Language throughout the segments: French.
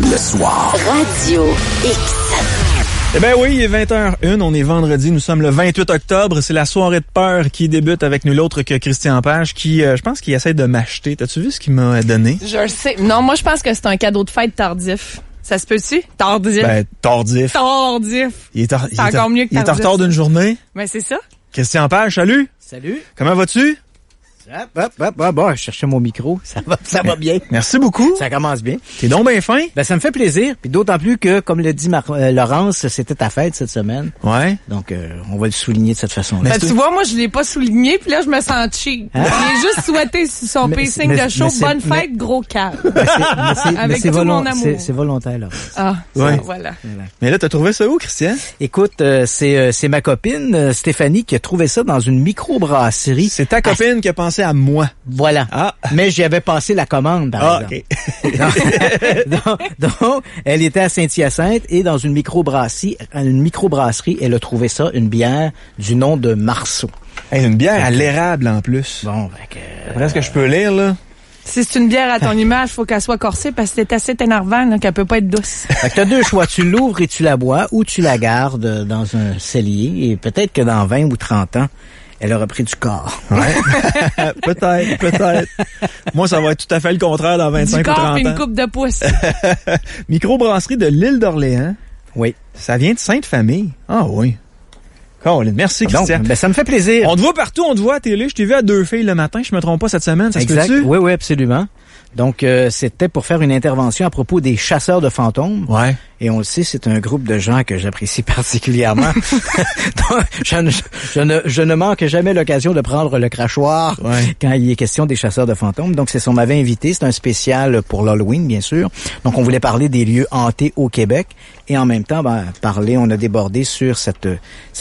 le soir. Radio X. Eh ben oui, il est 20h01, on est vendredi, nous sommes le 28 octobre, c'est la soirée de peur qui débute avec nul autre que Christian Page qui, je pense qu'il essaie de m'acheter. T'as-tu vu ce qu'il m'a donné? Je le sais. Non, moi je pense que c'est un cadeau de fête tardif. Ça se peut-tu? Tardif. Ben, tardif. Tardif. C'est encore mieux que tardif. Il est en retard d'une journée. Ben c'est ça. Christian Page, salut! Salut. Comment vas-tu? Bon, je cherchais mon micro. Ça va bien. Merci beaucoup. Ça commence bien. T'es donc bien fin. Ben, ça me fait plaisir. Puis d'autant plus que, comme le dit Laurence, c'était ta fête cette semaine. Ouais. Donc, on va le souligner de cette façon-là. Ben, tu vois, moi, je l'ai pas souligné, puis là, je me sens cheap. Hein? J'ai juste souhaité sur son pacing de show, bonne fête, gros calme. Avec tout mon amour. C'est volontaire, là. Ah, ouais. Voilà. Mais là, t'as trouvé ça où, Christian? Écoute, c'est ma copine, Stéphanie, qui a trouvé ça dans une microbrasserie. C'est ta copine qui a pensé à moi. Voilà. Ah. Mais j'y avais passé la commande, par exemple. OK. donc, elle était à Saint-Hyacinthe et dans une microbrasserie, elle a trouvé ça, une bière du nom de Marceau. Hey, une bière à l'érable, en plus. Bon, Après ce que je peux lire, là. Si c'est une bière à ton image, faut qu'elle soit corsée parce que c'est assez énervant, là, qu'elle peut pas être douce. Fait que t'as deux choix. Tu l'ouvres et tu la bois ou tu la gardes dans un cellier et peut-être que dans 20 ou 30 ans, elle aura pris du corps. Ouais. Peut-être. Moi, ça va être tout à fait le contraire dans 25 du corps ou 30 ans. et une coupe de pouce. Microbrasserie de l'île d'Orléans. Oui. Ça vient de Sainte-Famille. Ah oui. Colin, merci Christian. Donc, ben, ça me fait plaisir. On te voit partout, on te voit à télé. Je t'ai vu à Deux filles le matin, je me trompe pas cette semaine, ça Exact. se peut-tu? Oui, absolument. Donc, c'était pour faire une intervention à propos des chasseurs de fantômes. Ouais. Et on le sait, c'est un groupe de gens que j'apprécie particulièrement. Donc, je ne manque jamais l'occasion de prendre le crachoir quand il est question des chasseurs de fantômes. Donc, c'est ce qu'on m'avait invité. C'est un spécial pour l'Halloween, bien sûr. Donc, on voulait parler des lieux hantés au Québec. Et en même temps, on a débordé sur cette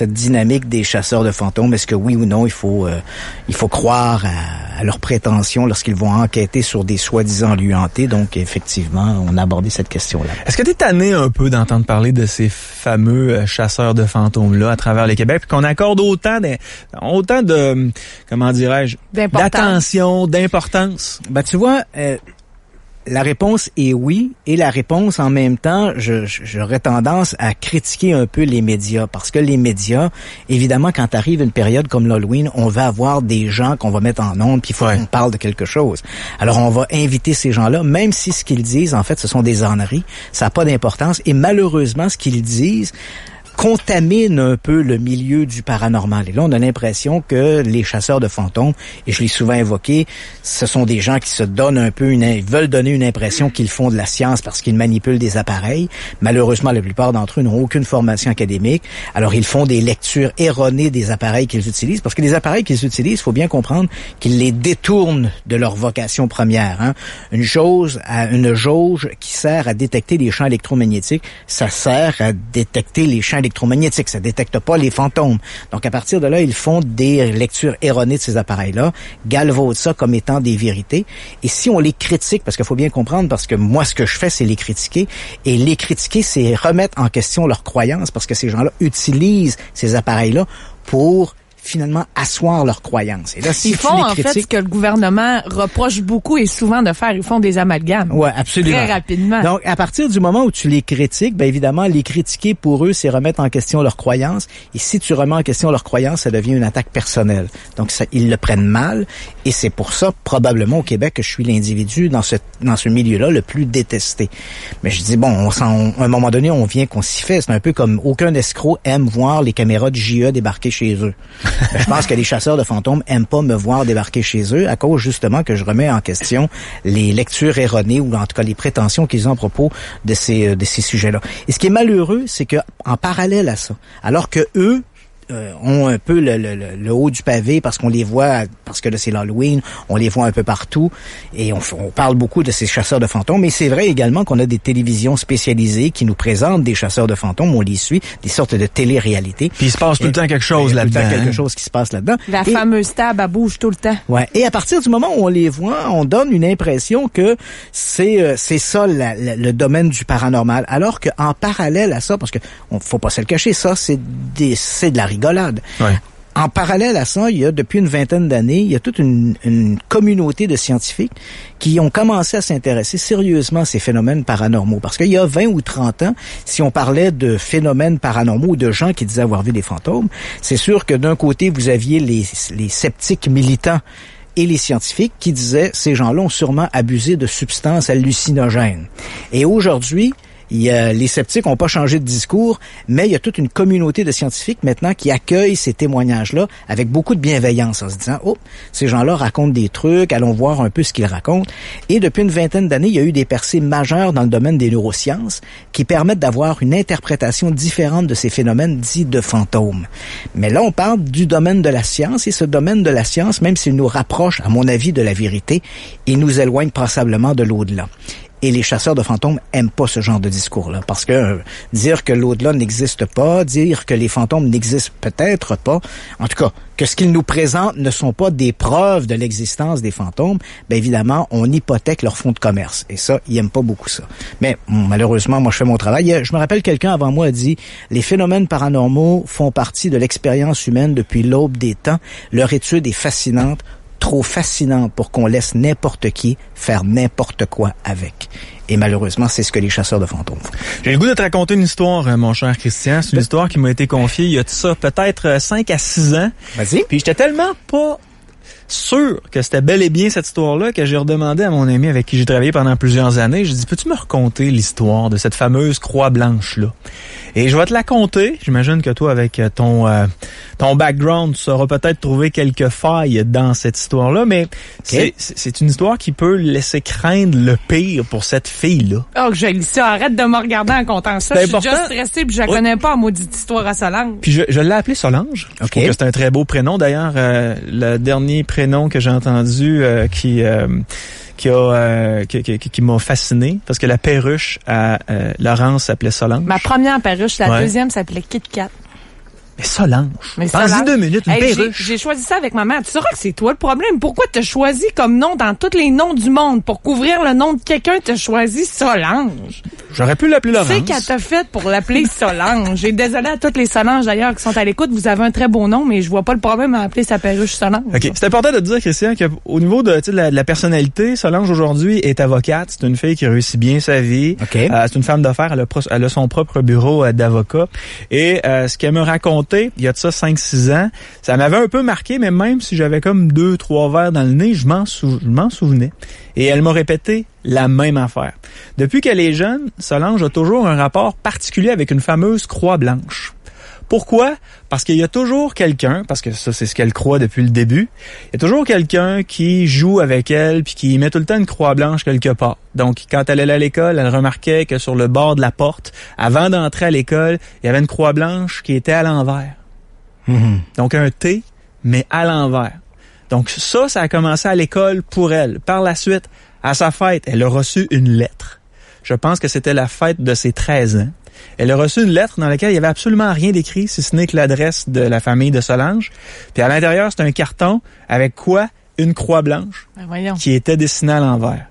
dynamique des chasseurs de fantômes. Est-ce que oui ou non, il faut croire à leurs prétentions lorsqu'ils vont enquêter sur des soi-disant lieux hantés. Donc, effectivement, on a abordé cette question-là. Est-ce que t'es tanné un peu d'entendre parler de ces fameux chasseurs de fantômes-là à travers le Québec, puis qu'on accorde autant de, comment dirais-je, d'attention, d'importance? Ben, tu vois, la réponse est oui, et la réponse en même temps, j'aurais tendance à critiquer un peu les médias, parce que les médias, évidemment, quand arrive une période comme l'Halloween, on va avoir des gens qu'on va mettre en ondes, puis il faut qu'on parle de quelque chose. Alors, on va inviter ces gens-là, même si ce qu'ils disent, en fait, ce sont des âneries, ça n'a pas d'importance, et malheureusement, ce qu'ils disent contamine un peu le milieu du paranormal. Et là, on a l'impression que les chasseurs de fantômes, et je l'ai souvent évoqué, ce sont des gens qui se donnent un peu ils veulent donner une impression qu'ils font de la science parce qu'ils manipulent des appareils. Malheureusement, la plupart d'entre eux n'ont aucune formation académique. Alors, ils font des lectures erronées des appareils qu'ils utilisent, parce que les appareils qu'ils utilisent, il faut bien comprendre qu'ils les détournent de leur vocation première. Hein. Une jauge qui sert à détecter les champs électromagnétiques, ça sert à détecter les champs électromagnétique, ça détecte pas les fantômes. Donc, à partir de là, ils font des lectures erronées de ces appareils-là, galvaudent ça comme étant des vérités. Et si on les critique, parce qu'il faut bien comprendre, parce que moi, ce que je fais, c'est les critiquer. Et les critiquer, c'est remettre en question leurs croyances, parce que ces gens-là utilisent ces appareils-là pour finalement asseoir leurs croyances. Et là, si ils font en fait ce que le gouvernement reproche beaucoup et souvent de faire, ils font des amalgames. Ouais, absolument. Très rapidement. Donc, à partir du moment où tu les critiques, ben évidemment, les critiquer pour eux, c'est remettre en question leurs croyances. Et si tu remets en question leurs croyances, ça devient une attaque personnelle. Donc, ça, ils le prennent mal. Et c'est pour ça, probablement au Québec, que je suis l'individu dans ce milieu-là le plus détesté. Mais je dis, bon, à un moment donné, on vient qu'on s'y fait. C'est un peu comme aucun escroc aime voir les caméras de JE débarquer chez eux. Je pense que les chasseurs de fantômes aiment pas me voir débarquer chez eux à cause justement que je remets en question les lectures erronées ou en tout cas les prétentions qu'ils ont à propos de ces sujets-là. Et ce qui est malheureux, c'est que en parallèle à ça, alors que eux ont un peu le haut du pavé parce qu'on les voit, parce que là c'est l'Halloween, on les voit un peu partout et on parle beaucoup de ces chasseurs de fantômes, mais c'est vrai également qu'on a des télévisions spécialisées qui nous présentent des chasseurs de fantômes, on les suit, des sortes de télé-réalité. Puis il se passe tout le temps quelque chose là-dedans. Quelque chose qui se passe là-dedans. La fameuse table, elle bouge tout le temps. Ouais. Et à partir du moment où on les voit, on donne une impression que c'est ça le domaine du paranormal, alors qu'en parallèle à ça, parce que faut pas se le cacher, ça c'est de la rigolade. Ouais. En parallèle à ça, il y a depuis une vingtaine d'années, il y a toute une communauté de scientifiques qui ont commencé à s'intéresser sérieusement à ces phénomènes paranormaux. Parce qu'il y a 20 ou 30 ans, si on parlait de phénomènes paranormaux ou de gens qui disaient avoir vu des fantômes, c'est sûr que d'un côté, vous aviez les sceptiques militants et les scientifiques qui disaient ces gens-là ont sûrement abusé de substances hallucinogènes. Et aujourd'hui, les sceptiques n'ont pas changé de discours, mais il y a toute une communauté de scientifiques maintenant qui accueillent ces témoignages-là avec beaucoup de bienveillance en se disant « Oh, ces gens-là racontent des trucs, allons voir un peu ce qu'ils racontent. » Et depuis une vingtaine d'années, il y a eu des percées majeures dans le domaine des neurosciences qui permettent d'avoir une interprétation différente de ces phénomènes dits de fantômes. Mais là, on parle du domaine de la science et ce domaine de la science, même s'il nous rapproche, à mon avis, de la vérité, il nous éloigne passablement de l'au-delà. Et les chasseurs de fantômes aiment pas ce genre de discours-là. Parce que dire que l'au-delà n'existe pas, dire que les fantômes n'existent peut-être pas, en tout cas, que ce qu'ils nous présentent ne sont pas des preuves de l'existence des fantômes, bien évidemment, on hypothèque leur fonds de commerce. Et ça, ils aiment pas beaucoup ça. Mais malheureusement, moi, je fais mon travail. Je me rappelle, quelqu'un avant moi a dit « Les phénomènes paranormaux font partie de l'expérience humaine depuis l'aube des temps. Leur étude est fascinante. Trop fascinante pour qu'on laisse n'importe qui faire n'importe quoi avec. » Et malheureusement, c'est ce que les chasseurs de fantômes font. J'ai le goût de te raconter une histoire, mon cher Christian. C'est une histoire qui m'a été confiée il y a de ça peut-être 5 à 6 ans. Vas-y. Puis j'étais tellement pas sûr que c'était bel et bien cette histoire-là que j'ai redemandé à mon ami avec qui j'ai travaillé pendant plusieurs années. J'ai dit, peux-tu me raconter l'histoire de cette fameuse croix blanche-là? Et je vais te la conter. J'imagine que toi, avec ton background, tu sauras peut-être trouver quelques failles dans cette histoire-là, mais c'est une histoire qui peut laisser craindre le pire pour cette fille-là. Oh, que j'ai lu ça. Arrête de me regarder en comptant ça. Je suis déjà stressée puis je la connais pas, maudite histoire à Solange. Puis je l'ai appelée Solange. Je trouve que c'est un très beau prénom. D'ailleurs, le dernier prénom que j'ai entendu qui m'a fasciné, parce que la perruche à Laurence s'appelait Solange. Ma première perruche, la deuxième s'appelait Kit Kat. Mais Solange. Pense-y 2 minutes, une perruche. J'ai choisi ça avec ma mère. Tu sauras que c'est toi le problème. Pourquoi t'as choisi comme nom dans tous les noms du monde? Pour couvrir le nom de quelqu'un, t'as choisi Solange. J'aurais pu l'appeler Laurence. C'est qu'elle t'a fait pour l'appeler Solange. Et désolé à toutes les Solanges d'ailleurs qui sont à l'écoute. Vous avez un très beau nom, mais je vois pas le problème à appeler sa perruche Solange. OK. C'est important de te dire, Christian, qu'au niveau de la personnalité, Solange aujourd'hui est avocate. C'est une fille qui réussit bien sa vie. Okay. C'est une femme d'affaires. Elle a son propre bureau d'avocat. Et ce qu'elle me racontait, il y a de ça 5-6 ans, ça m'avait un peu marqué, mais même si j'avais comme 2-3 verres dans le nez, je m'en souvenais. Et elle m'a répété la même affaire. Depuis qu'elle est jeune, Solange a toujours un rapport particulier avec une fameuse croix blanche. Pourquoi? Parce qu'il y a toujours quelqu'un, parce que ça c'est ce qu'elle croit depuis le début, il y a toujours quelqu'un qui joue avec elle puis qui met tout le temps une croix blanche quelque part. Donc quand elle allait à l'école, elle remarquait que sur le bord de la porte, avant d'entrer à l'école, il y avait une croix blanche qui était à l'envers. Mm-hmm. Donc un T, mais à l'envers. Donc ça a commencé à l'école pour elle. Par la suite, à sa fête, elle a reçu une lettre. Je pense que c'était la fête de ses 13 ans. Elle a reçu une lettre dans laquelle il y avait absolument rien d'écrit, si ce n'est que l'adresse de la famille de Solange. Puis à l'intérieur, c'était un carton avec quoi? Une croix blanche qui était dessinée à l'envers.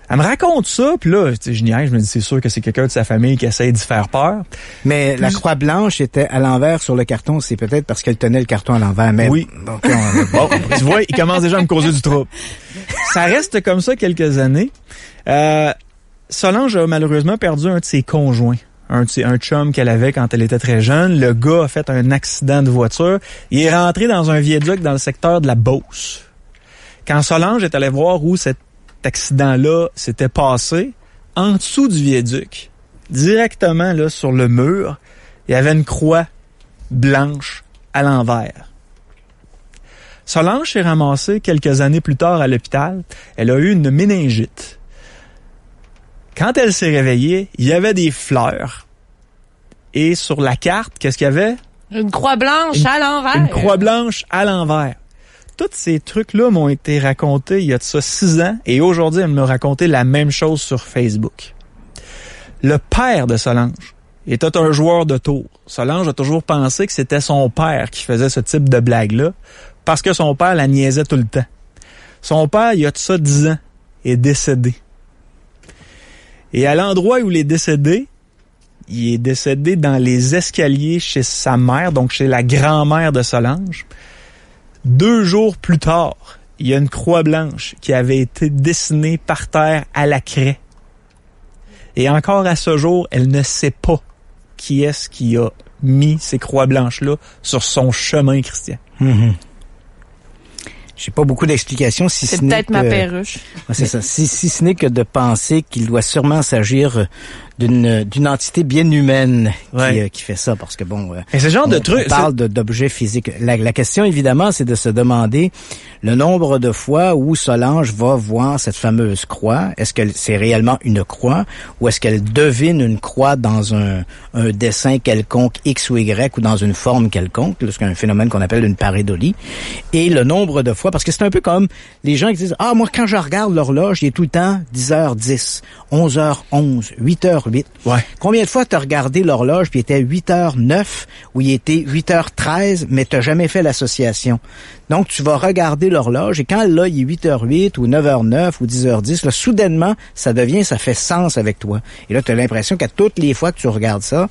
Elle me raconte ça, puis là, je niaise, je me dis, c'est sûr que c'est quelqu'un de sa famille qui essaye d'y faire peur. Mais la croix blanche était à l'envers sur le carton, c'est peut-être parce qu'elle tenait le carton à l'envers. Mais oui. Donc, bon, tu vois, il commence déjà à me causer du trouble. Ça reste comme ça quelques années. Solange a malheureusement perdu un de ses conjoints. Un chum qu'elle avait quand elle était très jeune. Le gars a fait un accident de voiture. Il est rentré dans un viaduc dans le secteur de la Beauce. Quand Solange est allée voir où cet accident-là s'était passé, en dessous du viaduc, directement là sur le mur, il y avait une croix blanche à l'envers. Solange s'est ramassée quelques années plus tard à l'hôpital. Elle a eu une méningite. Quand elle s'est réveillée, il y avait des fleurs. Et sur la carte, qu'est-ce qu'il y avait? Une croix blanche à l'envers. Une croix blanche à l'envers. Tous ces trucs-là m'ont été racontés il y a de ça 6 ans. Et aujourd'hui, elle me racontait la même chose sur Facebook. Le père de Solange était un joueur de tour. Solange a toujours pensé que c'était son père qui faisait ce type de blague-là parce que son père la niaisait tout le temps. Son père, il y a de ça 10 ans, est décédé. Et à l'endroit où il est décédé, il est décédé dans les escaliers chez sa mère, donc chez la grand-mère de Solange. 2 jours plus tard, il y a une croix blanche qui avait été dessinée par terre à la craie. Et encore à ce jour, elle ne sait pas qui est-ce qui a mis ces croix blanches-là sur son chemin, Christian. Mm-hmm. J'ai pas beaucoup d'explications, si c'est ce n'est peut-être ma perruche. C'est ça. Si ce n'est que de penser qu'il doit sûrement s'agir d'une entité bien humaine qui fait ça, parce que bon, et ce genre de truc, on parle d'objets physiques. La question évidemment, c'est de se demander le nombre de fois où Solange va voir cette fameuse croix. Est-ce que c'est réellement une croix, ou est-ce qu'elle devine une croix dans un dessin quelconque X ou Y, ou dans une forme quelconque, c'est un phénomène qu'on appelle une pareidolie. Et le nombre de fois, parce que c'est un peu comme les gens qui disent, ah, moi quand je regarde l'horloge, il est tout le temps 10h10, 11h11, 8h8. Ouais. Combien de fois t'as regardé l'horloge puis il était 8h09 ou il était 8h13, mais t'as jamais fait l'association? Donc, tu vas regarder l'horloge et quand là, il est 8h08 ou 9h09 ou 10h10, là, soudainement, ça fait sens avec toi. Et là, tu as l'impression qu'à toutes les fois que tu regardes ça,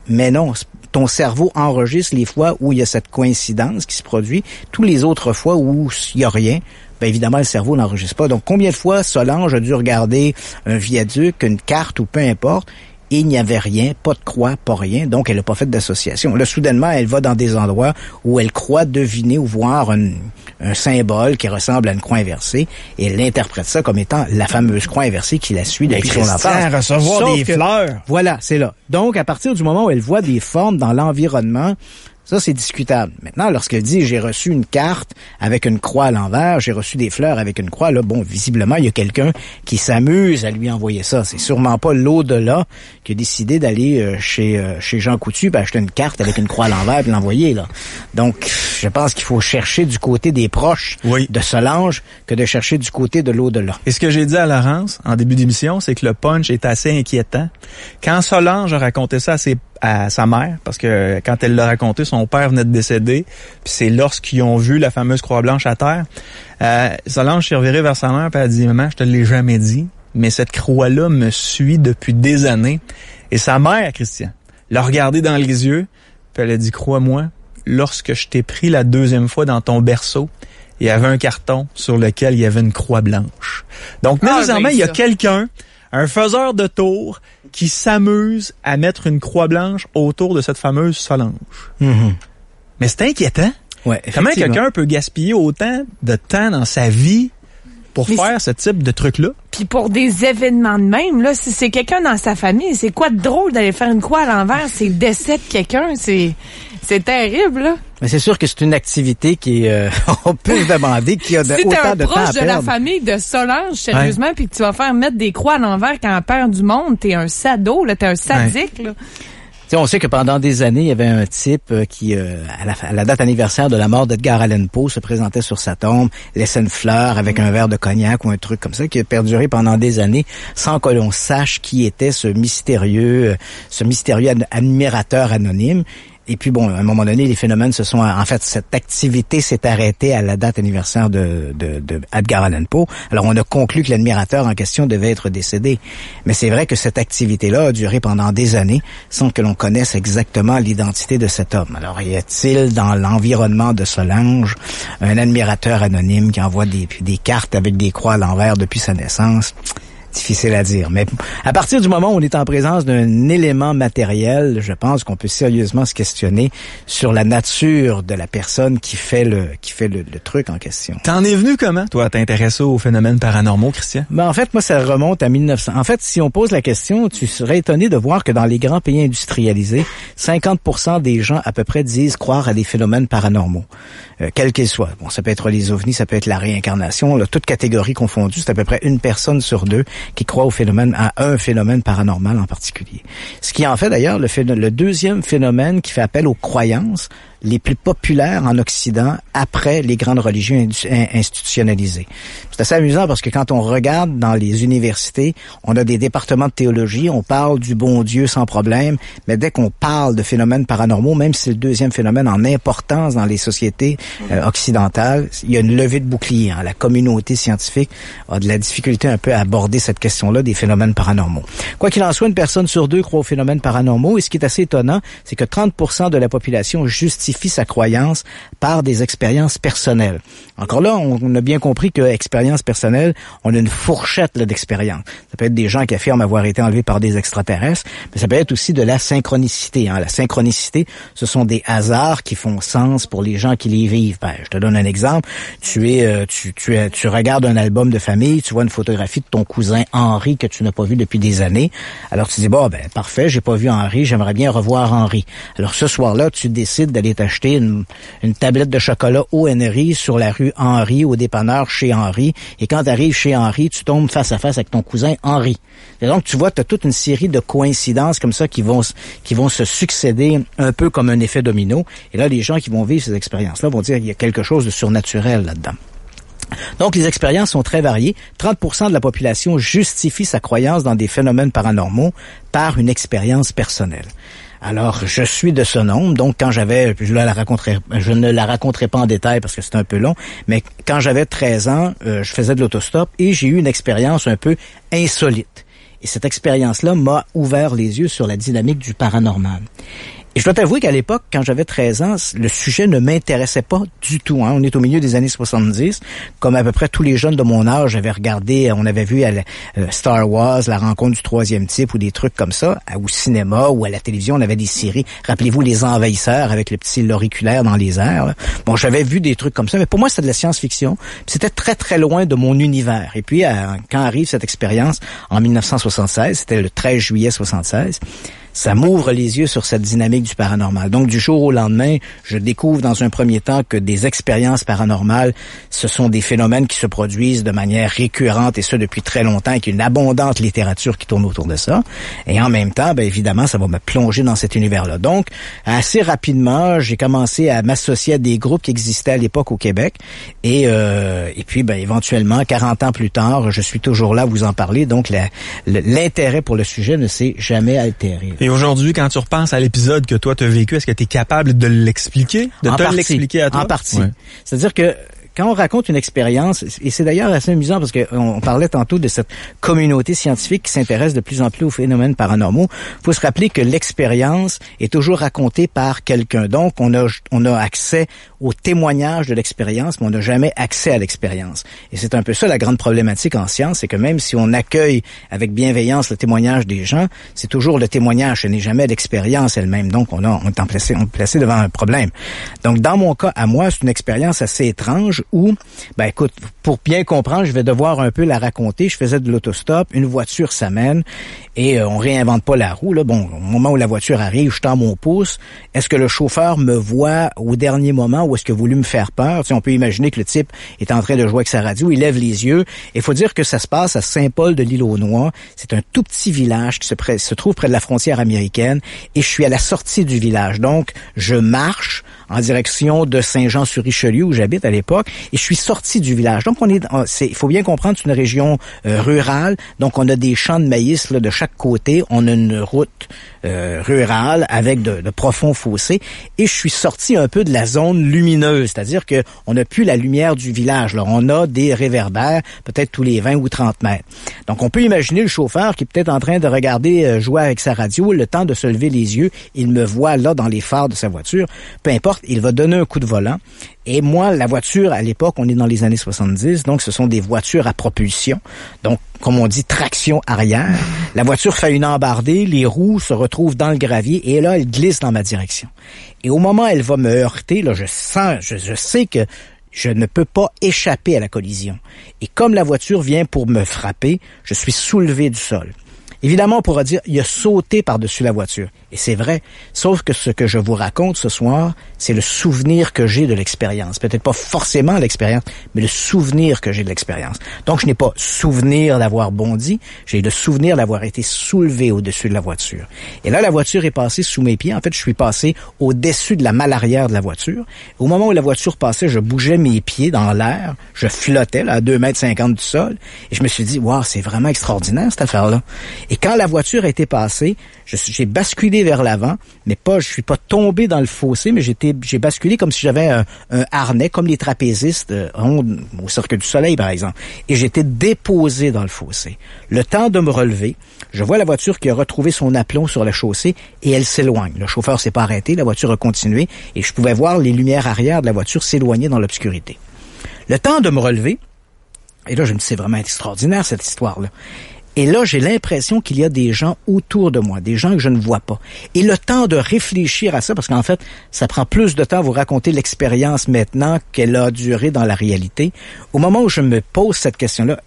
mais non, ton cerveau enregistre les fois où il y a cette coïncidence qui se produit. Tous les autres fois où il y a rien, ben évidemment, le cerveau n'enregistre pas. Donc, combien de fois Solange a dû regarder un viaduc, une carte ou peu importe, et il n'y avait rien, pas de croix, pas rien, donc elle n'a pas fait d'association. Là, soudainement, elle va dans des endroits où elle croit deviner ou voir un symbole qui ressemble à une croix inversée, et elle interprète ça comme étant la fameuse croix inversée qui la suit depuis son enfance. Recevoir des fleurs. Voilà, c'est là. Donc, à partir du moment où elle voit des formes dans l'environnement, ça, c'est discutable. Maintenant, lorsqu'elle dit « j'ai reçu une carte avec une croix à l'envers, j'ai reçu des fleurs avec une croix », là, bon, visiblement, il y a quelqu'un qui s'amuse à lui envoyer ça. C'est sûrement pas l'au-delà qui a décidé d'aller chez Jean Coutu et acheter une carte avec une croix à l'envers et l'envoyer, là. Donc, je pense qu'il faut chercher du côté des proches de Solange que de chercher du côté de l'au-delà. Et ce que j'ai dit à Laurence en début d'émission, c'est que le punch est assez inquiétant. Quand Solange a raconté ça à sa mère, parce que quand elle l'a raconté, son père venait de décéder, puis c'est lorsqu'ils ont vu la fameuse croix blanche à terre. Solange s'est revirée vers sa mère et elle a dit « Maman, je te l'ai jamais dit, mais cette croix-là me suit depuis des années. » Et sa mère, Christian, l'a regardé dans les yeux, puis elle a dit « Crois-moi, lorsque je t'ai pris la 2e fois dans ton berceau, il y avait un carton sur lequel il y avait une croix blanche. » Donc, nécessairement, il y a quelqu'un, un faiseur de tours, qui s'amuse à mettre une croix blanche autour de cette fameuse Solange. Mm-hmm. Mais c'est inquiétant. Ouais, comment quelqu'un peut gaspiller autant de temps dans sa vie pour faire ce type de truc-là? Puis pour des événements de même, là, si c'est quelqu'un dans sa famille, c'est quoi de drôle d'aller faire une croix à l'envers? C'est le décès de quelqu'un, c'est terrible, là. Mais c'est sûr que c'est une activité qui est, on peut se demander qui a autant de temps à perdre. Si t'es un proche de la famille de Solange, sérieusement, puis que tu vas faire mettre des croix à l'envers quand elle perd du monde, t'es un sado, là, t'es un sadique, là. T'sais, on sait que pendant des années, il y avait un type qui, à la date anniversaire de la mort d'Edgar Allan Poe, se présentait sur sa tombe, laissait une fleur avec un verre de cognac ou un truc comme ça, qui a perduré pendant des années sans que l'on sache qui était ce mystérieux admirateur anonyme. Et puis bon, à un moment donné, les phénomènes se sont... En fait, cette activité s'est arrêtée à la date anniversaire de Edgar Allan Poe. Alors, on a conclu que l'admirateur en question devait être décédé. Mais c'est vrai que cette activité-là a duré pendant des années sans que l'on connaisse exactement l'identité de cet homme. Alors, y a-t-il dans l'environnement de Solange un admirateur anonyme qui envoie des cartes avec des croix à l'envers depuis sa naissance? Difficile à dire. Mais à partir du moment où on est en présence d'un élément matériel, je pense qu'on peut sérieusement se questionner sur la nature de la personne qui fait le truc en question. T'en es venu comment, toi, à t'intéresser aux phénomènes paranormaux, Christian? Ben, en fait, moi, ça remonte à 1900. En fait, si on pose la question, tu serais étonné de voir que dans les grands pays industrialisés, 50% des gens à peu près disent croire à des phénomènes paranormaux. Quels qu'ils soient. Bon, ça peut être les ovnis, ça peut être la réincarnation, là, toute catégorie confondue, c'est à peu près 1 personne sur 2 qui croit à un phénomène paranormal en particulier. Ce qui en fait d'ailleurs le deuxième phénomène qui fait appel aux croyances les plus populaires en Occident après les grandes religions institutionnalisées. C'est assez amusant parce que quand on regarde dans les universités, on a des départements de théologie, on parle du bon Dieu sans problème, mais dès qu'on parle de phénomènes paranormaux, même si c'est le deuxième phénomène en importance dans les sociétés occidentales, il y a une levée de bouclier. La communauté scientifique a de la difficulté un peu à aborder cette question-là des phénomènes paranormaux. Quoi qu'il en soit, une personne sur deux croit aux phénomènes paranormaux, et ce qui est assez étonnant, c'est que 30% de la population justifie sa croyance par des expériences personnelles. Encore là, on a bien compris que expérience personnelle, on a une fourchette là, d'expériences. Ça peut être des gens qui affirment avoir été enlevés par des extraterrestres, mais ça peut être aussi de la synchronicité. La synchronicité, ce sont des hasards qui font sens pour les gens qui les vivent. Je te donne un exemple. Tu regardes un album de famille, tu vois une photographie de ton cousin Henri que tu n'as pas vu depuis des années. Alors tu dis, parfait, j'ai pas vu Henri, j'aimerais bien revoir Henri. Alors ce soir-là, tu décides d'aller t'acheter une tablette de chocolat ONRI sur la rue Henri, au dépanneur chez Henri. Et quand tu arrives chez Henri, tu tombes face à face avec ton cousin Henri. Et donc, tu vois, tu as toute une série de coïncidences comme ça qui vont se succéder un peu comme un effet domino. Et là, les gens qui vont vivre ces expériences-là vont dire qu'il y a quelque chose de surnaturel là-dedans. Donc, les expériences sont très variées. 30% de la population justifie sa croyance dans des phénomènes paranormaux par une expérience personnelle. Alors, je suis de ce nombre, donc quand je ne la raconterai pas en détail parce que c'est un peu long, mais quand j'avais 13 ans, je faisais de l'autostop et j'ai eu une expérience un peu insolite. Et cette expérience-là m'a ouvert les yeux sur la dynamique du paranormal. Et je dois t'avouer qu'à l'époque, quand j'avais 13 ans, le sujet ne m'intéressait pas du tout. On est au milieu des années 70. Comme à peu près tous les jeunes de mon âge, on avait vu à Star Wars, La rencontre du troisième type ou des trucs comme ça. Au cinéma ou à la télévision, on avait des séries. Rappelez-vous Les Envahisseurs avec le petit loriculaire dans les airs. Là. Bon, j'avais vu des trucs comme ça, mais pour moi, c'était de la science-fiction. C'était très, très loin de mon univers. Et puis, quand arrive cette expérience, en 1976, c'était le 13 juillet 76, ça m'ouvre les yeux sur cette dynamique du paranormal. Donc, du jour au lendemain, je découvre dans un premier temps que des expériences paranormales, ce sont des phénomènes qui se produisent de manière récurrente et ça depuis très longtemps, et qu'il y a une abondante littérature qui tourne autour de ça. Et en même temps, évidemment, ça va me plonger dans cet univers-là. Donc, assez rapidement, j'ai commencé à m'associer à des groupes qui existaient à l'époque au Québec. Et puis, éventuellement, 40 ans plus tard, je suis toujours là à vous en parler. Donc, l'intérêt pour le sujet ne s'est jamais altéré. Et aujourd'hui, quand tu repenses à l'épisode que toi tu as vécu, est-ce que tu es capable de l'expliquer? L'expliquer à toi? En partie. Ouais. C'est-à-dire que quand on raconte une expérience, et c'est d'ailleurs assez amusant parce que on parlait tantôt de cette communauté scientifique qui s'intéresse de plus en plus aux phénomènes paranormaux, il faut se rappeler que l'expérience est toujours racontée par quelqu'un. Donc, on a accès au témoignage de l'expérience, mais on n'a jamais accès à l'expérience. Et c'est un peu ça la grande problématique en science, c'est que même si on accueille avec bienveillance le témoignage des gens, c'est toujours le témoignage, ce n'est jamais l'expérience elle-même. Donc, on est placé devant un problème. Donc, dans mon cas, à moi, c'est une expérience assez étrange où, écoute, pour bien comprendre, je vais devoir un peu la raconter. Je faisais de l'autostop, une voiture s'amène et on réinvente pas la roue. Là. Bon, au moment où la voiture arrive, je tends mon pouce. Est-ce que le chauffeur me voit au dernier moment ou est-ce qu'il a voulu me faire peur? Tu sais, on peut imaginer que le type est en train de jouer avec sa radio, il lève les yeux. Il faut dire que ça se passe à Saint-Paul-de-l'Île-aux-Noix. C'est un tout petit village qui se trouve près de la frontière américaine et je suis à la sortie du village. Donc, je marche en direction de Saint-Jean-sur-Richelieu où j'habite à l'époque et je suis sorti du village. Donc, il faut bien comprendre, c'est une région rurale. Donc, on a des champs de maïs là, de chaque côté. On a une route rurale avec de profonds fossés et je suis sorti un peu de la zone lumineuse, c'est-à-dire que on n'a plus la lumière du village. Là. On a des réverbères peut-être tous les 20 ou 30 mètres. Donc, on peut imaginer le chauffeur qui est peut-être en train de regarder jouer avec sa radio, le temps de se lever les yeux, il me voit là dans les phares de sa voiture. Peu importe, il va donner un coup de volant. Et moi, la voiture, à l'époque, on est dans les années 70, donc ce sont des voitures à propulsion. Donc, comme on dit, traction arrière. La voiture fait une embardée, les roues se retrouvent dans le gravier et là, elle glisse dans ma direction. Et au moment où elle va me heurter, là, je sais que je ne peux pas échapper à la collision. Et comme la voiture vient pour me frapper, je suis soulevé du sol. Évidemment, on pourra dire, il a sauté par-dessus la voiture. Et c'est vrai. Sauf que ce que je vous raconte ce soir, c'est le souvenir que j'ai de l'expérience. Peut-être pas forcément l'expérience, mais le souvenir que j'ai de l'expérience. Donc, je n'ai pas souvenir d'avoir bondi, j'ai le souvenir d'avoir été soulevé au-dessus de la voiture. Et là, la voiture est passée sous mes pieds. En fait, je suis passé au-dessus de la malle arrière de la voiture. Au moment où la voiture passait, je bougeais mes pieds dans l'air. Je flottais, là, à 2,50 m du sol. Et je me suis dit, wow, c'est vraiment extraordinaire, cette affaire-là. Et quand la voiture a été passée, j'ai basculé vers l'avant, mais je suis pas tombé dans le fossé, mais j'ai basculé comme si j'avais un harnais, comme les trapézistes au Cirque du Soleil, par exemple. Et j'étais déposé dans le fossé. Le temps de me relever, je vois la voiture qui a retrouvé son aplomb sur la chaussée et elle s'éloigne. Le chauffeur s'est pas arrêté, la voiture a continué et je pouvais voir les lumières arrière de la voiture s'éloigner dans l'obscurité. Le temps de me relever, et là je me dis c'est vraiment extraordinaire cette histoire-là. Et là, j'ai l'impression qu'il y a des gens autour de moi, des gens que je ne vois pas. Et le temps de réfléchir à ça, parce qu'en fait, ça prend plus de temps à vous raconter l'expérience maintenant qu'elle a duré dans la réalité. Au moment où je me pose cette question-là,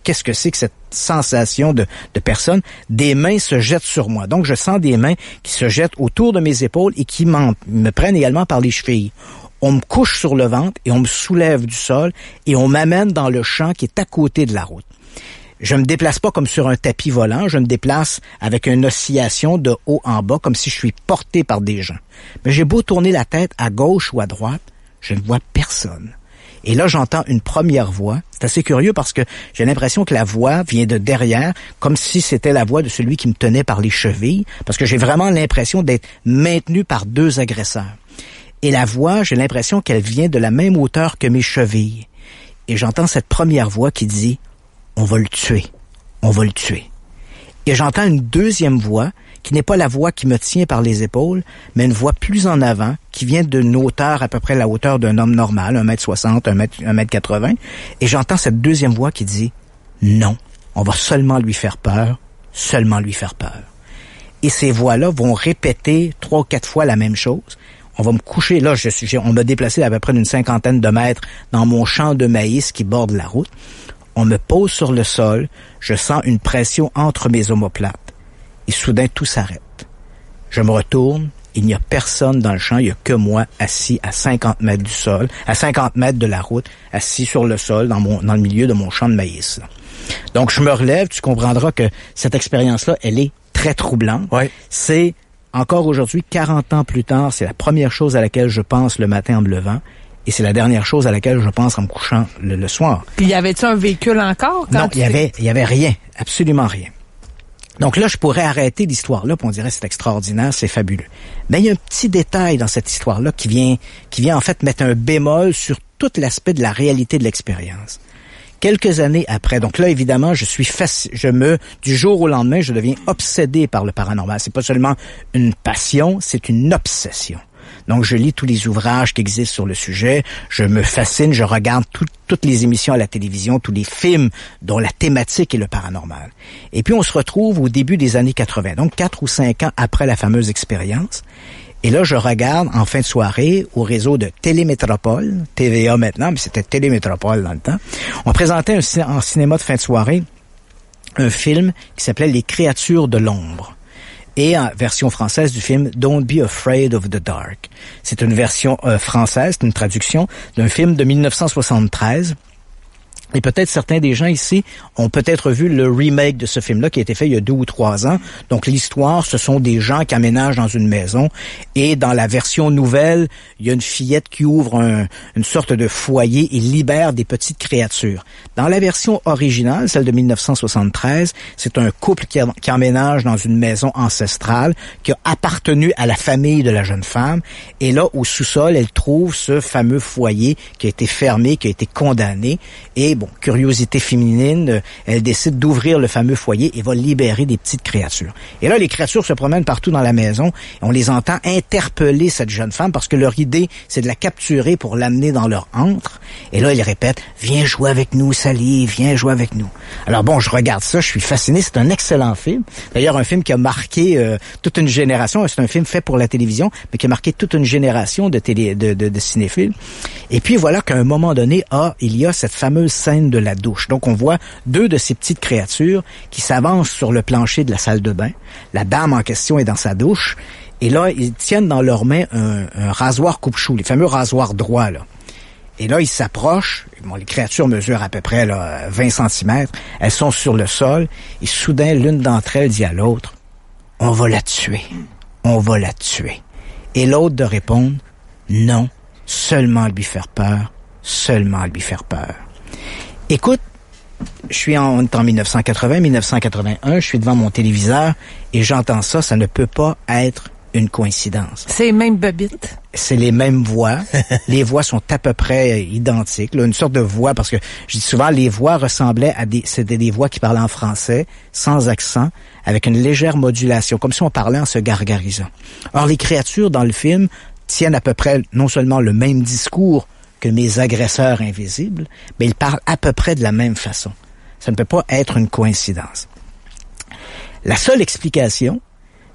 qu'est-ce que c'est que cette sensation de personne? Des mains se jettent sur moi. Donc, je sens des mains qui se jettent autour de mes épaules et qui me prennent également par les chevilles. On me couche sur le ventre et on me soulève du sol et on m'amène dans le champ qui est à côté de la route. Je me déplace pas comme sur un tapis volant, je me déplace avec une oscillation de haut en bas, comme si je suis porté par des gens. Mais j'ai beau tourner la tête à gauche ou à droite, je ne vois personne. Et là, j'entends une première voix. C'est assez curieux parce que j'ai l'impression que la voix vient de derrière, comme si c'était la voix de celui qui me tenait par les chevilles, parce que j'ai vraiment l'impression d'être maintenu par deux agresseurs. Et la voix, j'ai l'impression qu'elle vient de la même hauteur que mes chevilles. Et j'entends cette première voix qui dit « On va le tuer, on va le tuer ». Et j'entends une deuxième voix qui n'est pas la voix qui me tient par les épaules, mais une voix plus en avant, qui vient d'une hauteur à peu près la hauteur d'un homme normal, 1m60, 1m80. Et j'entends cette deuxième voix qui dit « Non, on va seulement lui faire peur, seulement lui faire peur ». Et ces voix-là vont répéter 3 ou 4 fois la même chose. On va me coucher, là, on m'a déplacé à peu près d'une 50aine de mètres dans mon champ de maïs qui borde la route. On me pose sur le sol, je sens une pression entre mes omoplates. Et soudain, tout s'arrête. Je me retourne, il n'y a personne dans le champ, il n'y a que moi assis à 50 mètres du sol, à 50 mètres de la route, assis sur le sol dans le milieu de mon champ de maïs. Donc, je me relève, tu comprendras que cette expérience-là, elle est très troublante. Ouais. C'est, encore aujourd'hui, 40 ans plus tard, c'est la première chose à laquelle je pense le matin en me levant. Et c'est la dernière chose à laquelle je pense en me couchant le soir. Puis y avait-tu un véhicule encore? Non, il y avait rien. Absolument rien. Donc là, je pourrais arrêter l'histoire-là, puis on dirait c'est extraordinaire, c'est fabuleux. Mais il y a un petit détail dans cette histoire-là qui vient en fait mettre un bémol sur tout l'aspect de la réalité de l'expérience. Quelques années après, donc là, évidemment, du jour au lendemain, je deviens obsédé par le paranormal. C'est pas seulement une passion, c'est une obsession. Donc, je lis tous les ouvrages qui existent sur le sujet, je me fascine, je regarde toutes les émissions à la télévision, tous les films dont la thématique est le paranormal. Et puis, on se retrouve au début des années 80, donc 4 ou 5 ans après la fameuse expérience. Et là, je regarde en fin de soirée au réseau de Télémétropole, TVA maintenant, mais c'était Télémétropole dans le temps. On présentait en cinéma de fin de soirée un film qui s'appelait Les créatures de l'ombre. Et en version française du film Don't Be Afraid of the Dark. C'est une version française, c'est une traduction d'un film de 1973. Et peut-être certains des gens ici ont peut-être vu le remake de ce film-là qui a été fait il y a 2 ou 3 ans. Donc l'histoire, ce sont des gens qui aménagent dans une maison et dans la version nouvelle, il y a une fillette qui ouvre une sorte de foyer et libère des petites créatures. Dans la version originale, celle de 1973, c'est un couple qui emménage dans une maison ancestrale qui a appartenu à la famille de la jeune femme. Et là, au sous-sol, elle trouve ce fameux foyer qui a été fermé, qui a été condamné. Et bon, curiosité féminine, elle décide d'ouvrir le fameux foyer et va libérer des petites créatures. Et là, les créatures se promènent partout dans la maison et on les entend interpeller cette jeune femme parce que leur idée, c'est de la capturer pour l'amener dans leur antre. Et là, ils répètent « Viens jouer avec nous, Sally, viens jouer avec nous ». Alors bon, je regarde ça, je suis fasciné, c'est un excellent film. D'ailleurs, un film qui a marqué toute une génération, c'est un film fait pour la télévision, mais qui a marqué toute une génération de cinéphiles. Et puis voilà qu'à un moment donné, il y a cette fameuse scène scène de la douche. Donc, on voit deux de ces petites créatures qui s'avancent sur le plancher de la salle de bain. La dame en question est dans sa douche. Et là, ils tiennent dans leurs mains un rasoir coupe-chou, les fameux rasoirs droits, là. Et là, ils s'approchent. Bon, les créatures mesurent à peu près là, 20 cm. Elles sont sur le sol. Et soudain, l'une d'entre elles dit à l'autre, « On va la tuer. On va la tuer. » Et l'autre de répondre, « Non, seulement lui faire peur. Seulement lui faire peur. » Écoute, on est en 1980, 1981, je suis devant mon téléviseur et j'entends ça, ça ne peut pas être une coïncidence. C'est les mêmes bobites. C'est les mêmes voix. Les voix sont à peu près identiques. Là, une sorte de voix, parce que je dis souvent, les voix ressemblaient c'était des voix qui parlaient en français, sans accent, avec une légère modulation, comme si on parlait en se gargarisant. Or, les créatures dans le film tiennent à peu près non seulement le même discours que mes agresseurs invisibles, mais ils parlent à peu près de la même façon. Ça ne peut pas être une coïncidence. La seule explication,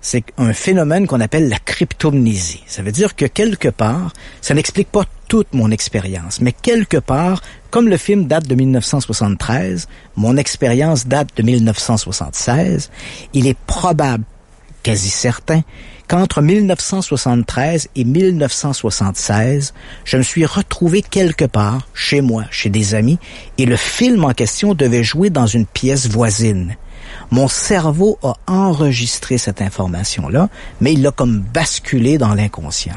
c'est un phénomène qu'on appelle la cryptomnésie. Ça veut dire que quelque part, ça n'explique pas toute mon expérience, mais quelque part, comme le film date de 1973, mon expérience date de 1976, il est probable, quasi certain, qu'entre 1973 et 1976, je me suis retrouvé quelque part, chez moi, chez des amis, et le film en question devait jouer dans une pièce voisine. Mon cerveau a enregistré cette information-là, mais il l'a comme basculé dans l'inconscient.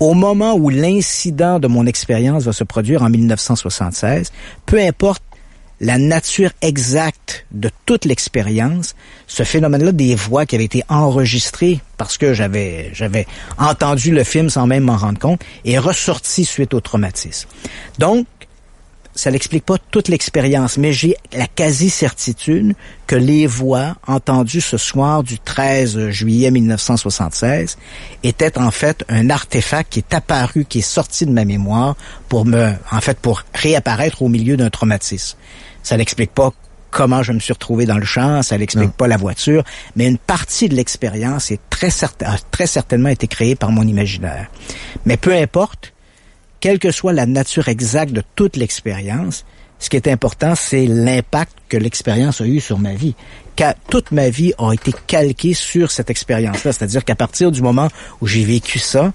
Au moment où l'incident de mon expérience va se produire en 1976, peu importe la nature exacte de toute l'expérience, ce phénomène-là des voix qui avaient été enregistrées parce que j'avais entendu le film sans même m'en rendre compte, est ressorti suite au traumatisme. Donc, ça n'explique pas toute l'expérience, mais j'ai la quasi-certitude que les voix entendues ce soir du 13 juillet 1976 étaient en fait un artefact qui est apparu, qui est sorti de ma mémoire pour réapparaître au milieu d'un traumatisme. Ça n'explique pas comment je me suis retrouvé dans le champ, ça n'explique pas la voiture, mais une partie de l'expérience a très certainement été créée par mon imaginaire. Mais peu importe, quelle que soit la nature exacte de toute l'expérience, ce qui est important, c'est l'impact que l'expérience a eu sur ma vie. Toute ma vie a été calquée sur cette expérience-là. C'est-à-dire qu'à partir du moment où j'ai vécu ça,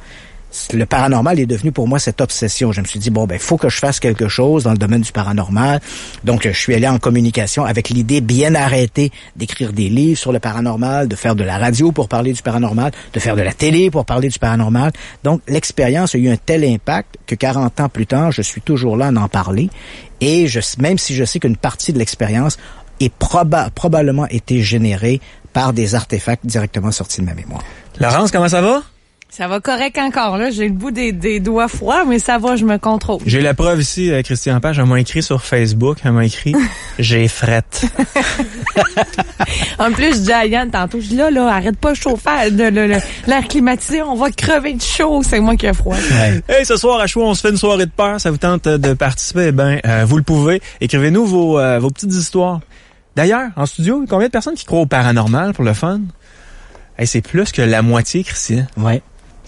le paranormal est devenu pour moi cette obsession. Je me suis dit, faut que je fasse quelque chose dans le domaine du paranormal. Donc, je suis allé en communication avec l'idée bien arrêtée d'écrire des livres sur le paranormal, de faire de la radio pour parler du paranormal, de faire de la télé pour parler du paranormal. Donc, l'expérience a eu un tel impact que 40 ans plus tard, je suis toujours là à en parler. Et même si je sais qu'une partie de l'expérience est probablement été générée par des artefacts directement sortis de ma mémoire. Laurence, comment ça va? Ça va correct encore, là. J'ai le bout des doigts froids, mais ça va, je me contrôle. J'ai la preuve ici, Christian Page. Elle m'a écrit sur Facebook. Elle m'a écrit « J'ai frette ». En plus, je dis à Yann tantôt, je dis là, arrête pas le chauffage, l'air climatisé, on va crever de chaud. C'est moi qui ai froid. Ouais. Hey, ce soir à Choix, on se fait une soirée de peur. Ça vous tente de participer? Vous le pouvez. Écrivez-nous vos petites histoires. D'ailleurs, en studio, combien de personnes qui croient au paranormal pour le fun? Hey, c'est plus que la moitié, Christian. Ouais.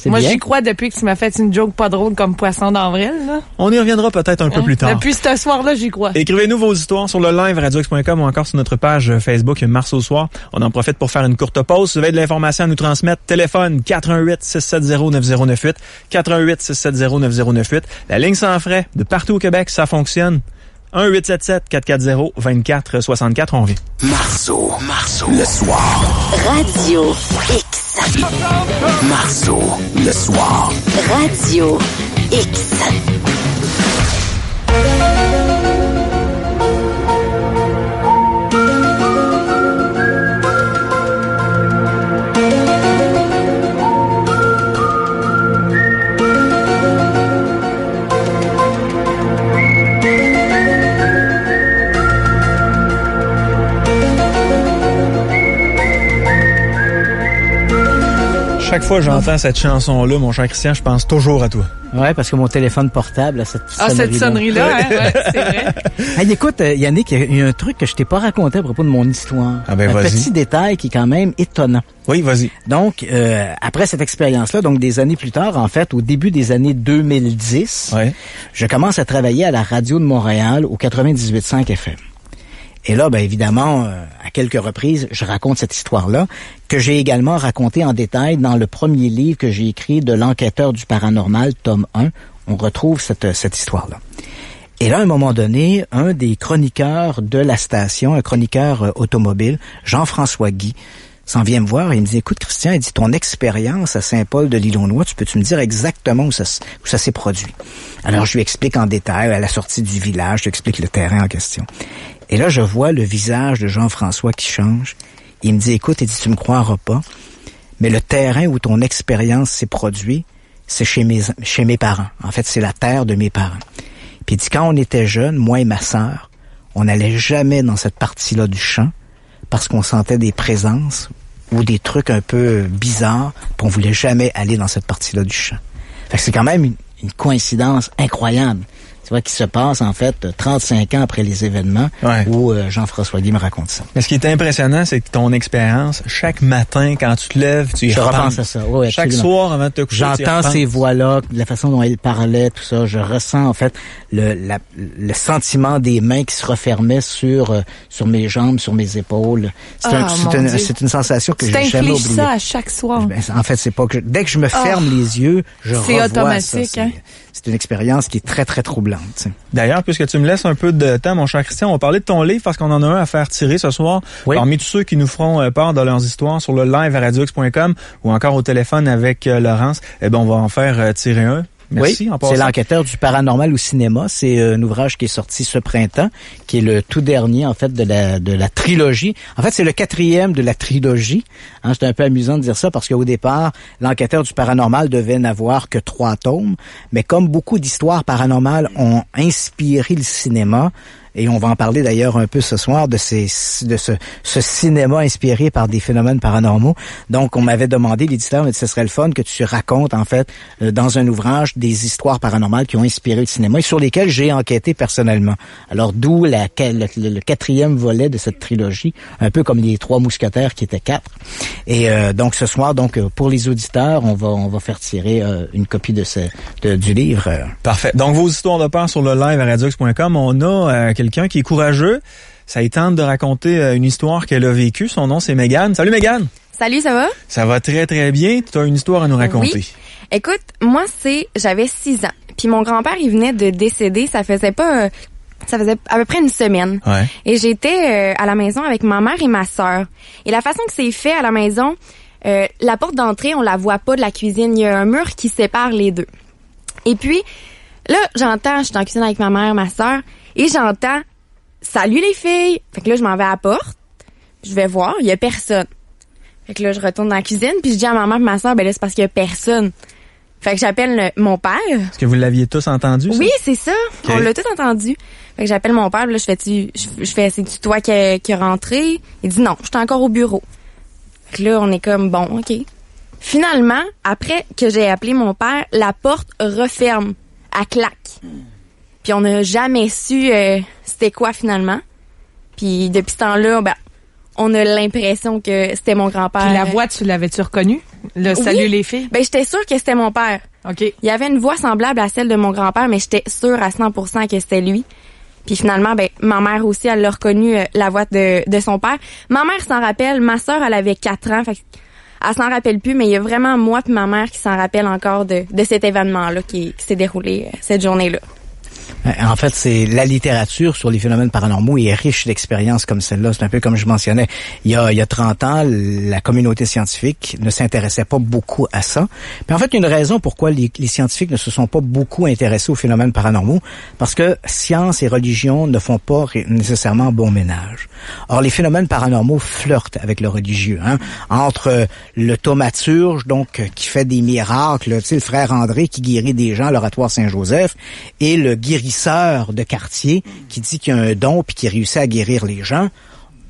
Moi, j'y crois depuis que tu m'as fait une joke pas drôle comme poisson d'avril, là. On y reviendra peut-être un peu plus tard. Depuis ce soir-là, j'y crois. Écrivez-nous vos histoires sur le live radiox.com ou encore sur notre page Facebook Mars au soir. On en profite pour faire une courte pause. Si vous avez de l'information à nous transmettre, téléphone 418-670-9098, 418-670-9098. La ligne sans frais de partout au Québec, ça fonctionne. 1-877-440-2464, on revient. Marceau, le soir. Radio X. Marceau, le soir. Radio X. chaque fois que j'entends cette chanson-là, mon cher Christian, je pense toujours à toi. Ouais, parce que mon téléphone portable a cette sonnerie-là. cette sonnerie-là, hein? Ouais, c'est vrai. Hey, écoute, Yannick, il y a un truc que je t'ai pas raconté à propos de mon histoire. Ah ben, un vas-y. petit détail qui est quand même étonnant. Oui, vas-y. Donc, après cette expérience-là, donc des années plus tard, en fait, au début des années 2010, Ouais. je commence à travailler à la radio de Montréal au 98.5 FM. Et là, ben évidemment, à quelques reprises, je raconte cette histoire-là, que j'ai également racontée en détail dans le premier livre que j'ai écrit de l'enquêteur du paranormal, tome 1. On retrouve cette histoire-là. Et là, à un moment donné, un des chroniqueurs de la station, un chroniqueur automobile, Jean-François Guy, s'en vient me voir et il me dit, écoute Christian, il dit, ton expérience à Saint-Paul de l'Île-aux-Noix, peux-tu me dire exactement où ça s'est produit? Alors, je lui explique en détail, à la sortie du village, je lui explique le terrain en question. Et là, je vois le visage de Jean-François qui change. Il me dit, écoute, il dit, tu me croiras pas, mais le terrain où ton expérience s'est produite, c'est chez mes parents. En fait, c'est la terre de mes parents. Puis il dit, quand on était jeunes, moi et ma sœur, on n'allait jamais dans cette partie-là du champ parce qu'on sentait des présences ou des trucs un peu bizarres, puis on voulait jamais aller dans cette partie-là du champ. Fait que c'est quand même une coïncidence incroyable. Tu vois, qui se passe, en fait, 35 ans après les événements où Jean-François Guy me raconte ça. Mais ce qui est impressionnant, c'est que ton expérience, chaque matin, quand tu te lèves, tu y Je repenses. repense à ça. Oui, Chaque absolument. soir, avant de te coucher, tu y J'entends repenses. ces voix-là, la façon dont elle parlait, tout ça. Je ressens, en fait, le sentiment des mains qui se refermaient sur mes jambes, sur mes épaules. C'est une sensation que j'ai jamais oubliée. ça à chaque soir. Ben, en fait, c'est pas que dès que je me ferme les yeux, je revois automatique, ça. hein? C'est une expérience qui est très, très troublante. T'sais. D'ailleurs, puisque tu me laisses un peu de temps, mon cher Christian, on va parler de ton livre parce qu'on en a un à faire tirer ce soir. Oui. Parmi tous ceux qui nous feront part de leurs histoires sur le live à radiox.com ou encore au téléphone avec Laurence, eh ben, on va en faire tirer un. Merci. Oui, en passant. c'est l'enquêteur du paranormal au cinéma. C'est un ouvrage qui est sorti ce printemps, qui est le tout dernier, en fait, de la trilogie. En fait, c'est le 4e de la trilogie. Hein, c'est un peu amusant de dire ça parce qu'au départ, l'enquêteur du paranormal devait n'avoir que 3 tomes. Mais comme beaucoup d'histoires paranormales ont inspiré le cinéma, et on va en parler d'ailleurs un peu ce soir de ce cinéma inspiré par des phénomènes paranormaux. Donc, on m'avait demandé, l'éditeur m'a dit, ce serait le fun que tu racontes, en fait, dans un ouvrage, des histoires paranormales qui ont inspiré le cinéma et sur lesquelles j'ai enquêté personnellement. Alors, d'où le 4e volet de cette trilogie, un peu comme les 3 mousquetaires qui étaient 4. Et donc, ce soir, pour les auditeurs, on va faire tirer une copie du livre. Parfait. Donc, vos histoires de peur sur le live à radiox.com, on a quelqu'un qui est courageux. Ça y tente de raconter une histoire qu'elle a vécue. Son nom, c'est Mégane. Salut Mégane! Salut, ça va? Ça va très, très bien. Tu as une histoire à nous raconter. Oui. Écoute, moi, j'avais 6 ans. Puis mon grand-père, il venait de décéder. Ça faisait à peu près une semaine. Ouais. Et j'étais à la maison avec ma mère et ma sœur. Et la façon que c'est fait à la maison, la porte d'entrée, on la voit pas de la cuisine. Il y a un mur qui sépare les deux. Et puis, là, je suis en cuisine avec ma mère, ma sœur, et j'entends « Salut les filles! » Fait que là, je m'en vais à la porte. Je vais voir, il y a personne. Fait que là, je retourne dans la cuisine, puis je dis à ma mère et ma sœur, ben là, c'est parce qu'il y a personne. Fait que j'appelle mon père. Est-ce que vous l'aviez tous entendu, ça? Oui, c'est ça. Okay. On l'a tout entendu. Fait que j'appelle mon père, là, c'est-tu toi qui est rentré? Il dit non, je suis encore au bureau. Fait que là, on est comme, bon, OK. Finalement, après que j'ai appelé mon père, la porte referme. Elle claque. Puis on n'a jamais su c'était quoi finalement. Puis depuis ce temps-là, ben, on a l'impression que c'était mon grand-père. Puis la voix, tu l'avais-tu reconnue? Le salut Oui. les filles? Ben, j'étais sûre que c'était mon père. OK. Il y avait une voix semblable à celle de mon grand-père, mais j'étais sûre à 100% que c'était lui. Puis finalement, ben, ma mère aussi, elle a reconnu la voix de son père. Ma mère s'en rappelle. Ma sœur, elle avait 4 ans. Fait elle s'en rappelle plus, mais il y a vraiment moi et ma mère qui s'en rappellent encore de cet événement-là qui s'est déroulé cette journée-là. En fait, c'est la littérature sur les phénomènes paranormaux est riche d'expériences comme celle-là. C'est un peu comme je mentionnais. Il y a 30 ans, la communauté scientifique ne s'intéressait pas beaucoup à ça. Mais en fait, il y a une raison pourquoi les scientifiques ne se sont pas beaucoup intéressés aux phénomènes paranormaux, parce que science et religion ne font pas nécessairement bon ménage. Or, les phénomènes paranormaux flirtent avec le religieux, hein, entre le thaumaturge, donc qui fait des miracles, tu sais, le frère André qui guérit des gens à l'oratoire Saint-Joseph, et le guérisseur de quartier qui dit qu'il a un don puis qui réussit à guérir les gens.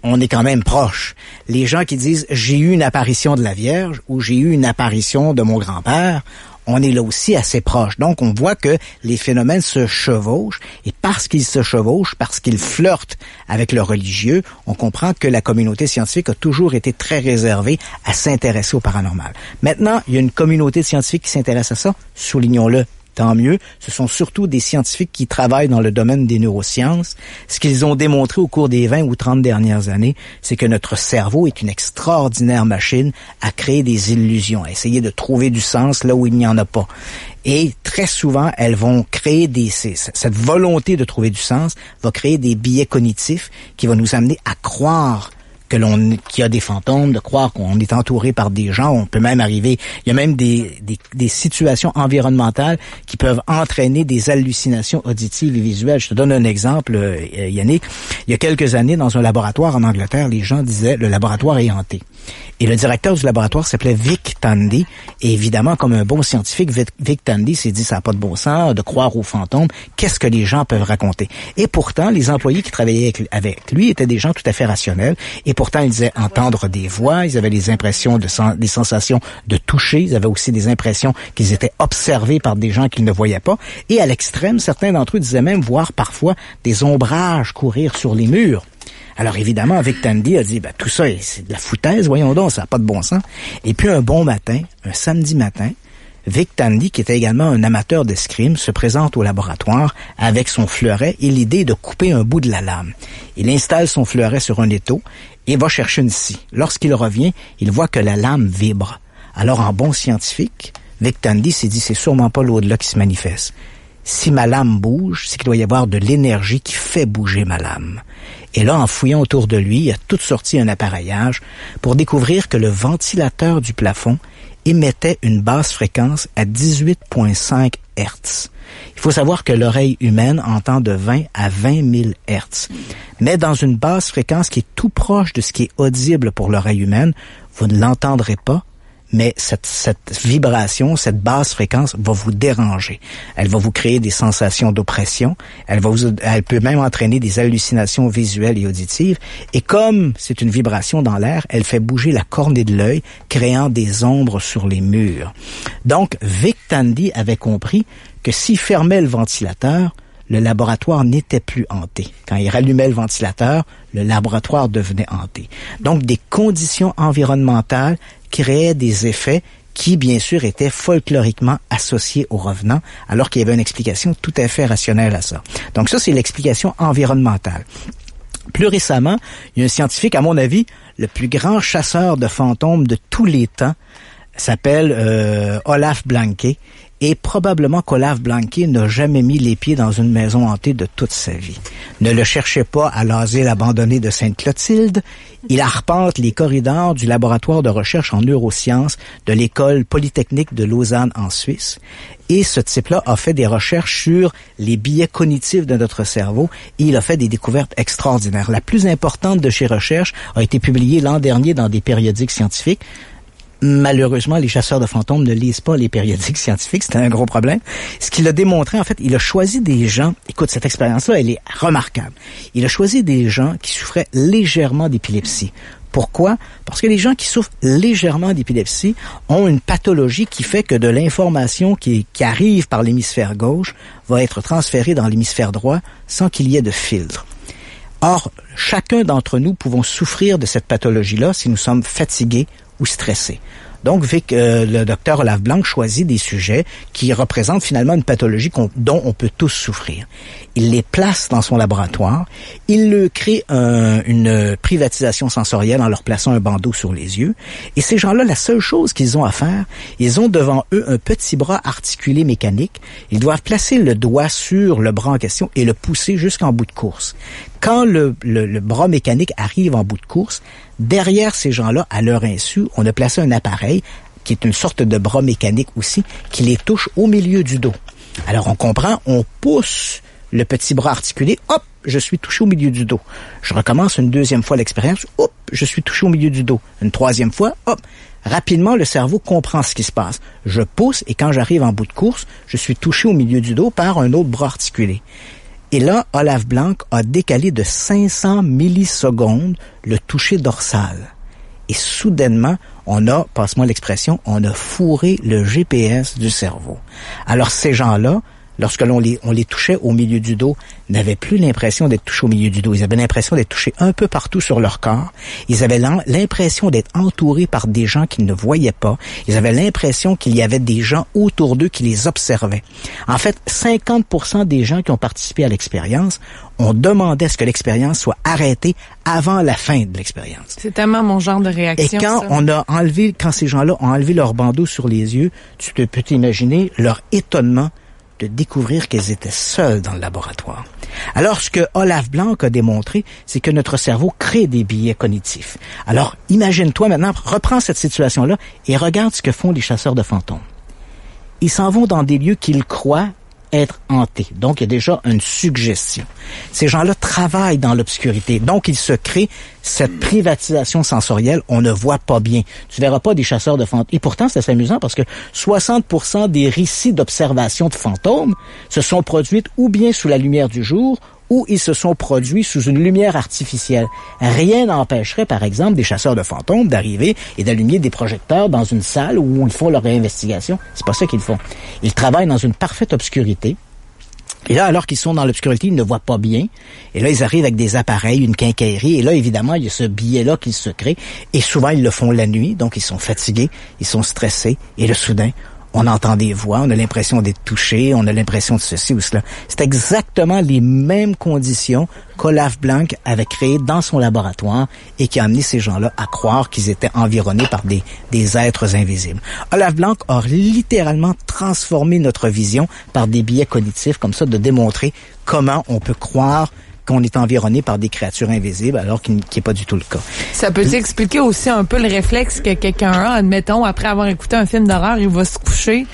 on est quand même proche. Les gens qui disent « j'ai eu une apparition de la Vierge » ou « j'ai eu une apparition de mon grand-père », on est là aussi assez proche. Donc, on voit que les phénomènes se chevauchent, et parce qu'ils se chevauchent, parce qu'ils flirtent avec le religieux, on comprend que la communauté scientifique a toujours été très réservée à s'intéresser au paranormal. Maintenant, il y a une communauté de scientifiques qui s'intéresse à ça, soulignons-le. Tant mieux, ce sont surtout des scientifiques qui travaillent dans le domaine des neurosciences. Ce qu'ils ont démontré au cours des 20 ou 30 dernières années, c'est que notre cerveau est une extraordinaire machine à créer des illusions, à essayer de trouver du sens là où il n'y en a pas. Et très souvent, elles vont créer cette volonté de trouver du sens va créer des biais cognitifs qui vont nous amener à croire qu'il y a des fantômes, de croire qu'on est entouré par des gens. On peut même arriver, il y a même des situations environnementales qui peuvent entraîner des hallucinations auditives et visuelles. Je te donne un exemple, Yannick. Il y a quelques années, dans un laboratoire en Angleterre, les gens disaient le laboratoire est hanté. Et le directeur du laboratoire s'appelait Vic Tandy. Et évidemment, comme un bon scientifique, Vic Tandy s'est dit ça n'a pas de bon sens de croire aux fantômes. Qu'est-ce que les gens peuvent raconter? Et pourtant, les employés qui travaillaient avec lui étaient des gens tout à fait rationnels. Et pourtant, ils disaient entendre des voix, ils avaient des impressions des sensations de toucher, ils avaient aussi des impressions qu'ils étaient observés par des gens qu'ils ne voyaient pas. Et à l'extrême, certains d'entre eux disaient même voir parfois des ombrages courir sur les murs. Alors évidemment, Vic Tandy a dit, tout ça, c'est de la foutaise, voyons donc, ça n'a pas de bon sens. Et puis un bon matin, un samedi matin, Vic Tandy, qui était également un amateur d'escrime, se présente au laboratoire avec son fleuret et l'idée de couper un bout de la lame. Il installe son fleuret sur un étau et va chercher une scie. Lorsqu'il revient, il voit que la lame vibre. Alors en bon scientifique, Vic Tandy s'est dit, c'est sûrement pas l'au-delà qui se manifeste. Si ma lame bouge, c'est qu'il doit y avoir de l'énergie qui fait bouger ma lame. Et là, en fouillant autour de lui, il a tout sorti un appareillage pour découvrir que le ventilateur du plafond émettait une basse fréquence à 18,5 Hz. Il faut savoir que l'oreille humaine entend de 20 à 20 000 Hz. Mais dans une basse fréquence qui est tout proche de ce qui est audible pour l'oreille humaine, vous ne l'entendrez pas, mais cette vibration, cette basse fréquence va vous déranger. Elle va vous créer des sensations d'oppression. Elle peut même entraîner des hallucinations visuelles et auditives. Et comme c'est une vibration dans l'air, elle fait bouger la cornée de l'œil, créant des ombres sur les murs. Donc, Vic Tandy avait compris que s'il fermait le ventilateur, le laboratoire n'était plus hanté. Quand il rallumait le ventilateur, le laboratoire devenait hanté. Donc, des conditions environnementales créaient des effets qui, bien sûr, étaient folkloriquement associés aux revenants, alors qu'il y avait une explication tout à fait rationnelle à ça. Donc ça, c'est l'explication environnementale. Plus récemment, il y a un scientifique, à mon avis, le plus grand chasseur de fantômes de tous les temps, s'appelle Olaf Blanke. Et probablement qu'Olaf Blanke n'a jamais mis les pieds dans une maison hantée de toute sa vie. Ne le cherchez pas à l'asile abandonné de Sainte-Clotilde. Il arpente les corridors du laboratoire de recherche en neurosciences de l'École polytechnique de Lausanne en Suisse. Et ce type-là a fait des recherches sur les biais cognitifs de notre cerveau et il a fait des découvertes extraordinaires. La plus importante de ses recherches a été publiée l'an dernier dans des périodiques scientifiques. Malheureusement, les chasseurs de fantômes ne lisent pas les périodiques scientifiques, c'était un gros problème. Ce qu'il a démontré, en fait, il a choisi des gens, écoute, cette expérience-là, elle est remarquable. Il a choisi des gens qui souffraient légèrement d'épilepsie. Pourquoi? Parce que les gens qui souffrent légèrement d'épilepsie ont une pathologie qui fait que de l'information qui arrive par l'hémisphère gauche va être transférée dans l'hémisphère droit sans qu'il y ait de filtre. Or, chacun d'entre nous pouvons souffrir de cette pathologie-là si nous sommes fatigués ou stressés. Donc, le docteur Olaf Blanke choisit des sujets qui représentent finalement une pathologie dont on peut tous souffrir. Il les place dans son laboratoire. Il leur crée une privatisation sensorielle en leur plaçant un bandeau sur les yeux. Et ces gens-là, la seule chose qu'ils ont à faire, ils ont devant eux un petit bras articulé mécanique. Ils doivent placer le doigt sur le bras en question et le pousser jusqu'en bout de course. Quand le bras mécanique arrive en bout de course, derrière ces gens-là, à leur insu, on a placé un appareil qui est une sorte de bras mécanique aussi, qui les touche au milieu du dos. Alors on comprend, on pousse le petit bras articulé, hop, je suis touché au milieu du dos. Je recommence une deuxième fois l'expérience, hop, je suis touché au milieu du dos. Une troisième fois, hop. Rapidement, le cerveau comprend ce qui se passe. Je pousse et quand j'arrive en bout de course, je suis touché au milieu du dos par un autre bras articulé. Et là, Olaf Blank a décalé de 500 millisecondes le toucher dorsal. Et soudainement, on a, passe-moi l'expression, on a fourré le GPS du cerveau. Alors ces gens-là, lorsque on les touchait au milieu du dos, n'avaient plus l'impression d'être touchés au milieu du dos. Ils avaient l'impression d'être touchés un peu partout sur leur corps. Ils avaient l'impression d'être entourés par des gens qu'ils ne voyaient pas. Ils avaient l'impression qu'il y avait des gens autour d'eux qui les observaient. En fait, 50% des gens qui ont participé à l'expérience ont demandé à ce que l'expérience soit arrêtée avant la fin de l'expérience. C'est tellement mon genre de réaction. Et quand ces gens-là ont enlevé leur bandeau sur les yeux, tu peux t'imaginer leur étonnement de découvrir qu'ils étaient seuls dans le laboratoire. Alors, ce que Olaf Blank a démontré, c'est que notre cerveau crée des biais cognitifs. Alors, imagine-toi maintenant, reprends cette situation-là et regarde ce que font les chasseurs de fantômes. Ils s'en vont dans des lieux qu'ils croient être hantés. Donc, il y a déjà une suggestion. Ces gens-là travaillent dans l'obscurité. Donc, ils se créent cette privatisation sensorielle. On ne voit pas bien. Tu verras pas des chasseurs de fantômes. Et pourtant, c'est assez amusant parce que 60% des récits d'observation de fantômes se sont produits ou bien sous la lumière du jour ou ils se sont produits sous une lumière artificielle. Rien n'empêcherait, par exemple, des chasseurs de fantômes d'arriver et d'allumer des projecteurs dans une salle où ils font leur investigation. C'est pas ça qu'ils font. Ils travaillent dans une parfaite obscurité. Et là, alors qu'ils sont dans l'obscurité, ils ne voient pas bien. Et là, ils arrivent avec des appareils, une quincaillerie. Et là, évidemment, il y a ce biais-là qu'ils se créent. Et souvent, ils le font la nuit. Donc, ils sont fatigués, ils sont stressés. Et là, soudain, on entend des voix, on a l'impression d'être touché, on a l'impression de ceci ou cela. C'est exactement les mêmes conditions qu'Olaf Blank avait créées dans son laboratoire et qui a amené ces gens-là à croire qu'ils étaient environnés par des êtres invisibles. Olaf Blank a littéralement transformé notre vision par des biais cognitifs comme ça, de démontrer comment on peut croire qu'on est environné par des créatures invisibles, alors qu'il n'est pas du tout le cas. Ça peut expliquer aussi un peu le réflexe que quelqu'un a, admettons, après avoir écouté un film d'horreur, il va se coucher,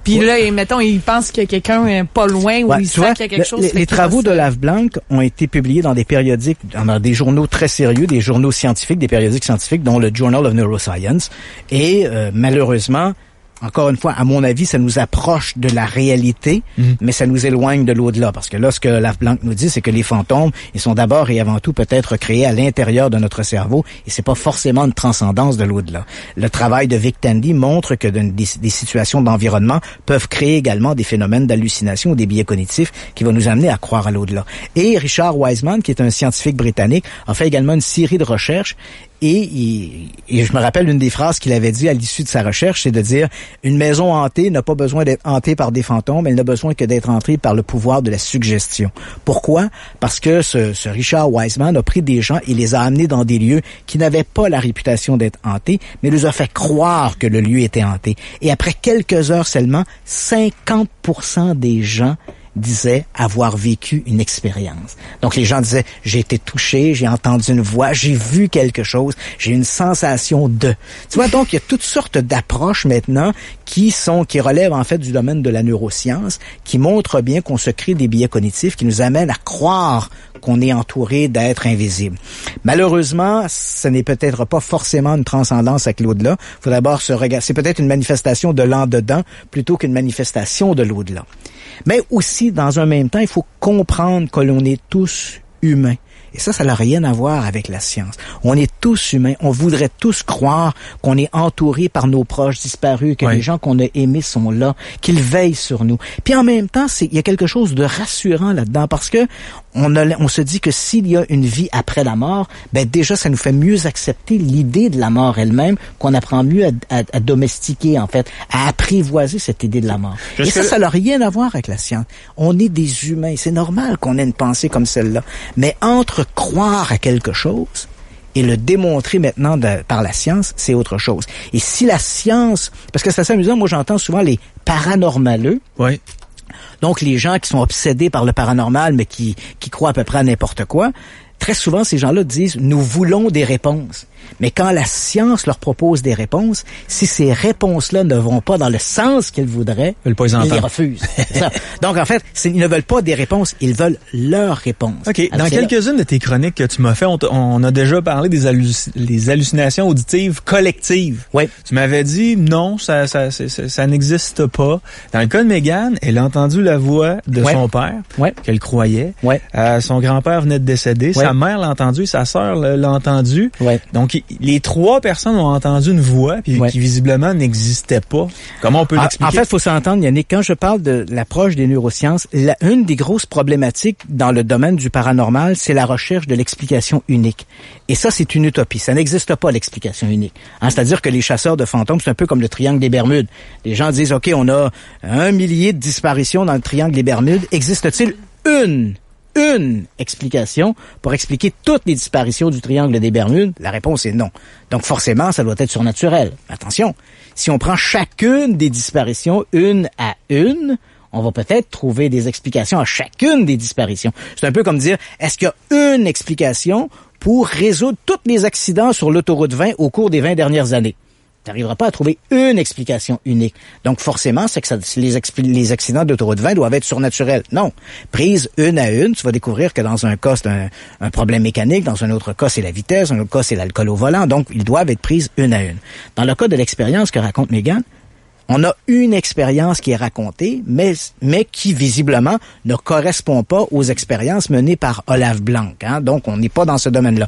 puis là, admettons, il pense qu'il y a quelqu'un pas loin, ou il sent qu'il y a quelque chose. Les travaux d'Olaf Blank ont été publiés dans des périodiques, dans des journaux très sérieux, des journaux scientifiques, des périodiques scientifiques, dont le Journal of Neuroscience, et malheureusement, encore une fois, à mon avis, ça nous approche de la réalité, mais ça nous éloigne de l'au-delà. Parce que là, ce que Olaf Blank nous dit, c'est que les fantômes, ils sont d'abord et avant tout peut-être créés à l'intérieur de notre cerveau, et c'est pas forcément une transcendance de l'au-delà. Le travail de Vic Tandy montre que des situations d'environnement peuvent créer également des phénomènes d'hallucination ou des biais cognitifs qui vont nous amener à croire à l'au-delà. Et Richard Wiseman, qui est un scientifique britannique, a fait également une série de recherches. Et je me rappelle une des phrases qu'il avait dit à l'issue de sa recherche, c'est de dire « Une maison hantée n'a pas besoin d'être hantée par des fantômes, elle n'a besoin que d'être hantée par le pouvoir de la suggestion. » Pourquoi? Parce que ce Richard Wiseman a pris des gens et les a amenés dans des lieux qui n'avaient pas la réputation d'être hantés, mais les a fait croire que le lieu était hanté. Et après quelques heures seulement, 50% des gens disaient avoir vécu une expérience. Donc les gens disaient, j'ai été touché, j'ai entendu une voix, j'ai vu quelque chose, j'ai une sensation de. Tu vois, donc il y a toutes sortes d'approches maintenant qui relèvent en fait du domaine de la neuroscience, qui montrent bien qu'on se crée des biais cognitifs qui nous amènent à croire qu'on est entouré d'êtres invisibles. Malheureusement, ce n'est peut-être pas forcément une transcendance avec l'au-delà. Il faut d'abord se regarder. C'est peut-être une manifestation de l'en-dedans plutôt qu'une manifestation de l'au-delà. Mais aussi, dans un même temps, il faut comprendre que l'on est tous humains. Et ça n'a rien à voir avec la science. On est tous humains. On voudrait tous croire qu'on est entouré par nos proches disparus, que les gens qu'on a aimés sont là, qu'ils veillent sur nous. Puis en même temps, il y a quelque chose de rassurant là-dedans parce que on se dit que s'il y a une vie après la mort, ben déjà, ça nous fait mieux accepter l'idée de la mort elle-même, qu'on apprend mieux à domestiquer, en fait, à apprivoiser cette idée de la mort. Et ça n'a rien à voir avec la science. On est des humains. C'est normal qu'on ait une pensée comme celle-là. Mais entre croire à quelque chose et le démontrer maintenant par la science, c'est autre chose. Et si la science... Parce que c'est assez amusant, moi j'entends souvent les paranormaleux. Oui. Donc les gens qui sont obsédés par le paranormal, mais qui croient à peu près à n'importe quoi. Très souvent, ces gens-là disent « nous voulons des réponses ». Mais quand la science leur propose des réponses, si ces réponses-là ne vont pas dans le sens qu'ils voudraient, ils les refusent. C'est ça. Donc, en fait, ils ne veulent pas des réponses, ils veulent leurs réponses. OK. Alors, dans quelques-unes de tes chroniques que tu m'as fait, on a déjà parlé des hallucinations auditives collectives. Oui. Tu m'avais dit, non, ça n'existe pas. Dans le cas de Mégane, elle a entendu la voix de son père, qu'elle croyait. Ouais. Son grand-père venait de décéder. Sa mère l'a entendu, sa sœur l'a entendu. Ouais. Donc, les trois personnes ont entendu une voix qui visiblement n'existait pas. Comment on peut l'expliquer? En fait, il faut s'entendre, Yannick, quand je parle de l'approche des neurosciences, une des grosses problématiques dans le domaine du paranormal, c'est la recherche de l'explication unique. Et ça, c'est une utopie. Ça n'existe pas, l'explication unique. C'est-à-dire que les chasseurs de fantômes, c'est un peu comme le triangle des Bermudes. Les gens disent, OK, on a 1 millier de disparitions dans le triangle des Bermudes. Existe-t-il une explication pour expliquer toutes les disparitions du triangle des Bermudes? La réponse est non. Donc forcément, ça doit être surnaturel. Attention, si on prend chacune des disparitions une à une, on va peut-être trouver des explications à chacune des disparitions. C'est un peu comme dire, est-ce qu'il y a une explication pour résoudre tous les accidents sur l'autoroute 20 au cours des 20 dernières années? Tu n'arriveras pas à trouver une explication unique. Donc, forcément, c'est que les accidents d'autoroute 20 doivent être surnaturels. Non. Prise une à une, tu vas découvrir que dans un cas, c'est un problème mécanique. Dans un autre cas, c'est la vitesse. Dans un autre cas, c'est l'alcool au volant. Donc, ils doivent être prises une à une. Dans le cas de l'expérience que raconte Mégane, on a une expérience qui est racontée, mais qui, visiblement, ne correspond pas aux expériences menées par Olav Blanc. Donc, on n'est pas dans ce domaine-là.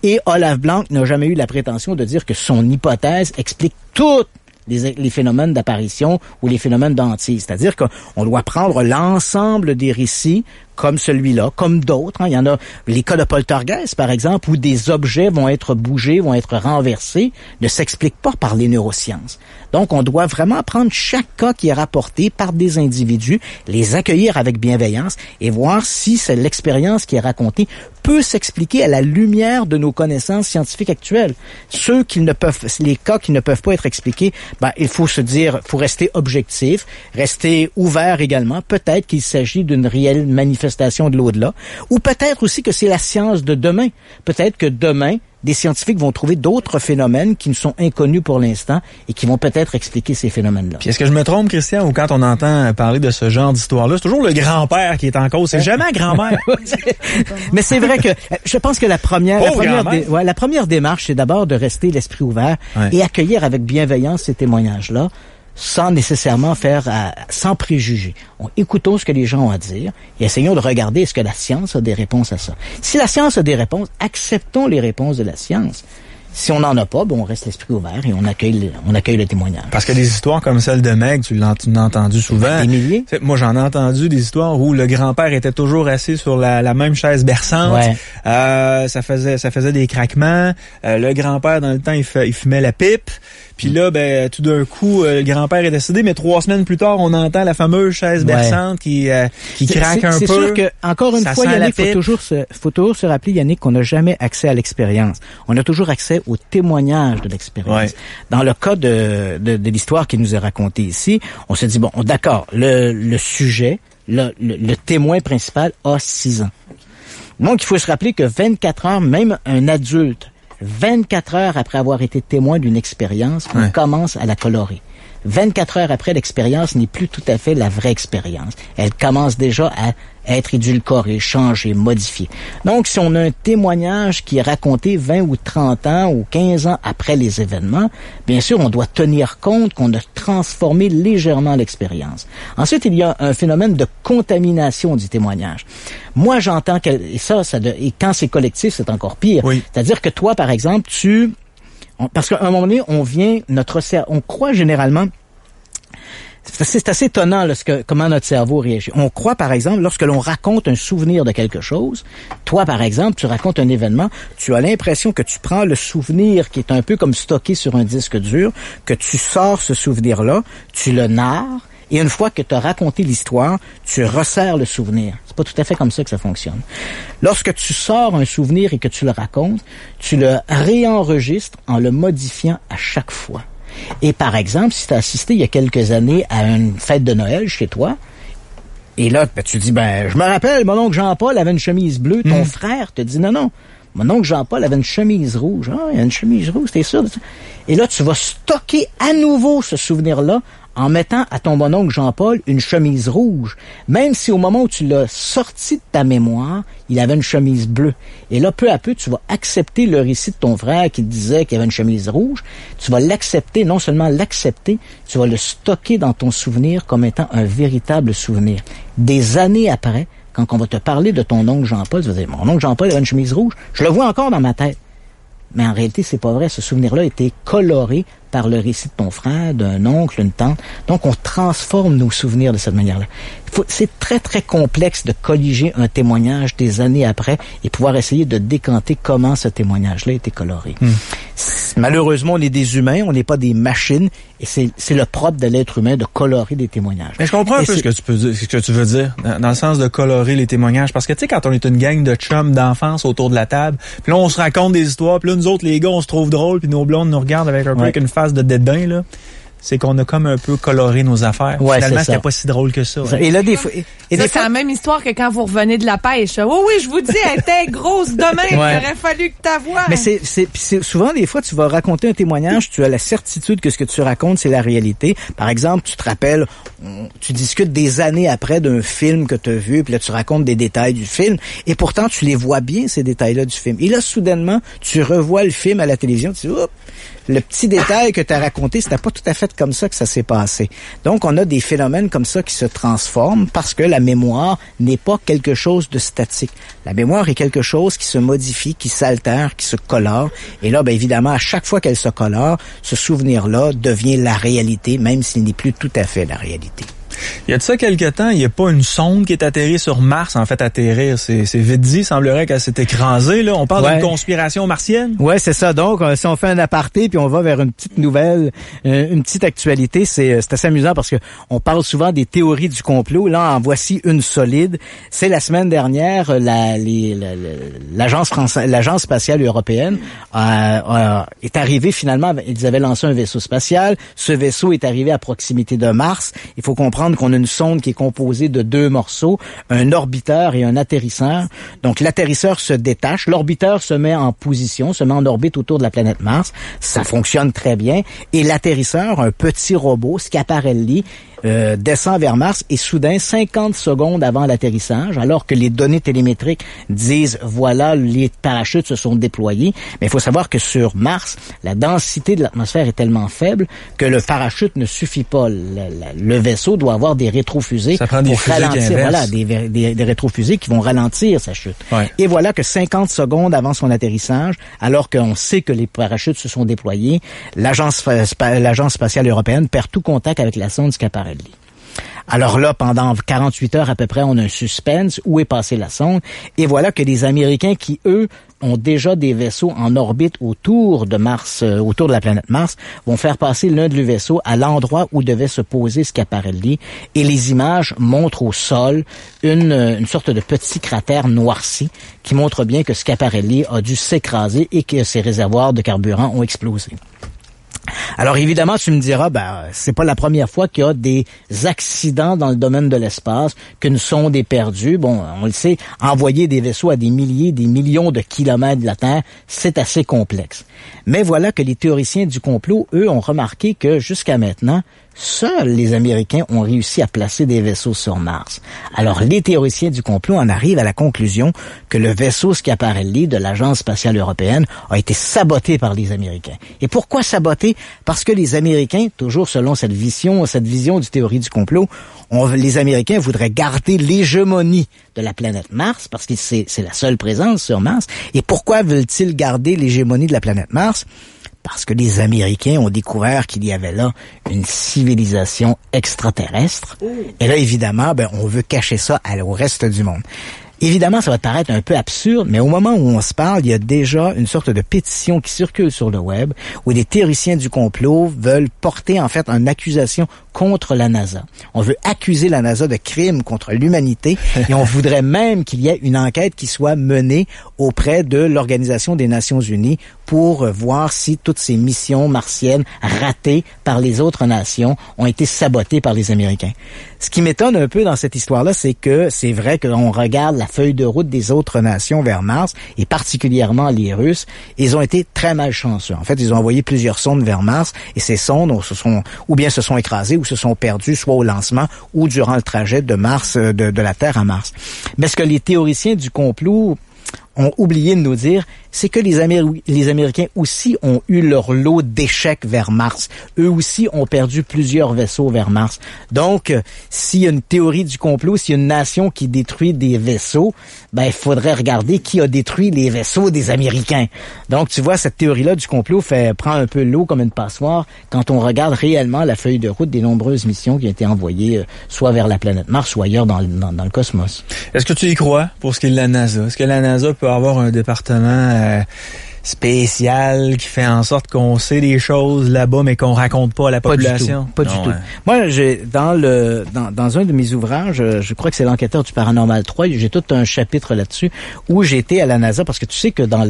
Et Olav Blanc n'a jamais eu la prétention de dire que son hypothèse explique toutes les phénomènes d'apparition ou les phénomènes d'hantise. C'est-à-dire qu'on doit prendre l'ensemble des récits comme celui-là, comme d'autres. Il y en a les cas de poltergeist, par exemple, où des objets vont être bougés, vont être renversés, ne s'expliquent pas par les neurosciences. Donc, on doit vraiment prendre chaque cas qui est rapporté par des individus, les accueillir avec bienveillance et voir si l'expérience qui est racontée peut s'expliquer à la lumière de nos connaissances scientifiques actuelles. Les cas qui ne peuvent pas être expliqués, il faut se dire, faut rester objectif, rester ouvert également. Peut-être qu'il s'agit d'une réelle manifestation de l'au-delà, ou peut-être aussi que c'est la science de demain. Peut-être que demain, des scientifiques vont trouver d'autres phénomènes qui ne sont inconnus pour l'instant et qui vont peut-être expliquer ces phénomènes-là. Puis est-ce que je me trompe, Christian, ou quand on entend parler de ce genre d'histoire-là, c'est toujours le grand-père qui est en cause, c'est jamais la grand-mère. Mais c'est vrai que je pense que la première démarche, c'est d'abord de rester l'esprit ouvert et accueillir avec bienveillance ces témoignages-là, sans nécessairement sans préjugés. Écoutons ce que les gens ont à dire et essayons de regarder est-ce que la science a des réponses à ça. Si la science a des réponses, acceptons les réponses de la science. Si on n'en a pas, on reste l'esprit ouvert et on accueille le témoignage. Parce que des histoires comme celle de Meg, tu l'as entendu souvent. Des milliers. Moi, j'en ai entendu des histoires où le grand-père était toujours assis sur la même chaise berçante. Ouais. Ça faisait des craquements. Le grand-père, dans le temps, il fumait la pipe. Puis là, tout d'un coup, le grand-père est décédé, mais 3 semaines plus tard, on entend la fameuse chaise berçante qui craque un peu. C'est sûr que, encore une fois, Yannick, faut toujours se rappeler, Yannick, qu'on n'a jamais accès à l'expérience. On a toujours accès au témoignage de l'expérience. Ouais. Dans le cas de l'histoire qui nous est racontée ici, on se dit, d'accord, le sujet, le témoin principal a 6 ans. Donc, il faut se rappeler que 24 heures, même un adulte, 24 heures après avoir été témoin d'une expérience, on commence à la colorer. 24 heures après, l'expérience n'est plus tout à fait la vraie expérience. Elle commence déjà à être édulcorée, changée, modifiée. Donc, si on a un témoignage qui est raconté 20 ou 30 ans ou 15 ans après les événements, bien sûr, on doit tenir compte qu'on a transformé légèrement l'expérience. Ensuite, il y a un phénomène de contamination du témoignage. Moi, j'entends et quand c'est collectif, c'est encore pire. Oui. C'est-à-dire que toi, par exemple, parce qu'à un moment donné, on croit généralement. C'est assez étonnant comment notre cerveau réagit. On croit, par exemple, lorsque l'on raconte un souvenir de quelque chose, toi, par exemple, tu racontes un événement, tu as l'impression que tu prends le souvenir qui est un peu comme stocké sur un disque dur, que tu sors ce souvenir-là, tu le narres, et une fois que tu as raconté l'histoire, tu resserres le souvenir. C'est pas tout à fait comme ça que ça fonctionne. Lorsque tu sors un souvenir et que tu le racontes, tu le réenregistres en le modifiant à chaque fois. Et par exemple, si tu as assisté il y a quelques années à une fête de Noël chez toi, et là, tu dis, je me rappelle, mon oncle Jean-Paul avait une chemise bleue, ton frère te dit, non, mon oncle Jean-Paul avait une chemise rouge. Ah, il a une chemise rouge, t'es sûr de ça? Et là, tu vas stocker à nouveau ce souvenir-là en mettant à ton bon oncle Jean-Paul une chemise rouge. Même si au moment où tu l'as sorti de ta mémoire, il avait une chemise bleue. Et là, peu à peu, tu vas accepter le récit de ton frère qui disait qu'il avait une chemise rouge. Tu vas l'accepter, non seulement l'accepter, tu vas le stocker dans ton souvenir comme étant un véritable souvenir. Des années après, quand on va te parler de ton oncle Jean-Paul, tu vas dire, mon oncle Jean-Paul avait une chemise rouge. Je le vois encore dans ma tête. Mais en réalité, c'est pas vrai. Ce souvenir-là a été coloré par le récit de ton frère, d'un oncle, une tante. Donc, on transforme nos souvenirs de cette manière-là. C'est très, très complexe de colliger un témoignage des années après et pouvoir essayer de décanter comment ce témoignage-là a été coloré. Malheureusement, on est des humains, on n'est pas des machines, et c'est le propre de l'être humain de colorer des témoignages. Mais je comprends un peu ce que tu veux dire, dans le sens de colorer les témoignages, parce que tu sais, quand on est une gang de chums d'enfance autour de la table, puis là, on se raconte des histoires, puis là, nous autres, les gars, on se trouve drôles, puis nos blondes nous regardent avec un peu avec une face de dédain, là. C'est qu'on a comme un peu coloré nos affaires. Ouais, finalement, c'était pas si drôle que ça. Et là, des fois, c'est la même histoire que quand vous revenez de la pêche. Oui, je vous dis, elle était grosse demain. Il aurait fallu que ta voix. Mais c'est souvent, des fois, tu vas raconter un témoignage, tu as la certitude que ce que tu racontes, c'est la réalité. Par exemple, tu te rappelles, tu discutes des années après d'un film que tu as vu, puis là, tu racontes des détails du film, et pourtant, tu les vois bien, ces détails-là du film. Et là, soudainement, tu revois le film à la télévision, tu dis, oups, le petit détail que tu as raconté, c'était pas tout à fait comme ça que ça s'est passé. Donc, on a des phénomènes comme ça qui se transforment parce que la mémoire n'est pas quelque chose de statique. La mémoire est quelque chose qui se modifie, qui s'altère, qui se colore. Et là, ben évidemment, à chaque fois qu'elle se colore, ce souvenir-là devient la réalité, même s'il n'est plus tout à fait la réalité. Il y a de ça quelque temps, il n'y a pas une sonde qui est atterrie sur Mars, en fait, atterrir. C'est vite dit, il semblerait qu'elle s'est écrasée, là. On parle d'une conspiration martienne. Ouais, c'est ça. Donc, si on fait un aparté puis on va vers une petite nouvelle, une petite actualité, c'est assez amusant parce que on parle souvent des théories du complot. Là, en voici une solide. C'est la semaine dernière, l'agence spatiale européenne est arrivée finalement, ils avaient lancé un vaisseau spatial. Ce vaisseau est arrivé à proximité de Mars. Il faut comprendre qu'on a une sonde qui est composée de deux morceaux, un orbiteur et un atterrisseur. Donc, l'atterrisseur se détache, l'orbiteur se met en position, se met en orbite autour de la planète Mars. Ça fonctionne très bien. Et l'atterrisseur, un petit robot, Schiaparelli, descend vers Mars et soudain, 50 secondes avant l'atterrissage, alors que les données télémétriques disent, voilà, les parachutes se sont déployés. Mais il faut savoir que sur Mars, la densité de l'atmosphère est tellement faible que le parachute ne suffit pas. Le vaisseau doit avoir des rétrofusées pour ralentir. Voilà, des rétrofusées qui vont ralentir sa chute. Ouais. Et voilà que 50 secondes avant son atterrissage, alors qu'on sait que les parachutes se sont déployés, l'agence spatiale européenne perd tout contact avec la sonde Schiaparelli. Alors là, pendant 48 heures à peu près, on a un suspense. Où est passée la sonde? Et voilà que les Américains qui, eux, ont déjà des vaisseaux en orbite autour de Mars, autour de la planète Mars, vont faire passer l'un de leurs vaisseaux à l'endroit où devait se poser Schiaparelli. Et les images montrent au sol une sorte de petit cratère noirci qui montre bien que Schiaparelli a dû s'écraser et que ses réservoirs de carburant ont explosé. Alors évidemment, tu me diras, c'est pas la première fois qu'il y a des accidents dans le domaine de l'espace, qu'une sonde est perdue. Bon, on le sait, envoyer des vaisseaux à des milliers, des millions de kilomètres de la Terre, c'est assez complexe. Mais voilà que les théoriciens du complot, eux, ont remarqué que jusqu'à maintenant, seuls les Américains ont réussi à placer des vaisseaux sur Mars. Alors, les théoriciens du complot en arrivent à la conclusion que le vaisseau Schiaparelli de l'Agence spatiale européenne a été saboté par les Américains. Et pourquoi saboté? Parce que les Américains, toujours selon cette vision du théorie du complot, les Américains voudraient garder l'hégémonie de la planète Mars, parce que c'est la seule présence sur Mars. Et pourquoi veulent-ils garder l'hégémonie de la planète Mars? Parce que les Américains ont découvert qu'il y avait là une civilisation extraterrestre. Et là, évidemment, on veut cacher ça au reste du monde. Évidemment, ça va te paraître un peu absurde, mais au moment où on se parle, il y a déjà une sorte de pétition qui circule sur le web où des théoriciens du complot veulent porter en fait une accusation contre la NASA. On veut accuser la NASA de crimes contre l'humanité et on voudrait même qu'il y ait une enquête qui soit menée auprès de l'Organisation des Nations Unies pour voir si toutes ces missions martiennes ratées par les autres nations ont été sabotées par les Américains. Ce qui m'étonne un peu dans cette histoire-là, c'est que c'est vrai qu'on regarde la feuille de route des autres nations vers Mars, et particulièrement les Russes, ils ont été très malchanceux. En fait, ils ont envoyé plusieurs sondes vers Mars, et ces sondes ou bien se sont écrasées, ou se sont perdues, soit au lancement, ou durant le trajet de Mars, de la Terre à Mars. Mais ce que les théoriciens du complot ont oublié de nous dire, c'est que les Américains aussi ont eu leur lot d'échecs vers Mars. Eux aussi ont perdu plusieurs vaisseaux vers Mars. Donc, s'il y a une théorie du complot, s'il y a une nation qui détruit des vaisseaux, ben il faudrait regarder qui a détruit les vaisseaux des Américains. Donc, tu vois, cette théorie-là du complot prend un peu l'eau comme une passoire quand on regarde réellement la feuille de route des nombreuses missions qui ont été envoyées soit vers la planète Mars ou ailleurs dans le cosmos. Est-ce que tu y crois pour ce qui est de la NASA? Est-ce que la NASA peut avoir un département spécial qui fait en sorte qu'on sait des choses là-bas mais qu'on raconte pas à la population? Pas du tout. Moi, dans un de mes ouvrages, je crois que c'est l'enquêteur du Paranormal 3, j'ai tout un chapitre là-dessus où j'ai été à la NASA, parce que tu sais que dans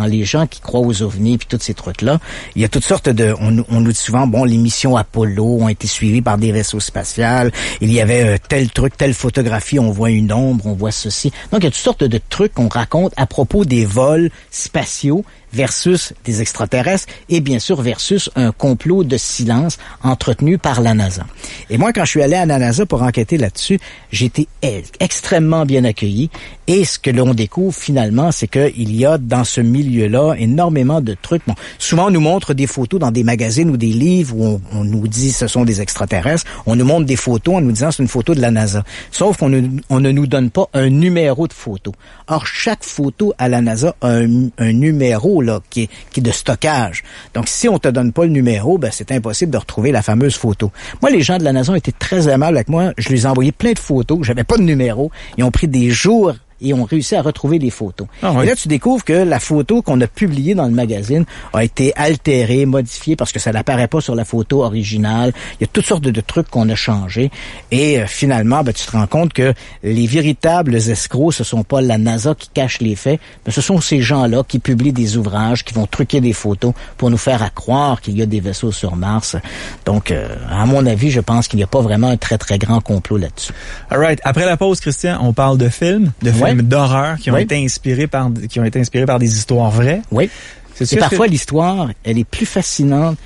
les gens qui croient aux ovnis puis tous ces trucs-là, il y a toutes sortes on nous dit souvent, bon, les missions Apollo ont été suivies par des vaisseaux spatials, il y avait tel truc, telle photographie, on voit une ombre, on voit ceci. Donc, il y a toutes sortes de trucs qu'on raconte à propos des vols spatiaux versus des extraterrestres et bien sûr versus un complot de silence entretenu par la NASA. Et moi, quand je suis allé à la NASA pour enquêter là-dessus, j'ai été extrêmement bien accueilli. Et ce que l'on découvre finalement, c'est qu'il y a dans ce milieu-là énormément de trucs. Bon, souvent, on nous montre des photos dans des magazines ou des livres où on nous dit ce sont des extraterrestres. On nous montre des photos en nous disant c'est une photo de la NASA. Sauf qu'on ne nous donne pas un numéro de photo. Or, chaque photo à la NASA a un numéro là qui est de stockage. Donc, si on te donne pas le numéro, ben c'est impossible de retrouver la fameuse photo. Moi, les gens de la NASA ont été très aimables avec moi. Je les ai envoyé plein de photos. J'avais pas de numéro. Ils ont pris des jours et ont réussi à retrouver les photos. Ah oui. Et là, tu découvres que la photo qu'on a publiée dans le magazine a été altérée, modifiée, parce que ça n'apparaît pas sur la photo originale. Il y a toutes sortes de trucs qu'on a changés. Et finalement, ben, tu te rends compte que les véritables escrocs, ce sont pas la NASA qui cache les faits, mais ce sont ces gens-là qui publient des ouvrages, qui vont truquer des photos pour nous faire croire qu'il y a des vaisseaux sur Mars. Donc, à mon avis, je pense qu'il n'y a pas vraiment un très, très grand complot là-dessus. All right. Après la pause, Christian, on parle de films d'horreur qui ont été inspirés par des histoires vraies. Oui. Et parfois, l'histoire, elle est plus fascinante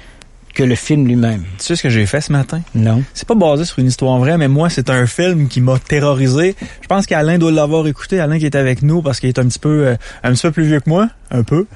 que le film lui-même. Tu sais ce que j'ai fait ce matin? Non. C'est pas basé sur une histoire vraie, mais moi, c'est un film qui m'a terrorisé. Je pense qu'Alain doit l'avoir écouté. Alain qui est avec nous parce qu'il est un petit peu plus vieux que moi. Un peu.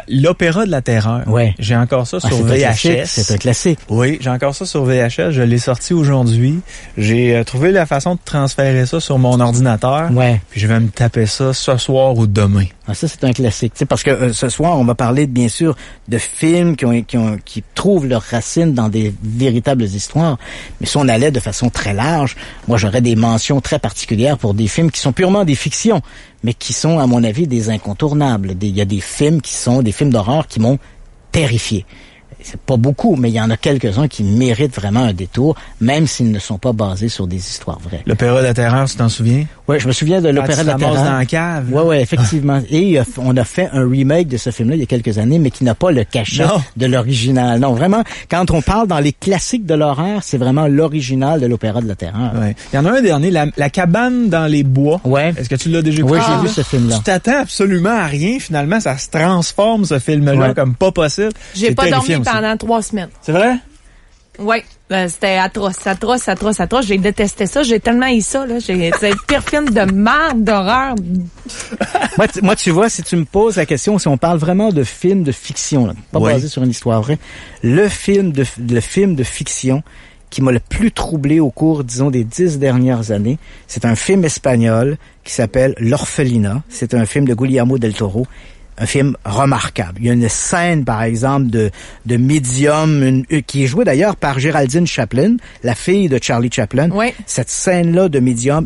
L'Opéra de la Terreur. Ouais. J'ai encore ça sur VHS. C'est un classique. Oui, j'ai encore ça sur VHS. Je l'ai sorti aujourd'hui. J'ai trouvé la façon de transférer ça sur mon ordinateur. Ouais. Puis je vais me taper ça ce soir ou demain. Ah, ça, c'est un classique. T'sais, parce que ce soir, on va parler, bien sûr, de films qui trouvent leurs racines dans des véritables histoires. Mais si on allait de façon très large, moi, j'aurais des mentions très particulières pour des films qui sont purement des fictions, mais qui sont, à mon avis, des incontournables. Il y a des films qui sont des films d'horreur qui m'ont terrifié. C'est pas beaucoup, mais il y en a quelques-uns qui méritent vraiment un détour, même s'ils ne sont pas basés sur des histoires vraies. L'Opéra de la Terreur, tu t'en souviens? Oui, je me souviens de l'Opéra de la Terreur. Dans la cave. Oui, effectivement. Et on a fait un remake de ce film-là il y a quelques années, mais qui n'a pas le cachet de l'original. Non, vraiment, quand on parle dans les classiques de l'horreur, c'est vraiment l'original de l'Opéra de la Terreur. Ouais. Il y en a un dernier, la cabane dans les bois. Ouais. Est-ce que tu l'as déjà écouté? Oui, j'ai vu ce film-là. Tu t'attends absolument à rien. Finalement, ça se transforme, ce film-là, comme pas possible. J'ai pas dormi pendant 3 semaines. C'est vrai? Oui, c'était atroce. J'ai détesté ça. J'ai tellement eu ça, là. C'est le pire film de merde, d'horreur. moi, tu vois, si tu me poses la question, si on parle vraiment de film de fiction, là, pas basé sur une histoire vraie, le film de fiction qui m'a le plus troublé au cours, disons, des 10 dernières années, c'est un film espagnol qui s'appelle L'Orphelinat. C'est un film de Guillermo del Toro. Un film remarquable. Il y a une scène, par exemple, de médium, qui est jouée d'ailleurs par Geraldine Chaplin, la fille de Charlie Chaplin. Oui. Cette scène-là de médium,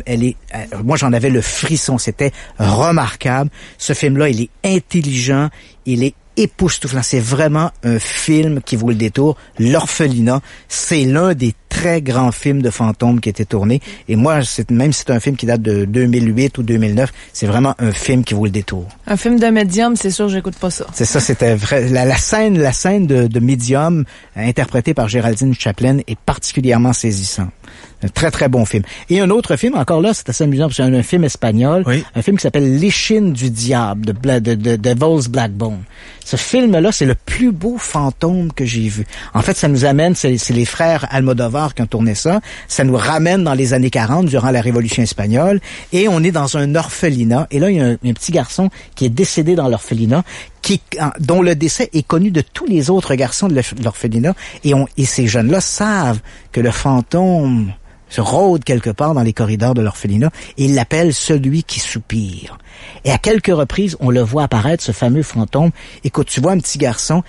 moi j'en avais le frisson. C'était remarquable. Ce film-là, il est intelligent, il est époustouflant. C'est vraiment un film qui vaut le détour. L'Orphelinat, c'est l'un des très grand film de fantômes qui a été tourné. Et moi, même si c'est un film qui date de 2008 ou 2009, c'est vraiment un film qui vaut le détour. Un film de médium, c'est sûr, j'écoute pas ça. C'est ça, c'était vrai. La scène de médium, interprétée par Géraldine Chaplin, est particulièrement saisissante. Un très, très bon film. Et un autre film, encore là, c'est assez amusant, parce que c'est un film espagnol, un film qui s'appelle L'échine du diable, de Devil's Backbone. Ce film-là, c'est le plus beau fantôme que j'ai vu. En fait, ça nous amène, c'est les frères Almodovar qui ont tourné ça, ça nous ramène dans les années 40, durant la Révolution espagnole, et on est dans un orphelinat, et là, il y a un petit garçon qui est décédé dans l'orphelinat, dont le décès est connu de tous les autres garçons de l'orphelinat, et ces jeunes-là savent que le fantôme se rôde quelque part dans les corridors de l'orphelinat, et ils l'appellent celui qui soupire. Et à quelques reprises, on le voit apparaître, ce fameux fantôme. Écoute, tu vois un petit garçon,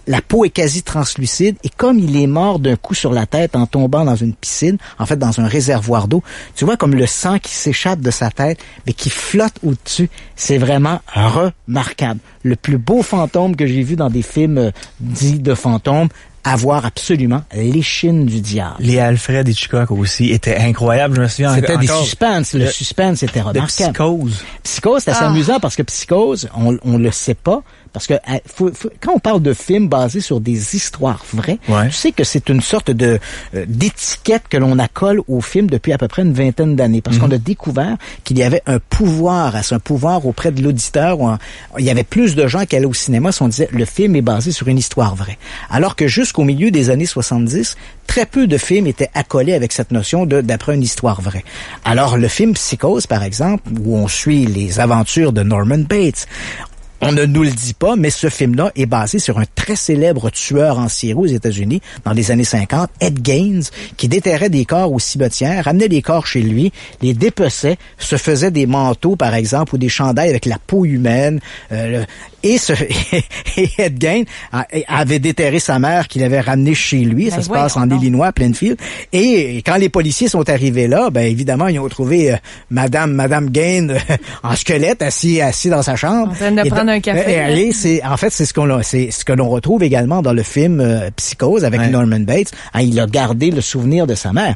la peau est quasi translucide, et comme il est mort d'un coup sur la tête en tombant dans une piscine, en fait dans un réservoir d'eau, tu vois comme le sang qui s'échappe de sa tête, mais qui flotte au-dessus. C'est vraiment remarquable. Le plus beau fantôme que j'ai vu dans des films dits de fantômes, à voir absolument L'échine du diable. Les Alfred Hitchcock aussi étaient incroyables. Je me souviens C'était des suspens. Le suspense était remarquable. Psychose. Psychose, c'est assez amusant parce que Psychose, on le sait pas. Parce que quand on parle de films basés sur des histoires vraies, tu sais que c'est une sorte de d'étiquette que l'on accole au film depuis à peu près une vingtaine d'années. Parce qu'on a découvert qu'il y avait un pouvoir auprès de l'auditeur. Il y avait plus de gens qui allaient au cinéma si on disait le film est basé sur une histoire vraie. Alors que jusqu'au milieu des années 70, très peu de films étaient accolés avec cette notion d'après une histoire vraie. Alors le film Psychose, par exemple, où on suit les aventures de Norman Bates, on ne nous le dit pas, mais ce film-là est basé sur un très célèbre tueur en série aux États-Unis dans les années 50, Ed Gaines, qui déterrait des corps au cimetière, ramenait les corps chez lui, les dépeçait, se faisait des manteaux, par exemple, ou des chandails avec la peau humaine. Et Ed Gaines avait déterré sa mère qu'il avait ramenée chez lui. Ça se passe en Illinois, à Plainfield. Et quand les policiers sont arrivés là, ben évidemment, ils ont trouvé Madame Gaines en squelette, assis dans sa chambre. En train de prendre un café. C'est ce que l'on retrouve également dans le film Psychose avec Norman Bates. Il a gardé le souvenir de sa mère.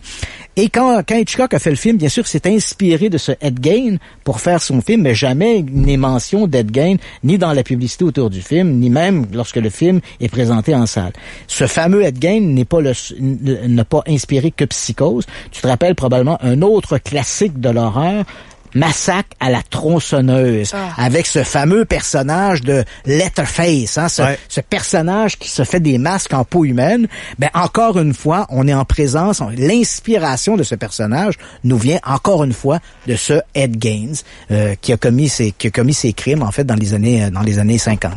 Et quand Hitchcock a fait le film, bien sûr, s'est inspiré de ce Ed Gaines pour faire son film, mais jamais n'est mention d'Ed Gaines, ni dans la publicité autour du film, ni même lorsque le film est présenté en salle. Ce fameux Ed Gaines n'a pas inspiré que Psychose. Tu te rappelles probablement un autre classique de l'horreur, Massacre à la tronçonneuse, avec ce fameux personnage de Letterface, ce personnage qui se fait des masques en peau humaine. Ben encore une fois, on est en présence, l'inspiration de ce personnage nous vient encore une fois de ce Ed Gaines qui a commis ses crimes en fait dans les années 50.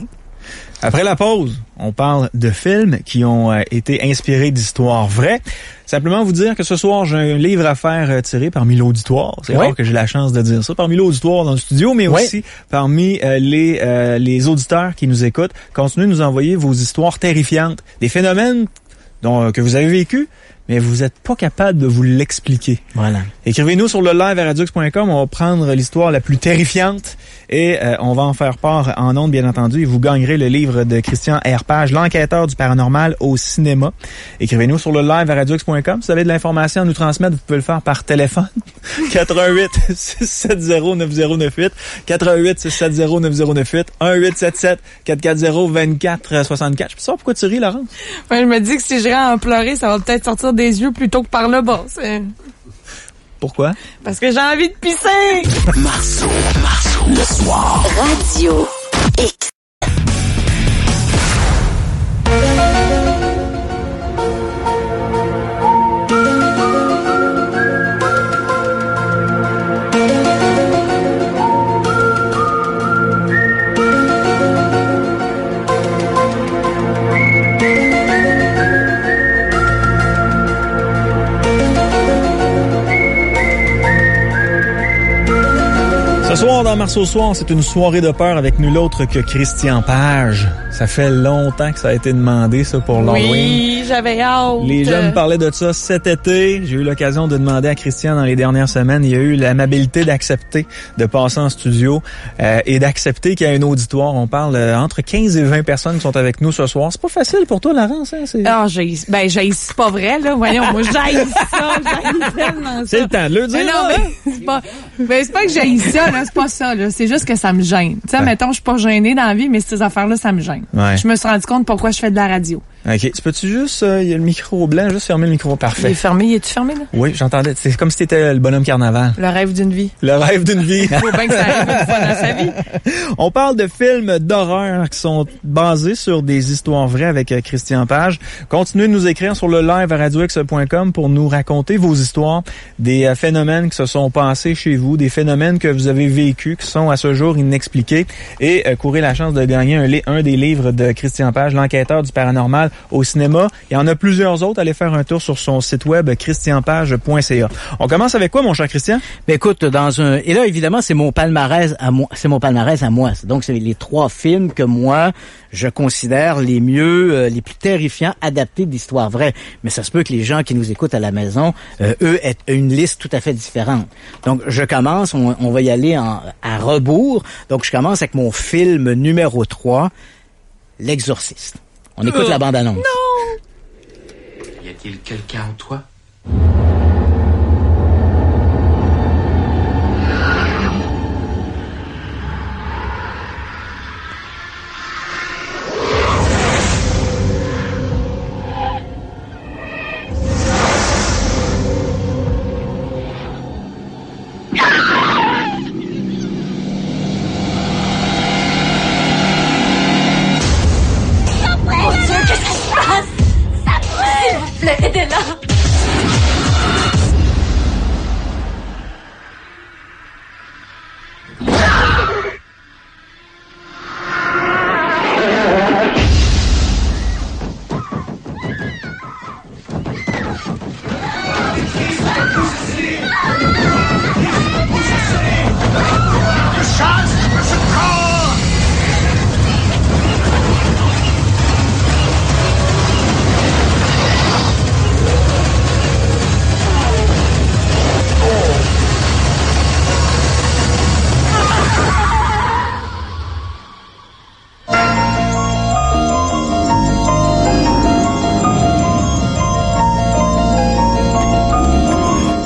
Après la pause, on parle de films qui ont été inspirés d'histoires vraies. Simplement vous dire que ce soir, j'ai un livre à faire tiré parmi l'auditoire. C'est rare que j'ai la chance de dire ça. Parmi l'auditoire dans le studio, mais aussi parmi les auditeurs qui nous écoutent. Continuez de nous envoyer vos histoires terrifiantes. Des phénomènes que vous avez vécus, mais vous n'êtes pas capable de vous l'expliquer. Voilà. Écrivez-nous sur le live à radiox.com. On va prendre l'histoire la plus terrifiante et on va en faire part en ondes, bien entendu. Et vous gagnerez le livre de Christian Herpage, L'enquêteur du paranormal au cinéma. Écrivez-nous sur le live à radiox.com. Si vous avez de l'information à nous transmettre, vous pouvez le faire par téléphone. 88 670 9098 88 670 9098 1877 440 2464. Je peux savoir pourquoi tu ris, Laurence? Ouais, je me dis que si je rentre en pleurer, ça va peut-être sortir des yeux plutôt que par le bas. Pourquoi? Parce que j'ai envie de pisser! Marceau, le soir. Radio X. Ce soir, dans Marceau Soir, c'est une soirée de peur avec nul autre que Christian Page. Ça fait longtemps que ça a été demandé, ça, pour l'Halloween. Oui, j'avais hâte. Les gens me parlaient de ça cet été. J'ai eu l'occasion de demander à Christian dans les dernières semaines. Il a eu l'amabilité d'accepter de passer en studio et d'accepter qu'il y a un auditoire. On parle entre 15 et 20 personnes qui sont avec nous ce soir. C'est pas facile pour toi, Laurence, hein? C'est pas vrai, là. Voyons, moi, j'haïs ça. J'haïs tellement ça. C'est le temps de le dire. C'est pas que j'haïs ça, là. C'est pas ça, là. C'est juste que ça me gêne. Tu sais, mettons, je suis pas gênée dans la vie, mais ces affaires-là, ça me gêne. Ouais. Je me suis rendu compte pourquoi je fais de la radio. OK. Tu peux-tu juste, il y a le micro blanc, juste fermer le micro. Parfait. Il est fermé. Il est-tu fermé, là? Oui, j'entendais. C'est comme si t'étais le bonhomme carnaval. Le rêve d'une vie. Le rêve d'une vie. Faut bien que ça arrive une fois dans sa vie. On parle de films d'horreur qui sont basés sur des histoires vraies avec Christian Page. Continuez de nous écrire sur le live à radiox.com pour nous raconter vos histoires, des phénomènes qui se sont passés chez vous, des phénomènes que vous avez vécus, qui sont à ce jour inexpliqués, et courez la chance de gagner un des livres de Christian Page, L'enquêteur du paranormal au cinéma. Il y en a plusieurs autres. Allez faire un tour sur son site web christianpage.ca. On commence avec quoi, mon cher Christian? Ben écoute, et là évidemment c'est mon palmarès à moi. C'est mon palmarès à moi. Donc c'est les 3 films que moi je considère les mieux, les plus terrifiants, adaptés d'histoires vraies. Mais ça se peut que les gens qui nous écoutent à la maison, eux, aient une liste tout à fait différente. Donc je commence. On va y aller à rebours. Donc je commence avec mon film numéro 3, L'Exorciste. On écoute la bande-annonce. Y a-t-il quelqu'un en toi? Aidez-la!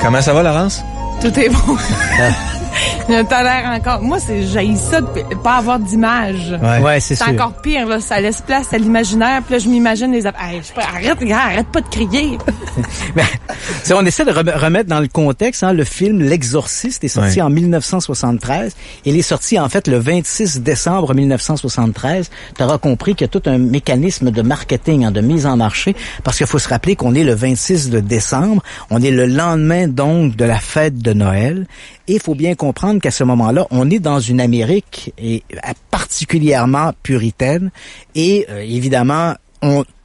Comment ça va, Laurence? Tout est bon. T'as l'air encore... Moi, j'haïs ça de pas avoir d'image. Ouais, c'est sûr. C'est encore pire, là. Ça laisse place à l'imaginaire. Puis là, je m'imagine les... arrête pas de crier. Ben, on essaie de remettre dans le contexte, hein, le film L'Exorciste est sorti en 1973. Il est sorti, en fait, le 26 décembre 1973. Tu auras compris qu'il y a tout un mécanisme de marketing, hein, de mise en marché, parce qu'il faut se rappeler qu'on est le 26 de décembre. On est le lendemain, donc, de la fête de Noël. Et il faut bien comprendre qu'à ce moment-là, on est dans une Amérique particulièrement puritaine et évidemment,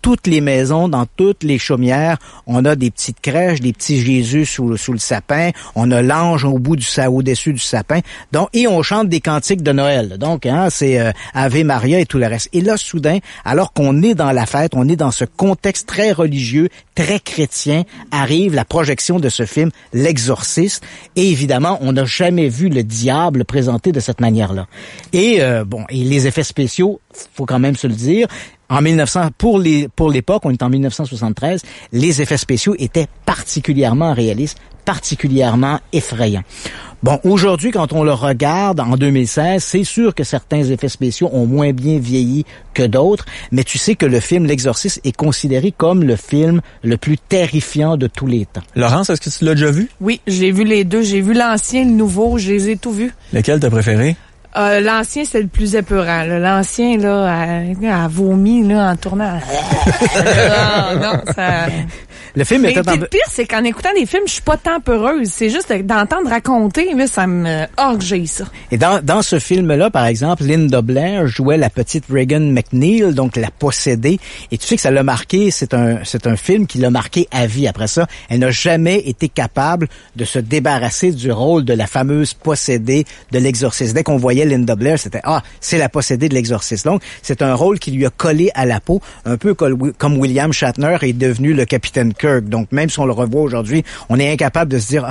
toutes les maisons, dans toutes les chaumières, on a des petites crèches, des petits Jésus sous le sapin, on a l'ange au-dessus du sapin. Donc, et on chante des cantiques de Noël. Donc, hein, c'est Ave Maria et tout le reste. Et là, soudain, alors qu'on est dans la fête, on est dans ce contexte très religieux, très chrétien, arrive la projection de ce film, L'Exorciste. Et évidemment, on n'a jamais vu le diable présenté de cette manière-là. Et et les effets spéciaux, faut quand même se le dire. En 1900, pour l'époque, on est en 1973, les effets spéciaux étaient particulièrement réalistes, particulièrement effrayants. Bon, aujourd'hui, quand on le regarde en 2016, c'est sûr que certains effets spéciaux ont moins bien vieilli que d'autres, mais tu sais que le film L'Exorciste est considéré comme le film le plus terrifiant de tous les temps. Laurence, est-ce que tu l'as déjà vu? Oui, j'ai vu les deux. J'ai vu l'ancien, le nouveau, je les ai tous vus. Lequel t'as préféré? L'ancien, c'est le plus épeurant. Là. L'ancien, là, a vomi là, en tournant. Non, ça... Le film était le pire, c'est qu'en écoutant des films, je suis pas tant peureuse. C'est juste d'entendre raconter, mais ça me orgueille, ça. Et dans ce film-là, par exemple, Linda Blair jouait la petite Regan McNeil, donc la possédée. Et tu sais que ça l'a marqué, c'est un film qui l'a marqué à vie. Après ça, elle n'a jamais été capable de se débarrasser du rôle de la fameuse possédée de l'Exorciste. Dès qu'on voyait Linda Blair, c'était c'est la possédée de l'Exorciste. Donc, c'est un rôle qui lui a collé à la peau, un peu comme William Shatner est devenu le Capitaine Kirk. Donc, même si on le revoit aujourd'hui, on est incapable de se dire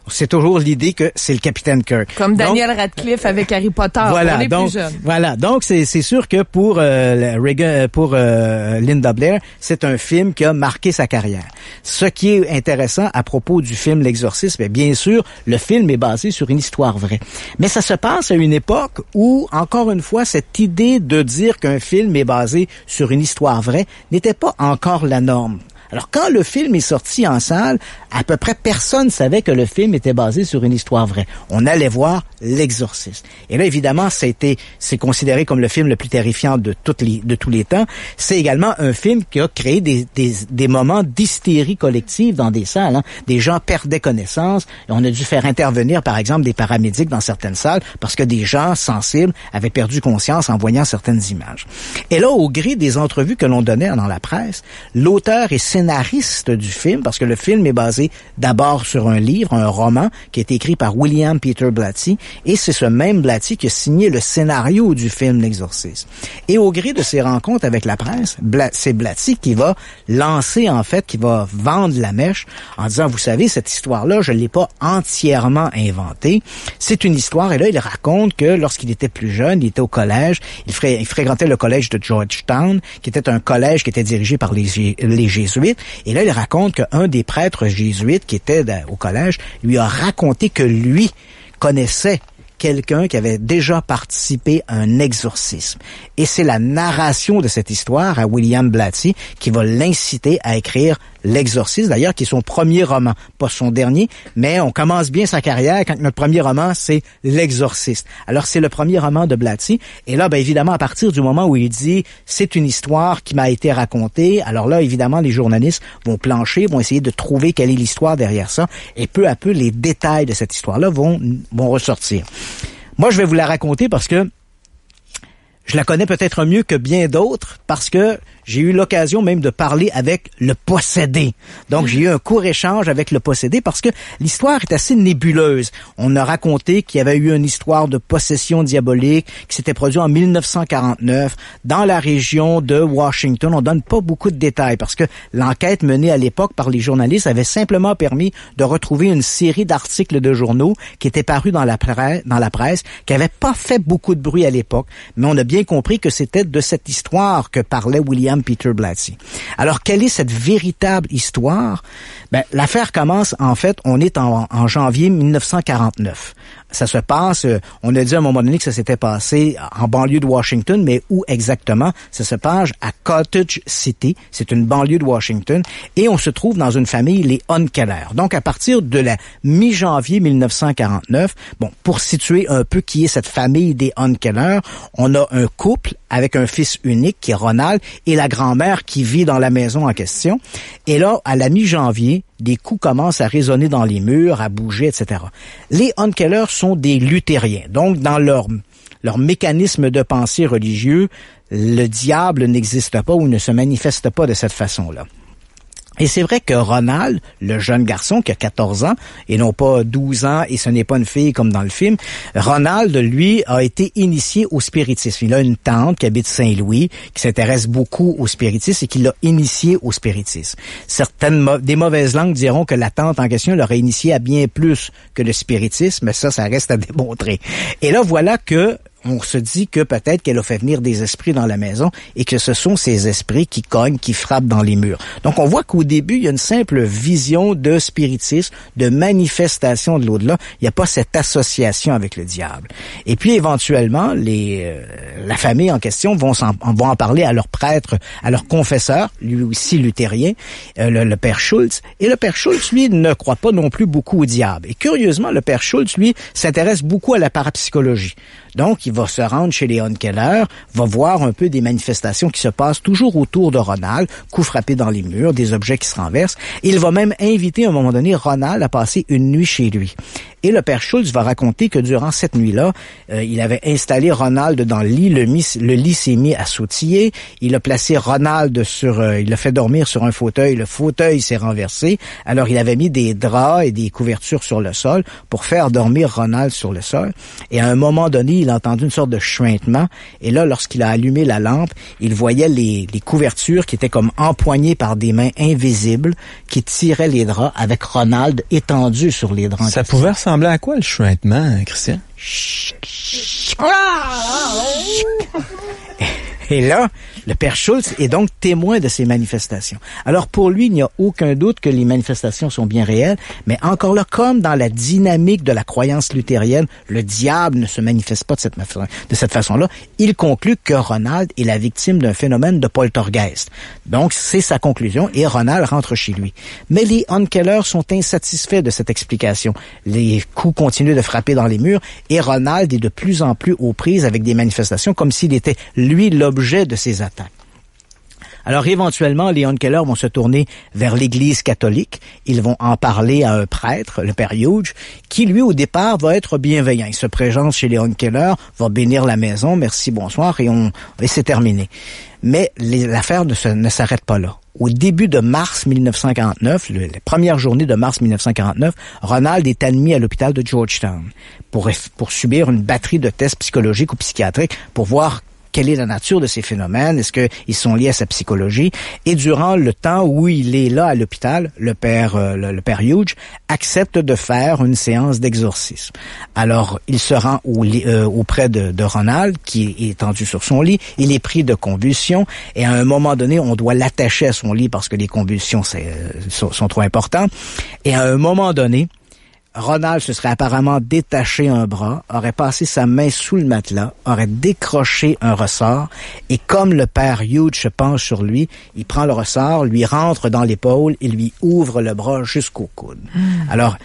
c'est toujours l'idée que c'est le Capitaine Kirk. Comme Daniel Radcliffe avec Harry Potter. Voilà, on est donc, plus jeune. Voilà, donc c'est sûr que pour Linda Blair, c'est un film qui a marqué sa carrière. Ce qui est intéressant à propos du film L'Exorciste, bien sûr, le film est basé sur une histoire vraie. Mais ça se passe à une époque où, encore une fois, cette idée de dire qu'un film est basé sur une histoire vraie n'était pas encore la norme. Alors, quand le film est sorti en salle, à peu près personne savait que le film était basé sur une histoire vraie. On allait voir L'Exorciste. Et là, évidemment, c'est considéré comme le film le plus terrifiant de tous les temps. C'est également un film qui a créé des moments d'hystérie collective dans des salles. Des gens perdaient connaissance. Et on a dû faire intervenir, par exemple, des paramédics dans certaines salles parce que des gens sensibles avaient perdu conscience en voyant certaines images. Et là, au gré des entrevues que l'on donnait dans la presse, l'auteur et scénariste du film, parce que le film est basé d'abord sur un livre, un roman, qui a été écrit par William Peter Blatty, et c'est ce même Blatty qui a signé le scénario du film L'Exorciste. Et au gré de ses rencontres avec la presse, c'est Blatty qui va lancer, en fait, qui va vendre la mèche en disant, vous savez, cette histoire-là, je l'ai pas entièrement inventée. C'est une histoire, et là, il raconte que lorsqu'il était plus jeune, il était au collège, il fréquentait le collège de Georgetown, qui était un collège qui était dirigé par les jésuites. Et là, il raconte qu'un des prêtres jésuites qui était au collège lui a raconté que lui connaissait quelqu'un qui avait déjà participé à un exorcisme. Et c'est la narration de cette histoire à William Blatty qui va l'inciter à écrire L'Exorciste, d'ailleurs, qui est son premier roman, pas son dernier, mais on commence bien sa carrière quand notre premier roman, c'est L'Exorciste. Alors, c'est le premier roman de Blatty, et là, évidemment, à partir du moment où il dit « c'est une histoire qui m'a été racontée », alors là, évidemment, les journalistes vont plancher, vont essayer de trouver quelle est l'histoire derrière ça, et peu à peu, les détails de cette histoire-là vont ressortir. Moi, je vais vous la raconter parce que je la connais peut-être mieux que bien d'autres parce que j'ai eu l'occasion même de parler avec le possédé. Donc, j'ai eu un court échange avec le possédé parce que l'histoire est assez nébuleuse. On a raconté qu'il y avait eu une histoire de possession diabolique qui s'était produite en 1949 dans la région de Washington. On donne pas beaucoup de détails parce que l'enquête menée à l'époque par les journalistes avait simplement permis de retrouver une série d'articles de journaux qui étaient parus dans la presse, qui n'avaient pas fait beaucoup de bruit à l'époque, mais on a bien compris que c'était de cette histoire que parlait William Peter Blatty. Alors, quelle est cette véritable histoire? L'affaire commence, en fait, on est en janvier 1949. Ça se passe, on a dit à un moment donné que ça s'était passé en banlieue de Washington, mais où exactement? Ça se passe à Cottage City, c'est une banlieue de Washington, et on se trouve dans une famille, les Unkeller. Donc, à partir de la mi-janvier 1949, pour situer un peu qui est cette famille des Unkeller, on a un couple avec un fils unique qui est Ronald et la grand-mère qui vit dans la maison en question. Et là, à la mi-janvier, des coups commencent à résonner dans les murs, à bouger, etc. Les Unkeller sont des luthériens. Donc, dans leur mécanisme de pensée religieux, le diable n'existe pas ou ne se manifeste pas de cette façon-là. Et c'est vrai que Ronald, le jeune garçon qui a 14 ans, et non pas 12 ans, et ce n'est pas une fille comme dans le film, Ronald, lui, a été initié au spiritisme. Il a une tante qui habite Saint-Louis, qui s'intéresse beaucoup au spiritisme et qui l'a initié au spiritisme. Des mauvaises langues diront que la tante en question l'aurait initié à bien plus que le spiritisme, mais ça reste à démontrer. Et là, voilà que on se dit que peut-être qu'elle a fait venir des esprits dans la maison et que ce sont ces esprits qui cognent, qui frappent dans les murs. Donc, on voit qu'au début, il y a une simple vision de spiritisme, de manifestation de l'au-delà. Il n'y a pas cette association avec le diable. Et puis, éventuellement, la famille en question vont en parler à leur prêtre, à leur confesseur, lui aussi luthérien, le père Schultz. Et le père Schultz, lui, ne croit pas non plus beaucoup au diable. Et curieusement, le père Schultz, lui, s'intéresse beaucoup à la parapsychologie. Donc, il va se rendre chez les Hunkeler, va voir un peu des manifestations qui se passent toujours autour de Ronald, coups frappés dans les murs, des objets qui se renversent. Il va même inviter à un moment donné Ronald à passer une nuit chez lui. Et le père Schultz va raconter que durant cette nuit-là, il avait installé Ronald dans le lit, le lit s'est mis à sautiller, il a placé Ronald il l'a fait dormir sur un fauteuil, le fauteuil s'est renversé, alors il avait mis des draps et des couvertures sur le sol pour faire dormir Ronald sur le sol. Et à un moment donné, il a entendu une sorte de chuintement, et là, lorsqu'il a allumé la lampe, il voyait les couvertures qui étaient comme empoignées par des mains invisibles qui tiraient les draps avec Ronald étendu sur les draps. Ça pouvait ressembler à quoi le chuintement, Christian? Et là, le père Schultz est donc témoin de ces manifestations. Alors pour lui, il n'y a aucun doute que les manifestations sont bien réelles, mais encore là, comme dans la dynamique de la croyance luthérienne, le diable ne se manifeste pas de cette façon-là, il conclut que Ronald est la victime d'un phénomène de poltergeist. Donc c'est sa conclusion et Ronald rentre chez lui. Mais les Hunkeler sont insatisfaits de cette explication. Les coups continuent de frapper dans les murs et Ronald est de plus en plus aux prises avec des manifestations comme s'il était, lui, l'objet de ces attaques. Alors éventuellement, les Hunkeler vont se tourner vers l'Église catholique. Ils vont en parler à un prêtre, le père Hughes, qui lui au départ va être bienveillant. Il se présente chez les Hunkeler, va bénir la maison, merci, bonsoir, et c'est terminé. Mais l'affaire ne s'arrête pas là. Au début de mars 1949, les premières journées de mars 1949, Ronald est admis à l'hôpital de Georgetown pour subir une batterie de tests psychologiques ou psychiatriques pour voir quelle est la nature de ces phénomènes, est-ce qu'ils sont liés à sa psychologie. Et durant le temps où il est là à l'hôpital, le père Hughes accepte de faire une séance d'exorcisme. Alors, il se rend auprès de Ronald, qui est étendu sur son lit. Il est pris de convulsions et à un moment donné, on doit l'attacher à son lit parce que les convulsions sont trop importantes. Et à un moment donné, Ronald se serait apparemment détaché un bras, aurait passé sa main sous le matelas, aurait décroché un ressort, et comme le père Hughes se penche sur lui, il prend le ressort, lui rentre dans l'épaule et lui ouvre le bras jusqu'au coude. Alors,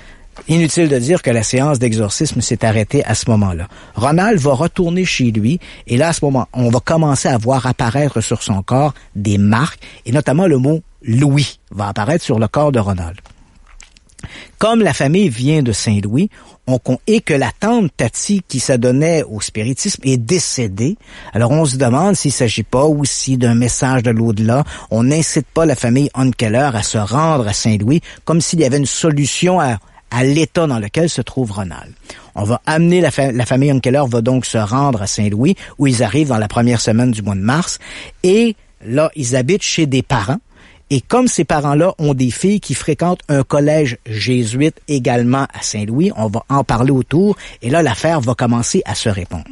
inutile de dire que la séance d'exorcisme s'est arrêtée à ce moment-là. Ronald va retourner chez lui, et là, à ce moment, on va commencer à voir apparaître sur son corps des marques, et notamment le mot « Louis » va apparaître sur le corps de Ronald. Comme la famille vient de Saint-Louis, et que la tante Tati qui s'adonnait au spiritisme est décédée, alors on se demande s'il ne s'agit pas aussi d'un message de l'au-delà. On n'incite pas la famille Hunkeler à se rendre à Saint-Louis comme s'il y avait une solution à l'état dans lequel se trouve Ronald. On va amener la famille Hunkeler va donc se rendre à Saint-Louis où ils arrivent dans la première semaine du mois de mars et là, ils habitent chez des parents. Et comme ces parents-là ont des filles qui fréquentent un collège jésuite également à Saint-Louis, on va en parler autour, et là, l'affaire va commencer à se répandre.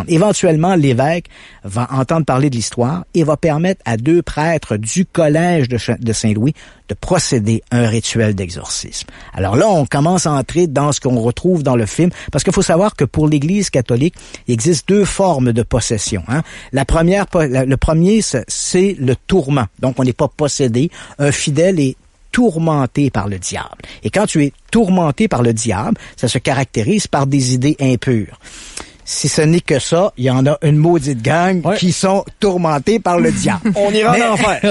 Éventuellement, l'évêque va entendre parler de l'histoire et va permettre à 2 prêtres du collège de Saint-Louis de procéder à un rituel d'exorcisme. Alors là, on commence à entrer dans ce qu'on retrouve dans le film, parce qu'il faut savoir que pour l'Église catholique, il existe 2 formes de possession. Le premier, c'est le tourment. Donc, on n'est pas possédé. Un fidèle est tourmenté par le diable. Et quand tu es tourmenté par le diable, ça se caractérise par des idées impures. Si ce n'est que ça, il y en a une maudite gang qui sont tourmentés par le diable. On ira en enfer.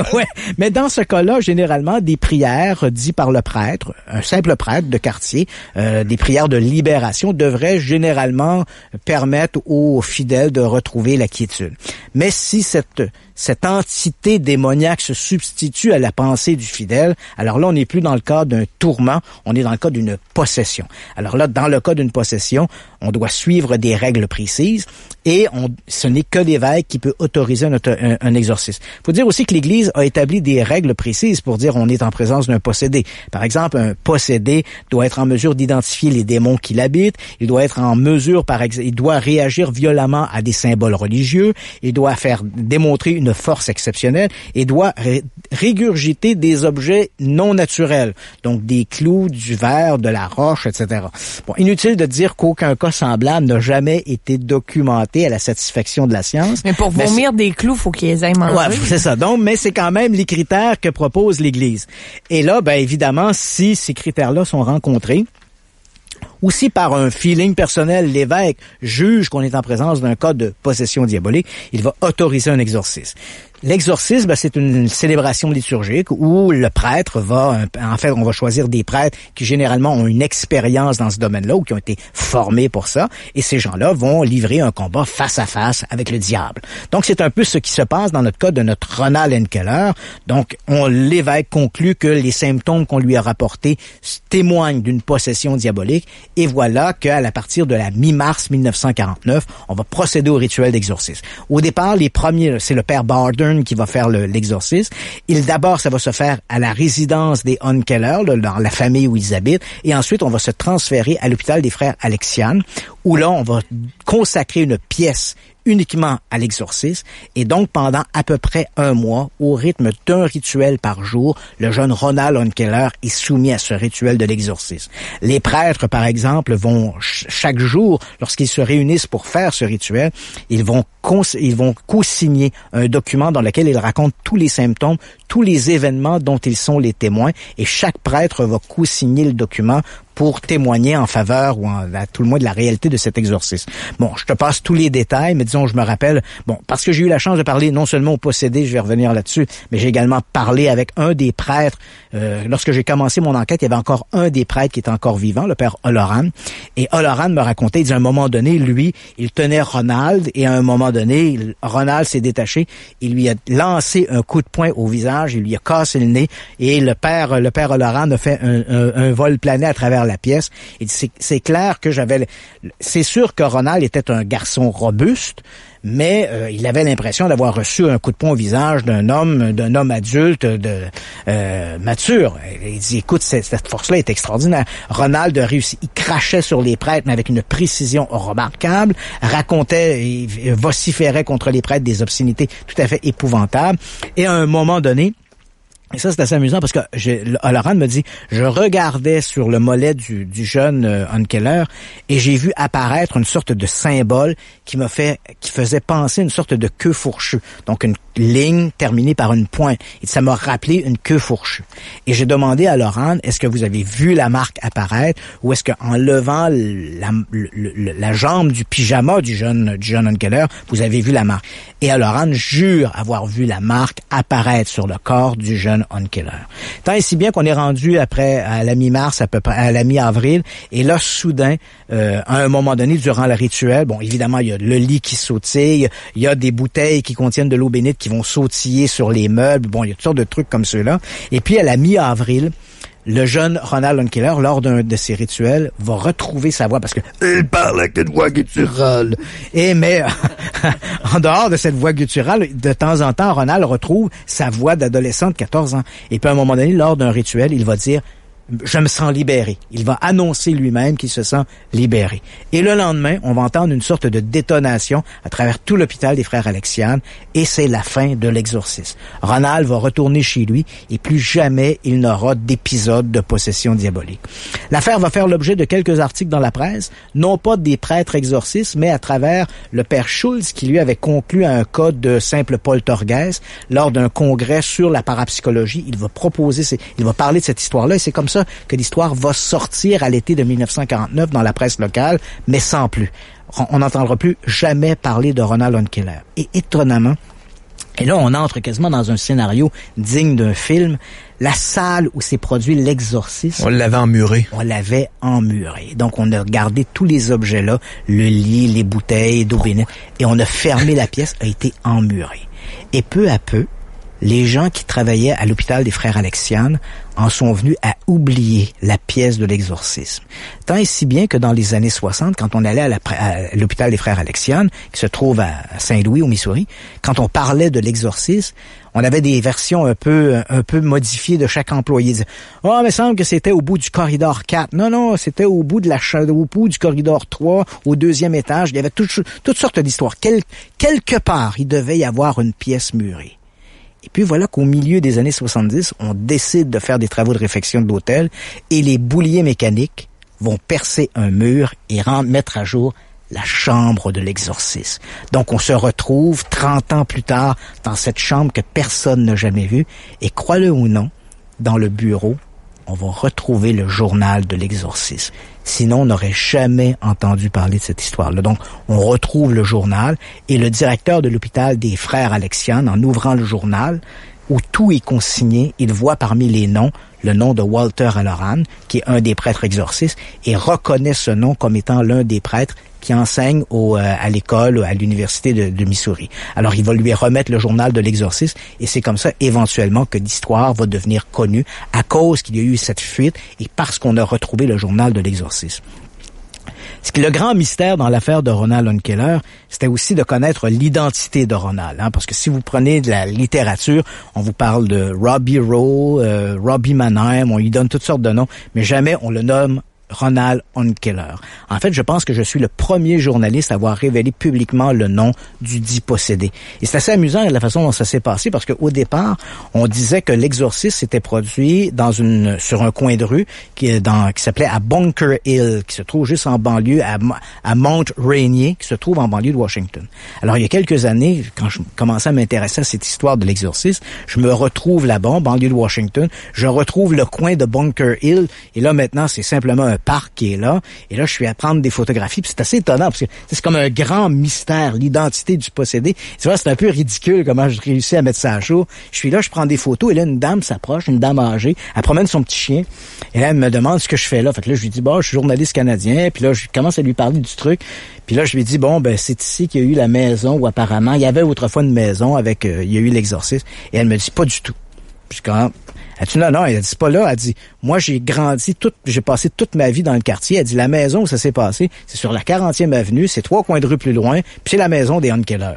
Mais dans ce cas-là, généralement, des prières dites par le prêtre, un simple prêtre de quartier, des prières de libération devraient généralement permettre aux fidèles de retrouver la quiétude. Mais si cette entité démoniaque se substitue à la pensée du fidèle, alors là, on n'est plus dans le cas d'un tourment, on est dans le cas d'une possession. Alors là, dans le cas d'une possession, on doit suivre des règles précises et ce n'est que l'évêque qui peut autoriser un exorcisme. Il faut dire aussi que l'Église a établi des règles précises pour dire on est en présence d'un possédé. Par exemple, un possédé doit être en mesure d'identifier les démons qui l'habitent, il doit être en mesure, il doit réagir violemment à des symboles religieux, il doit démontrer une force exceptionnelle et doit régurgiter des objets non naturels, donc des clous, du verre, de la roche, etc. Bon, inutile de dire qu'aucun cas semblable n'a jamais été documenté à la satisfaction de la science. Mais pour vomir des clous, faut qu'ils aient mangé. Ouais, c'est ça. Donc, mais c'est quand même les critères que propose l'Église. Et là, ben évidemment, si ces critères-là sont rencontrés, ou si par un feeling personnel, l'évêque juge qu'on est en présence d'un cas de possession diabolique, il va autoriser un exorcisme. L'exorcisme, c'est une célébration liturgique où le prêtre va, en fait, on va choisir des prêtres qui généralement ont une expérience dans ce domaine-là ou qui ont été formés pour ça, et ces gens-là vont livrer un combat face à face avec le diable. Donc, c'est un peu ce qui se passe dans notre cas de notre Ronald Enkeller. Donc, l'évêque conclut que les symptômes qu'on lui a rapportés témoignent d'une possession diabolique, et voilà qu'à partir de la mi-mars 1949, on va procéder au rituel d'exorcisme. Au départ, les premiers, c'est le père Barden qui va faire l'exorcisme. D'abord, ça va se faire à la résidence des Onkeller, dans la famille où ils habitent, et ensuite, on va se transférer à l'hôpital des frères Alexian, où là, on va consacrer une pièce uniquement à l'exorcisme, et donc pendant à peu près 1 mois, au rythme d'un rituel par jour, le jeune Ronald Onkeller est soumis à ce rituel de l'exorcisme. Les prêtres, par exemple, vont chaque jour, lorsqu'ils se réunissent pour faire ce rituel, ils vont co-signer un document dans lequel ils racontent tous les symptômes, tous les événements dont ils sont les témoins, et chaque prêtre va co-signer le document pour témoigner en faveur ou à tout le moins de la réalité de cet exorcisme. Bon, je te passe tous les détails, mais disons, je me rappelle, parce que j'ai eu la chance de parler non seulement au possédé, je vais revenir là-dessus, mais j'ai également parlé avec un des prêtres. Lorsque j'ai commencé mon enquête, il y avait encore un des prêtres qui était encore vivant, le père Oloran. Et Oloran me racontait, il dit, à un moment donné, lui, il tenait Ronald, et à un moment donné, Ronald s'est détaché, il lui a lancé un coup de poing au visage, il lui a cassé le nez, et le père Oloran a fait un vol plané à travers la pièce. Et c'est clair que c'est sûr que Ronald était un garçon robuste, mais il avait l'impression d'avoir reçu un coup de poing au visage d'un homme adulte, mature. Il dit, écoute, cette force-là est extraordinaire. Ronald a réussi, il crachait sur les prêtres, mais avec une précision remarquable, racontait et vociférait contre les prêtres des obscénités tout à fait épouvantables. Et à un moment donné, et ça, c'est assez amusant parce que Oloran me dit, je regardais sur le mollet du jeune Onkeller et j'ai vu apparaître une sorte de symbole qui faisait penser une sorte de queue fourchue. Donc, une ligne terminée par une pointe. Et ça m'a rappelé une queue fourchue. Et j'ai demandé à Oloran, est-ce que vous avez vu la marque apparaître ou est-ce qu'en levant la jambe du pyjama du jeune Onkeller, vous avez vu la marque? Et Oloran jure avoir vu la marque apparaître sur le corps du jeune Onkeller. Tant et si bien qu'on est rendu à la mi-mars, à peu près, à la mi-avril, et là, soudain, à un moment donné, durant le rituel, bon, évidemment, il y a le lit qui sautille, il y a des bouteilles qui contiennent de l'eau bénite qui vont sautiller sur les meubles, bon, il y a toutes sortes de trucs comme ceux-là. Et puis, à la mi-avril, le jeune Ronald Onkeller, lors d'un de ses rituels, va retrouver sa voix parce que il parle avec une voix gutturale. Mais en dehors de cette voix gutturale, de temps en temps, Ronald retrouve sa voix d'adolescent de 14 ans. Et puis à un moment donné, lors d'un rituel, il va dire je me sens libéré. Il va annoncer lui-même qu'il se sent libéré. Et le lendemain, on va entendre une sorte de détonation à travers tout l'hôpital des frères Alexian, et c'est la fin de l'exorcisme. Ronald va retourner chez lui et plus jamais il n'aura d'épisode de possession diabolique. L'affaire va faire l'objet de quelques articles dans la presse, non pas des prêtres exorcistes, mais à travers le père Schulz qui lui avait conclu à un cas de simple poltergeist lors d'un congrès sur la parapsychologie. Il va parler de cette histoire-là, et c'est comme ça que l'histoire va sortir à l'été de 1949 dans la presse locale, mais sans plus. On n'entendra plus jamais parler de Ronald Onkeller. Et étonnamment, et là on entre quasiment dans un scénario digne d'un film, la salle où s'est produit l'exorcisme... On l'avait emmuré. On l'avait emmuré. Donc on a gardé tous les objets-là, le lit, les bouteilles d'eau bénite, et on a fermé la pièce, a été emmurée. Et peu à peu, les gens qui travaillaient à l'hôpital des frères Alexian en sont venus à oublier la pièce de l'exorcisme. Tant et si bien que dans les années 60, quand on allait à l'hôpital des frères Alexian, qui se trouve à Saint-Louis, au Missouri, quand on parlait de l'exorcisme, on avait des versions un peu modifiées de chaque employé. Oh, mais il semble que c'était au bout du corridor 4. Non, c'était au bout du corridor 3, au 2e étage. Il y avait toutes sortes d'histoires. Quelque part, il devait y avoir une pièce murée. Et puis voilà qu'au milieu des années 70, on décide de faire des travaux de réfection de l'hôtel et les bouliers mécaniques vont percer un mur et mettre à jour la chambre de l'exorcisme. Donc on se retrouve 30 ans plus tard dans cette chambre que personne n'a jamais vue et crois-le ou non, dans le bureau, on va retrouver le journal de l'exorcisme. Sinon, on n'aurait jamais entendu parler de cette histoire-là. Donc, on retrouve le journal et le directeur de l'hôpital des Frères Alexian, en ouvrant le journal, où tout est consigné, il voit parmi les noms le nom de Walter Halloran, qui est un des prêtres exorcistes, et reconnaît ce nom comme étant l'un des prêtres qui enseigne à l'école, à l'université de Missouri. Alors, il va lui remettre le journal de l'exorcisme, et c'est comme ça, éventuellement, que l'histoire va devenir connue à cause qu'il y a eu cette fuite et parce qu'on a retrouvé le journal de l'exorcisme. Ce qui est le grand mystère dans l'affaire de Ronald Unkeler, c'était aussi de connaître l'identité de Ronald. Parce que si vous prenez de la littérature, on vous parle de Robbie Rowe, Robbie Mannheim, on lui donne toutes sortes de noms, mais jamais on le nomme Ronald Unkeler. En fait, je pense que je suis le premier journaliste à avoir révélé publiquement le nom du dit possédé. Et c'est assez amusant la façon dont ça s'est passé parce qu'au départ, on disait que l'exorcisme s'était produit sur un coin de rue qui s'appelait à Bunker Hill, qui se trouve juste en banlieue, à Mount Rainier, qui se trouve en banlieue de Washington. Alors, il y a quelques années, quand je commençais à m'intéresser à cette histoire de l'exorcisme, je me retrouve là-bas, en banlieue de Washington, je retrouve le coin de Bunker Hill, et là, maintenant, c'est simplement un parc qui est là, et là, je suis à prendre des photographies, puis c'est assez étonnant, parce que c'est comme un grand mystère, l'identité du possédé. Tu vois, c'est un peu ridicule comment je réussis à mettre ça à jour. Je suis là, je prends des photos, et là, une dame s'approche, une dame âgée, elle promène son petit chien, et là, elle me demande ce que je fais là. Fait que là, je lui dis, je suis journaliste canadien, puis là, je commence à lui parler du truc, puis là, je lui dis, c'est ici qu'il y a eu la maison où apparemment, il y avait autrefois une maison avec, il y a eu l'exorcisme, et elle me dit, pas du tout. Puis quand elle dit non, elle dit c'est pas là. Elle dit moi j'ai passé toute ma vie dans le quartier. Elle dit la maison où ça s'est passé, c'est sur la 40e avenue, c'est 3 coins de rue plus loin, puis c'est la maison des Unkeler.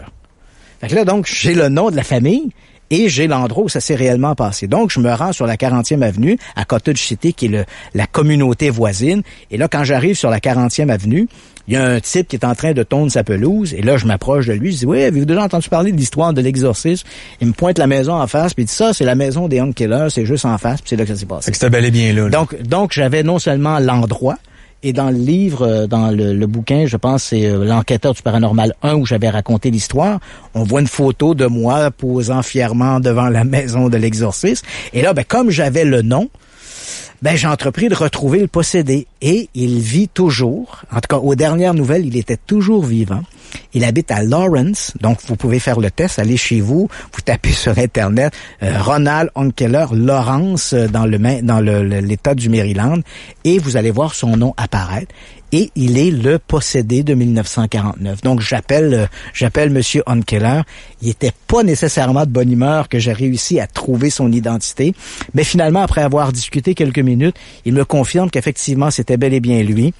Fait que là donc j'ai le nom de la famille et j'ai l'endroit où ça s'est réellement passé. Donc je me rends sur la 40e avenue à Cottage City qui est la communauté voisine et là quand j'arrive sur la 40e avenue, il y a un type qui est en train de tondre sa pelouse, et là, je m'approche de lui, je dis, oui, avez-vous déjà entendu parler de l'histoire de l'exorcisme? Il me pointe la maison en face, puis il dit, ça, c'est la maison des Unkeler, c'est juste en face, puis c'est là que ça s'est passé. Fait que c'était bel et bien là. Donc, j'avais non seulement l'endroit, et dans le livre, dans le bouquin, je pense c'est l'enquêteur du paranormal 1 où j'avais raconté l'histoire, on voit une photo de moi posant fièrement devant la maison de l'exorcisme, et là, comme j'avais le nom, j'ai entrepris de retrouver le possédé et il vit toujours. En tout cas, aux dernières nouvelles, il était toujours vivant. Il habite à Lawrence, donc vous pouvez faire le test, allez chez vous, vous tapez sur Internet Ronald Unkeler, Lawrence dans l'État du Maryland et vous allez voir son nom apparaître. Et il est le possédé de 1949. Donc, j'appelle Monsieur Unkeler. Il était pas nécessairement de bonne humeur que j'ai réussi à trouver son identité. Mais finalement, après avoir discuté quelques minutes, il me confirme qu'effectivement, c'était bel et bien lui.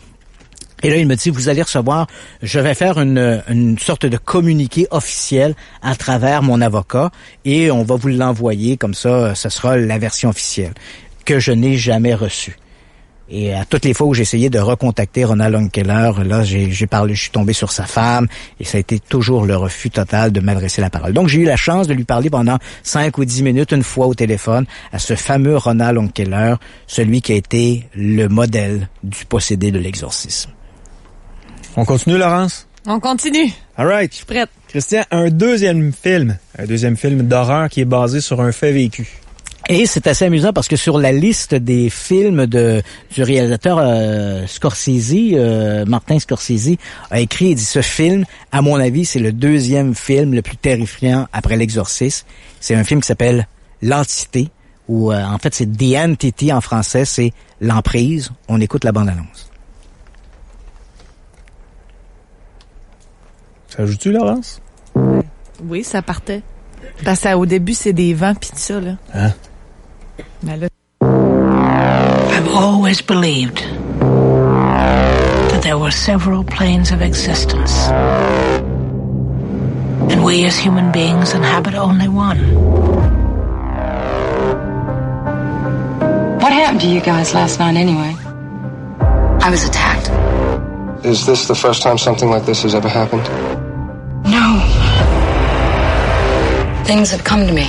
Et là, il me dit, vous allez recevoir, je vais faire une sorte de communiqué officiel à travers mon avocat et on va vous l'envoyer. Comme ça, ce sera la version officielle que je n'ai jamais reçue. Et à toutes les fois où j'ai essayé de recontacter Ronald Unkeler, là, je suis tombé sur sa femme, et ça a été toujours le refus total de m'adresser la parole. Donc, j'ai eu la chance de lui parler pendant 5 ou 10 minutes, une fois au téléphone, à ce fameux Ronald Unkeler, celui qui a été le modèle du possédé de l'exorcisme. On continue, Laurence? On continue. All right. Je suis prête. Christian, un deuxième film d'horreur qui est basé sur un fait vécu. Et c'est assez amusant parce que sur la liste des films du réalisateur Scorsese, Martin Scorsese, a écrit et dit ce film, à mon avis, c'est le deuxième film le plus terrifiant après l'Exorcisme. C'est un film qui s'appelle L'Entité, ou en fait c'est The Entity en français, c'est l'emprise. On écoute la bande-annonce. Ça joue-tu, Laurence? Oui, ça partait. Parce qu'au début, c'est des vents pis tout ça, là. Hein? Mais là... I've always believed that there were several planes of existence. And we as human beings inhabit only one. What happened to you guys last night anyway? I was attacked. Is this the first time something like this has ever happened? No. Things have come to me.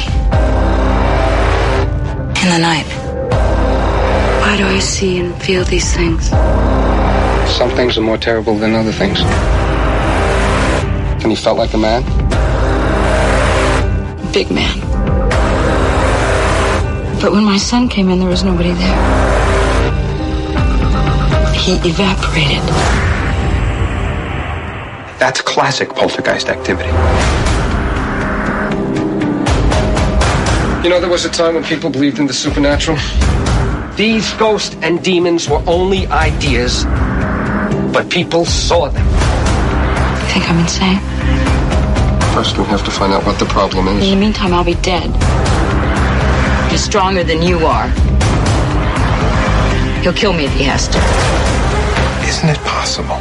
In the night. Why do I see and feel these things? Some things are more terrible than other things. And you felt like a man? Big man. But when my son came in, there was nobody there. He evaporated. That's classic poltergeist activity. You know, there was a time when people believed in the supernatural. These ghosts and demons were only ideas, but people saw them. You think I'm insane? First, we have to find out what the problem is. In the meantime, I'll be dead. He's stronger than you are. He'll kill me if he has to. Isn't it possible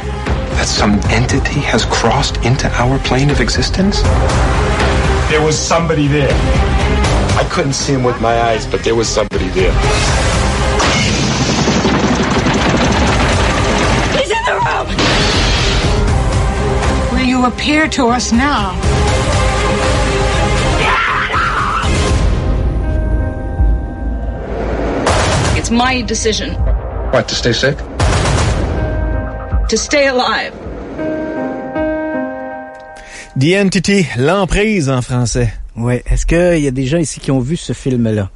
that some entity has crossed into our plane of existence? There was somebody there. I couldn't see him with my eyes, but there was somebody there. He's in the room! Will you appear to us now? It's my decision. What, to stay sick? To stay alive. The Entity, l'emprise en français. Oui. Est-ce qu'il y a des gens ici qui ont vu ce film-là?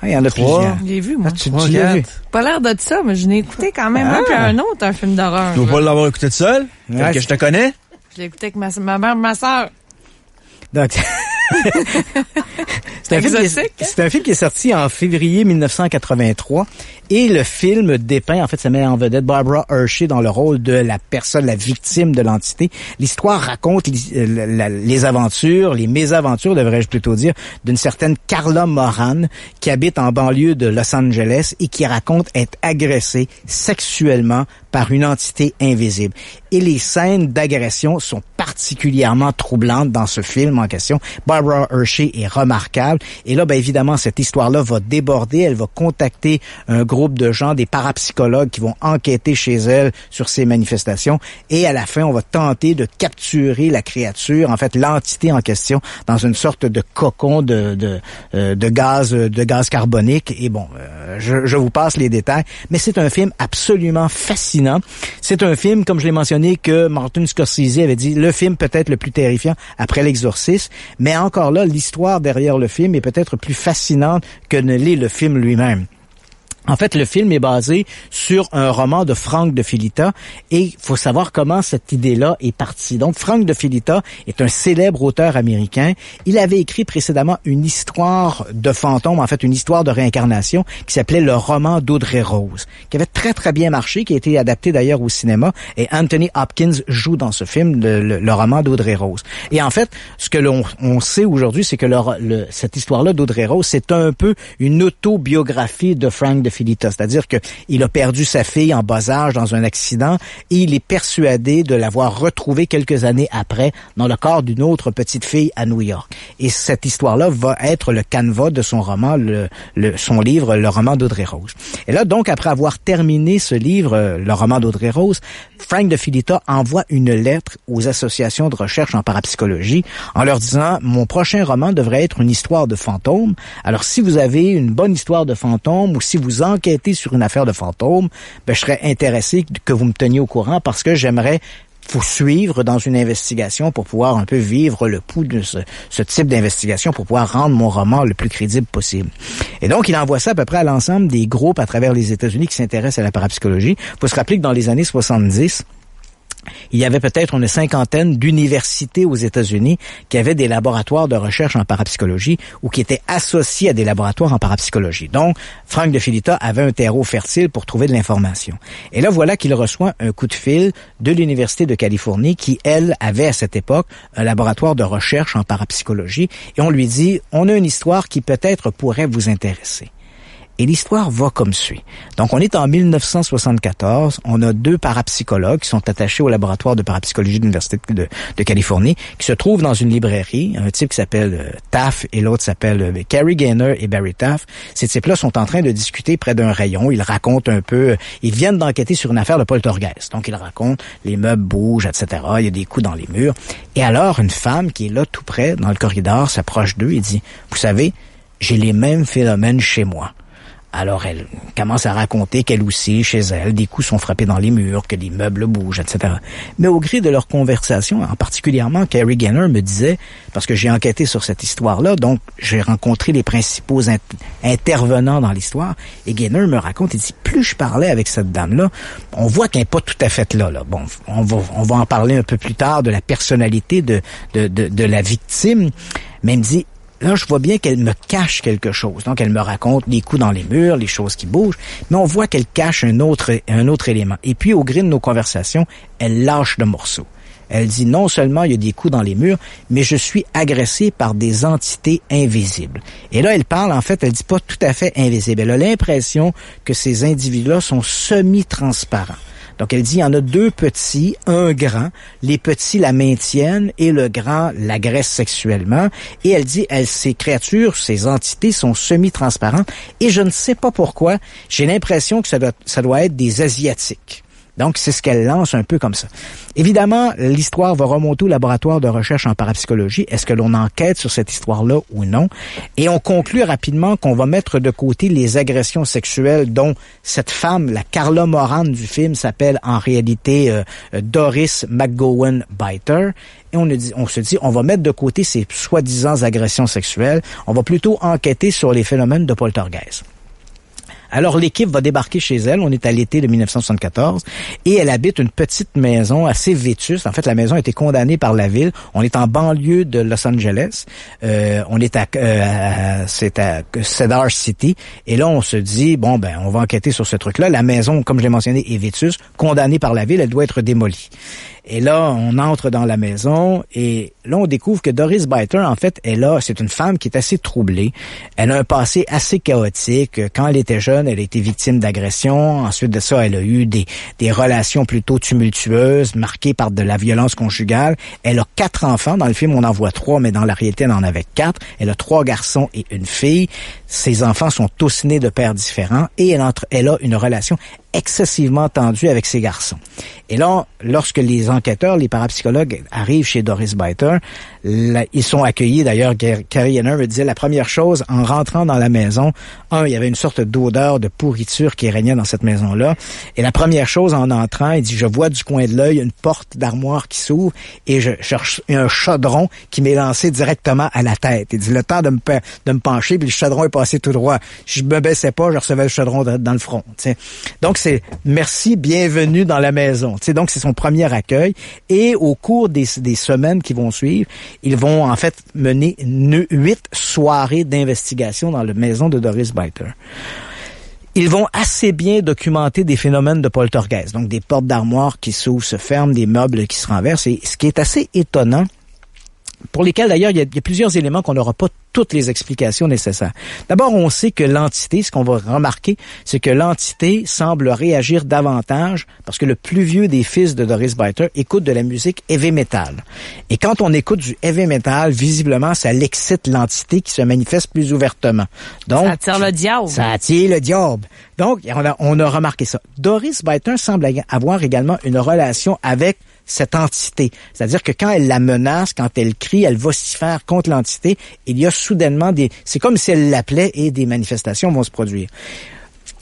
Ah, il y en a plusieurs. Je l'ai vu, moi. Tu l'as vu? Pas l'air de ça, mais je l'ai écouté quand même un puis un autre, un film d'horreur. Tu dois pas l'avoir écouté tout seul? Ouais, que je te connais? Je l'ai écouté avec ma mère, ma soeur. Donc, c'est un film qui est sorti en février 1983 et le film dépeint, en fait, ça met en vedette Barbara Hershey dans le rôle de la personne, la victime de l'entité. L'histoire raconte les aventures, les mésaventures, devrais-je plutôt dire, d'une certaine Carla Moran qui habite en banlieue de Los Angeles et qui raconte être agressée sexuellement par une entité invisible. Et les scènes d'agression sont particulièrement troublantes dans ce film en question. Barbara Hershey est remarquable. Et là, ben évidemment, cette histoire-là va déborder. Elle va contacter un groupe de gens, des parapsychologues qui vont enquêter chez elle sur ces manifestations. Et à la fin, on va tenter de capturer la créature, en fait, l'entité en question, dans une sorte de cocon de gaz carbonique. Et bon, je vous passe les détails. Mais c'est un film absolument fascinant. C'est un film, comme je l'ai mentionné, que Martin Scorsese avait dit, le film peut-être le plus terrifiant après l'Exorciste, mais encore là, l'histoire derrière le film est peut-être plus fascinante que ne l'est le film lui-même. En fait, le film est basé sur un roman de Frank de Filita et il faut savoir comment cette idée-là est partie. Donc, Frank de Filita est un célèbre auteur américain. Il avait écrit précédemment une histoire de fantôme, en fait, une histoire de réincarnation qui s'appelait Le roman d'Audrey Rose, qui avait très, très bien marché, qui a été adapté d'ailleurs au cinéma et Anthony Hopkins joue dans ce film le roman d'Audrey Rose. Et en fait, ce que on sait aujourd'hui, c'est que cette histoire-là d'Audrey Rose, c'est un peu une autobiographie de Frank de Filita, c'est-à-dire que il a perdu sa fille en bas âge dans un accident et il est persuadé de l'avoir retrouvée quelques années après dans le corps d'une autre petite fille à New York. Et cette histoire-là va être le canevas de son roman, son livre, Le roman d'Audrey Rose. Et là, donc, après avoir terminé ce livre, Le roman d'Audrey Rose, Frank de Filita envoie une lettre aux associations de recherche en parapsychologie en leur disant « Mon prochain roman devrait être une histoire de fantôme. Alors, si vous avez une bonne histoire de fantôme ou si vous enquêtez sur une affaire de fantôme, ben, je serais intéressé que vous me teniez au courant parce que j'aimerais vous suivre dans une investigation pour pouvoir un peu vivre le pouls de ce type d'investigation pour pouvoir rendre mon roman le plus crédible possible. » Et donc, il envoie ça à peu près à l'ensemble des groupes à travers les États-Unis qui s'intéressent à la parapsychologie. Il faut se rappeler que dans les années 70, il y avait peut-être une cinquantaine d'universités aux États-Unis qui avaient des laboratoires de recherche en parapsychologie ou qui étaient associés à des laboratoires en parapsychologie. Donc, Frank de Filita avait un terreau fertile pour trouver de l'information. Et là, voilà qu'il reçoit un coup de fil de l'Université de Californie qui, elle, avait à cette époque un laboratoire de recherche en parapsychologie et on lui dit « On a une histoire qui peut-être pourrait vous intéresser. » Et l'histoire va comme suit. Donc, on est en 1974. On a deux parapsychologues qui sont attachés au laboratoire de parapsychologie de l'Université de Californie, qui se trouvent dans une librairie. Un type qui s'appelle Taft et l'autre s'appelle Carrie Gaynor et Barry Taft. Ces types-là sont en train de discuter près d'un rayon. Ils racontent un peu... Ils viennent d'enquêter sur une affaire de poltergeist. Donc, ils racontent les meubles bougent, etc. Il y a des coups dans les murs. Et alors, une femme qui est là tout près, dans le corridor, s'approche d'eux et dit « Vous savez, j'ai les mêmes phénomènes chez moi. » Alors, elle commence à raconter qu'elle aussi, chez elle, des coups sont frappés dans les murs, que les meubles bougent, etc. Mais au gré de leur conversation, en particulièrement, Carrie Gaynor me disait, parce que j'ai enquêté sur cette histoire-là, donc j'ai rencontré les principaux intervenants dans l'histoire, et Gaynor me raconte, il dit, plus je parlais avec cette dame-là, on voit qu'elle n'est pas tout à fait là. Bon, on va en parler un peu plus tard de la personnalité de la victime, mais elle me dit, là, je vois bien qu'elle me cache quelque chose. Donc, elle me raconte les coups dans les murs, les choses qui bougent, mais on voit qu'elle cache un autre élément. Et puis, au gré de nos conversations, elle lâche le morceau. Elle dit, non seulement il y a des coups dans les murs, mais je suis agressée par des entités invisibles. Et là, elle parle, en fait, elle dit pas tout à fait invisible. Elle a l'impression que ces individus-là sont semi-transparents. Donc, elle dit, il y en a 2 petits, un grand. Les petits la maintiennent et le grand l'agresse sexuellement. Et elle dit, ces créatures, ces entités sont semi-transparentes. Et je ne sais pas pourquoi, j'ai l'impression que ça doit être des Asiatiques. Donc, c'est ce qu'elle lance un peu comme ça. Évidemment, l'histoire va remonter au laboratoire de recherche en parapsychologie. Est-ce que l'on enquête sur cette histoire-là ou non? Et on conclut rapidement qu'on va mettre de côté les agressions sexuelles dont cette femme, la Carla Moran du film, s'appelle en réalité Doris McGowan Biter. Et on se dit, on va mettre de côté ces soi-disant agressions sexuelles. On va plutôt enquêter sur les phénomènes de poltergeist. Alors, l'équipe va débarquer chez elle. On est à l'été de 1974 et elle habite une petite maison assez vétuste. En fait, la maison a été condamnée par la ville. On est en banlieue de Los Angeles. On est c'est à Cedar City. Et là, on se dit, bon, on va enquêter sur ce truc-là. La maison, comme je l'ai mentionné, est vétuste, condamnée par la ville. Elle doit être démolie. Et là, on entre dans la maison et là, on découvre que Doris Biter, en fait, c'est une femme qui est assez troublée. Elle a un passé assez chaotique. Quand elle était jeune, elle a été victime d'agressions. Ensuite de ça, elle a eu des relations plutôt tumultueuses, marquées par de la violence conjugale. Elle a 4 enfants. Dans le film, on en voit 3, mais dans la réalité, elle en avait 4. Elle a 3 garçons et une fille. Ses enfants sont tous nés de pères différents et elle a une relation excessivement tendue avec ses garçons. Et là, lorsque les enquêteurs, les parapsychologues arrivent chez Doris Biter, ils sont accueillis. D'ailleurs, Carrie Gaynor me disait la première chose, en rentrant dans la maison, il y avait une sorte d'odeur de pourriture qui régnait dans cette maison-là. Et la première chose, en entrant, il dit, je vois du coin de l'œil une porte d'armoire qui s'ouvre et je cherche un chaudron qui m'est lancé directement à la tête. Il dit, le temps de me pencher, puis le chaudron est passé tout droit. Je me baissais pas, je recevais le chaudron dans le front. T'sais. Donc, c'est merci, bienvenue dans la maison. T'sais, donc, c'est son premier accueil. Et au cours des semaines qui vont suivre, ils vont en fait mener 8 soirées d'investigation dans la maison de Doris Biter. Ils vont assez bien documenter des phénomènes de poltergeist, donc des portes d'armoire qui s'ouvrent, se ferment, des meubles qui se renversent. Et ce qui est assez étonnant, pour lesquels d'ailleurs il y a plusieurs éléments qu'on n'aura pas toutes les explications nécessaires. D'abord, on sait que l'entité, ce qu'on va remarquer, c'est que l'entité semble réagir davantage parce que le plus vieux des fils de Doris Biter écoute de la musique heavy metal. Et quand on écoute du heavy metal, visiblement, ça l'excite l'entité qui se manifeste plus ouvertement. Donc, ça attire le diable. Ça attire le diable. Donc, on a remarqué ça. Doris Biter semble avoir également une relation avec cette entité. C'est-à-dire que quand elle la menace, quand elle crie, elle vocifère contre l'entité, il y a soudainement c'est comme si elle l'appelait et des manifestations vont se produire.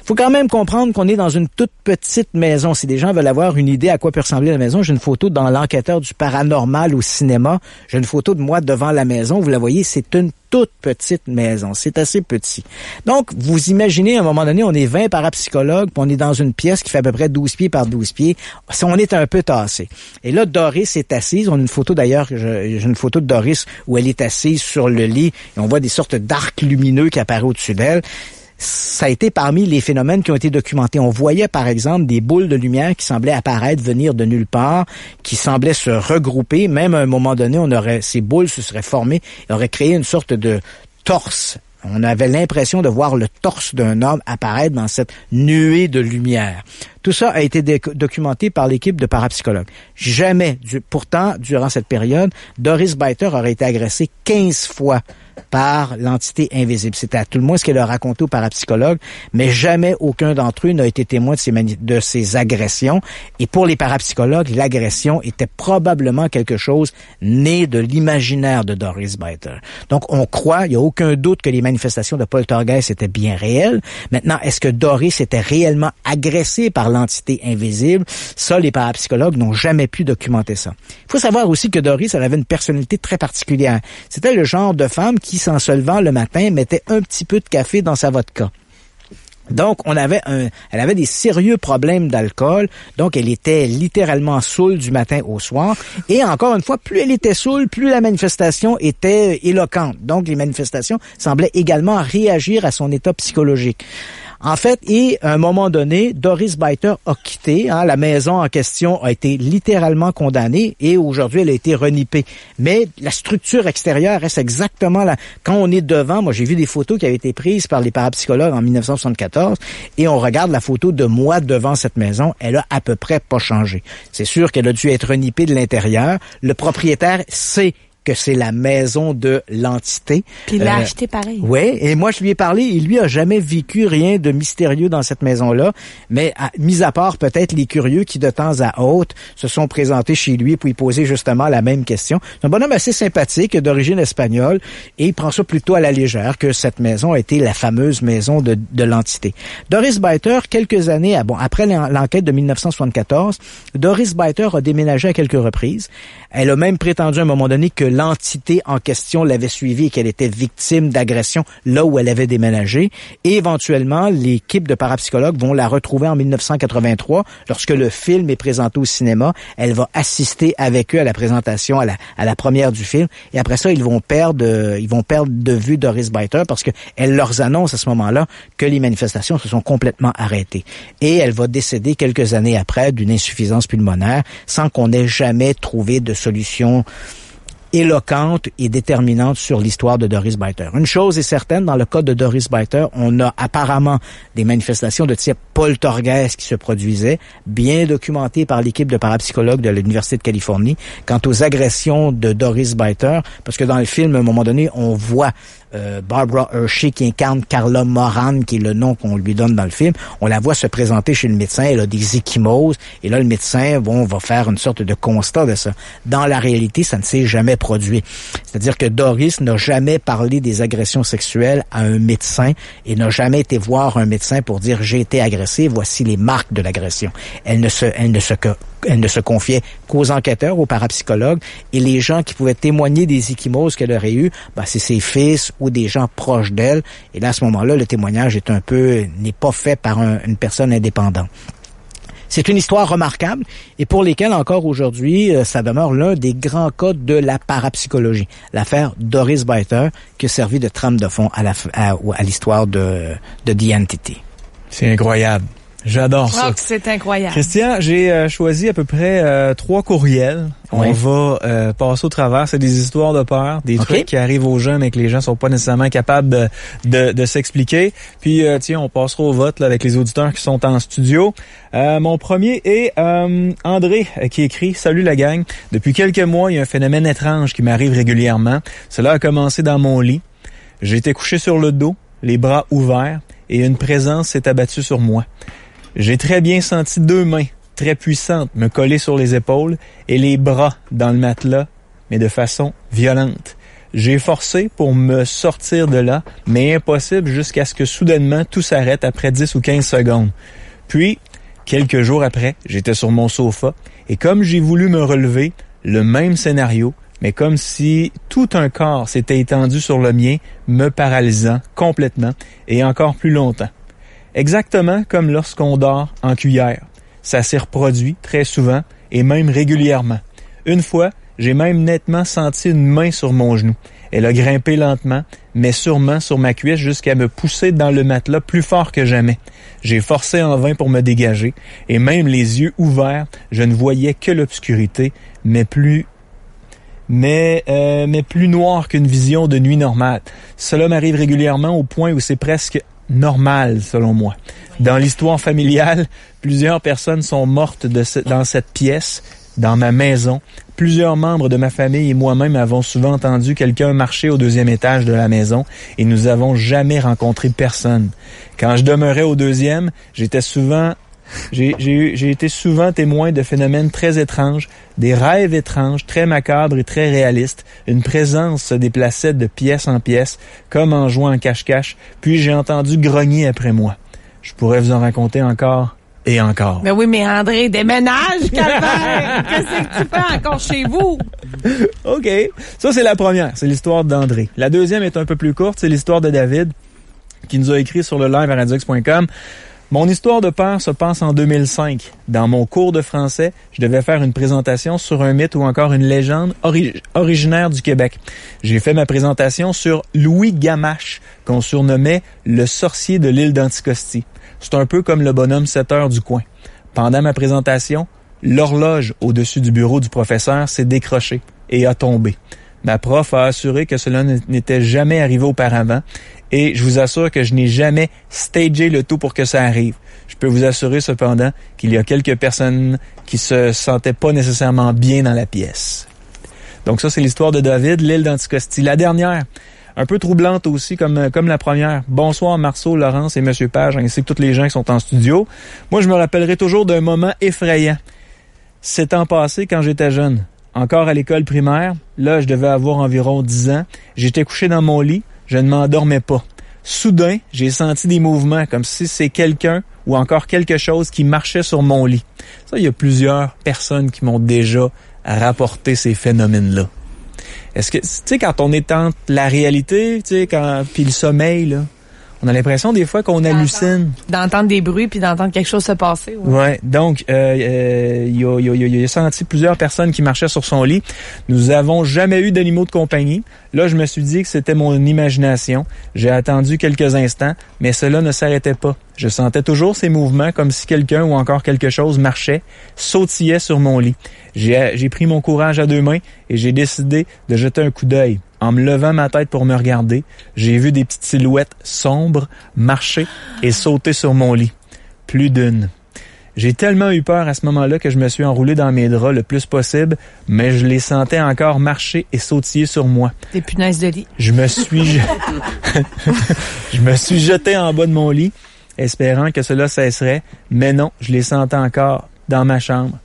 Faut quand même comprendre qu'on est dans une toute petite maison. Si des gens veulent avoir une idée à quoi peut ressembler la maison, j'ai une photo dans l'enquêteur du paranormal au cinéma. J'ai une photo de moi devant la maison. Vous la voyez, c'est une toute petite maison. C'est assez petit. Donc, vous imaginez, à un moment donné, on est 20 parapsychologues, puis on est dans une pièce qui fait à peu près 12 pieds par 12 pieds. On est un peu tassé. Et là, Doris est assise. On a une photo d'ailleurs, j'ai une photo de Doris où elle est assise sur le lit et on voit des sortes d'arcs lumineux qui apparaissent au-dessus d'elle. Ça a été parmi les phénomènes qui ont été documentés. On voyait, par exemple, des boules de lumière qui semblaient apparaître, venir de nulle part, qui semblaient se regrouper. Même à un moment donné, ces boules se seraient formées et auraient créé une sorte de torse. On avait l'impression de voir le torse d'un homme apparaître dans cette nuée de lumière. Tout ça a été documenté par l'équipe de parapsychologues. Jamais, pourtant, durant cette période, Doris Biter aurait été agressée 15 fois par l'entité invisible. C'était à tout le moins ce qu'elle a raconté aux parapsychologues, mais jamais aucun d'entre eux n'a été témoin de ces agressions. Et pour les parapsychologues, l'agression était probablement quelque chose né de l'imaginaire de Doris Biter. Donc, on croit, il n'y a aucun doute que les manifestations de poltergeist étaient bien réelles. Maintenant, est-ce que Doris était réellement agressée par l'entité invisible? Ça, les parapsychologues n'ont jamais pu documenter ça. Il faut savoir aussi que Doris, elle avait une personnalité très particulière. C'était le genre de femme qui, en se levant le matin, mettait un petit peu de café dans sa vodka. Donc, elle avait des sérieux problèmes d'alcool. Donc, elle était littéralement saoule du matin au soir. Et encore une fois, plus elle était saoule, plus la manifestation était éloquente. Donc, les manifestations semblaient également réagir à son état psychologique. En fait, et à un moment donné, Doris Biter a quitté. La maison en question a été littéralement condamnée et aujourd'hui, elle a été renippée. Mais la structure extérieure reste exactement là. Quand on est devant, moi j'ai vu des photos qui avaient été prises par les parapsychologues en 1974 et on regarde la photo de moi devant cette maison, elle a à peu près pas changé. C'est sûr qu'elle a dû être renippée de l'intérieur. Le propriétaire sait que c'est la maison de l'entité. Puis il l'a acheté pareil. Oui, et moi je lui ai parlé, et lui a jamais vécu rien de mystérieux dans cette maison-là, mais mis à part peut-être les curieux qui de temps à autre se sont présentés chez lui pour lui poser justement la même question. C'est un bonhomme assez sympathique, d'origine espagnole, et il prend ça plutôt à la légère que cette maison a été la fameuse maison de l'entité. Doris Biter, quelques années après l'enquête de 1974, Doris Biter a déménagé à quelques reprises. Elle a même prétendu à un moment donné que l'entité en question l'avait suivie et qu'elle était victime d'agression là où elle avait déménagé. Et éventuellement, l'équipe de parapsychologues vont la retrouver en 1983. Lorsque le film est présenté au cinéma, elle va assister avec eux à la présentation, à la première du film. Et après ça, ils vont perdre de vue Doris Biter parce que elle leur annonce à ce moment-là que les manifestations se sont complètement arrêtées. Et elle va décéder quelques années après d'une insuffisance pulmonaire sans qu'on ait jamais trouvé de solution éloquente et déterminante sur l'histoire de Doris Biter. Une chose est certaine, dans le cas de Doris Biter, on a apparemment des manifestations de type poltergeist qui se produisaient, bien documentées par l'équipe de parapsychologues de l'Université de Californie. Quant aux agressions de Doris Biter, parce que dans le film, à un moment donné, on voit Barbara Hershey qui incarne Carla Moran, qui est le nom qu'on lui donne dans le film. On la voit se présenter chez le médecin, elle a des ecchymoses, et là, le médecin va faire une sorte de constat de ça. Dans la réalité, ça ne s'est jamais produit. C'est-à-dire que Doris n'a jamais parlé des agressions sexuelles à un médecin et n'a jamais été voir un médecin pour dire « j'ai été agressée, voici les marques de l'agression ». Elle ne se confiait qu'aux enquêteurs, aux parapsychologues, et les gens qui pouvaient témoigner des ecchymoses qu'elle aurait eues, c'est ses fils ou des gens proches d'elle. Et là, à ce moment-là, le témoignage n'est pas fait par une personne indépendante. C'est une histoire remarquable et pour lesquelles encore aujourd'hui, ça demeure l'un des grands cas de la parapsychologie. L'affaire Doris Biter qui a servi de trame de fond à l'histoire de The Entity. C'est incroyable. J'adore ça. C'est incroyable. Christian, j'ai choisi à peu près 3 courriels. Oui. On va passer au travers. C'est des histoires de peur, des trucs qui arrivent aux jeunes et que les gens sont pas nécessairement capables de s'expliquer. Puis tiens, on passera au vote là, avec les auditeurs qui sont en studio. Mon premier est André qui écrit « Salut la gang. Depuis quelques mois, il y a un phénomène étrange qui m'arrive régulièrement. Cela a commencé dans mon lit. J'ai été couché sur le dos, les bras ouverts, et une présence s'est abattue sur moi. J'ai très bien senti 2 mains très puissantes me coller sur les épaules et les bras dans le matelas, mais de façon violente. J'ai forcé pour me sortir de là, mais impossible jusqu'à ce que soudainement tout s'arrête après 10 ou 15 secondes. Puis, quelques jours après, j'étais sur mon sofa et comme j'ai voulu me relever, le même scénario, mais comme si tout un corps s'était étendu sur le mien, me paralysant complètement et encore plus longtemps. Exactement comme lorsqu'on dort en cuillère. Ça s'est reproduit très souvent et même régulièrement. Une fois, j'ai même nettement senti une main sur mon genou. Elle a grimpé lentement, mais sûrement sur ma cuisse jusqu'à me pousser dans le matelas plus fort que jamais. J'ai forcé en vain pour me dégager et même les yeux ouverts, je ne voyais que l'obscurité, mais plus noir qu'une vision de nuit normale. Cela m'arrive régulièrement au point où c'est presque normal, selon moi. Dans l'histoire familiale, plusieurs personnes sont mortes dans cette pièce, dans ma maison. Plusieurs membres de ma famille et moi-même avons souvent entendu quelqu'un marcher au 2e étage de la maison et nous avons jamais rencontré personne. Quand je demeurais au 2e, j'ai été souvent témoin de phénomènes très étranges, des rêves étranges, très macabres et très réalistes. Une présence se déplaçait de pièce en pièce, comme en jouant en cache-cache, puis j'ai entendu grogner après moi. Je pourrais vous en raconter encore et encore. Mais oui, mais André, déménage, Calvaire! Qu'est-ce que tu fais encore chez vous? OK. Ça, c'est la première. C'est l'histoire d'André. La deuxième est un peu plus courte. C'est l'histoire de David, qui nous a écrit sur le live à radiox.com. Mon histoire de peur se passe en 2005. Dans mon cours de français, je devais faire une présentation sur un mythe ou encore une légende originaire du Québec. J'ai fait ma présentation sur Louis Gamache, qu'on surnommait le sorcier de l'île d'Anticosti. C'est un peu comme le bonhomme 7 heures du coin. Pendant ma présentation, l'horloge au-dessus du bureau du professeur s'est décrochée et a tombé. Ma prof a assuré que cela n'était jamais arrivé auparavant et je vous assure que je n'ai jamais stagé le tout pour que ça arrive. Je peux vous assurer cependant qu'il y a quelques personnes qui se sentaient pas nécessairement bien dans la pièce. Donc ça, c'est l'histoire de David, l'île d'Anticosti. La dernière, un peu troublante aussi, comme la première. Bonsoir Marceau, Laurence et Monsieur Page, ainsi que tous les gens qui sont en studio. Moi, je me rappellerai toujours d'un moment effrayant. C'est en passé quand j'étais jeune. Encore à l'école primaire, là, je devais avoir environ 10 ans. J'étais couché dans mon lit, je ne m'endormais pas. Soudain, j'ai senti des mouvements, comme si c'est quelqu'un ou encore quelque chose qui marchait sur mon lit. Ça, il y a plusieurs personnes qui m'ont déjà rapporté ces phénomènes-là. Est-ce que, tu sais, quand on est entre la réalité, tu sais, puis le sommeil, là, on a l'impression des fois qu'on hallucine. D'entendre des bruits puis d'entendre quelque chose se passer. Ouais. Donc, il a senti plusieurs personnes qui marchaient sur son lit. Nous avons jamais eu d'animaux de compagnie. Là, je me suis dit que c'était mon imagination. J'ai attendu quelques instants, mais cela ne s'arrêtait pas. Je sentais toujours ces mouvements comme si quelqu'un ou encore quelque chose marchait, sautillait sur mon lit. J'ai pris mon courage à deux mains et j'ai décidé de jeter un coup d'œil. En me levant ma tête pour me regarder, j'ai vu des petites silhouettes sombres marcher et sauter sur mon lit. Plus d'une. J'ai tellement eu peur à ce moment-là que je me suis enroulé dans mes draps le plus possible, mais je les sentais encore marcher et sautiller sur moi. Des punaises de lit. Je me suis jeté en bas de mon lit, espérant que cela cesserait, mais non, je les sentais encore dans ma chambre.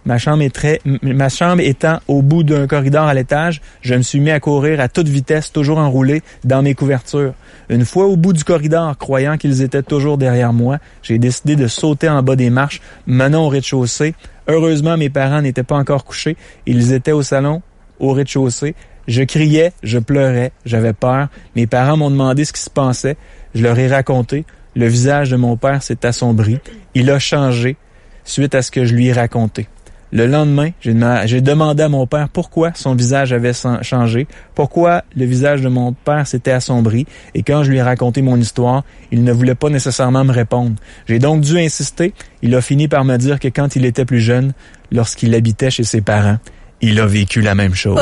Ma chambre étant au bout d'un corridor à l'étage, je me suis mis à courir à toute vitesse, toujours enroulé dans mes couvertures. Une fois au bout du corridor, croyant qu'ils étaient toujours derrière moi, j'ai décidé de sauter en bas des marches, menant au rez-de-chaussée. Heureusement, mes parents n'étaient pas encore couchés. Ils étaient au salon, au rez-de-chaussée. Je criais, je pleurais, j'avais peur. Mes parents m'ont demandé ce qui se passait. Je leur ai raconté. Le visage de mon père s'est assombri. Il a changé suite à ce que je lui ai raconté. Le lendemain, j'ai demandé à mon père pourquoi son visage avait changé, pourquoi le visage de mon père s'était assombri, et quand je lui ai raconté mon histoire, il ne voulait pas nécessairement me répondre. J'ai donc dû insister. Il a fini par me dire que quand il était plus jeune, lorsqu'il habitait chez ses parents, il a vécu la même chose.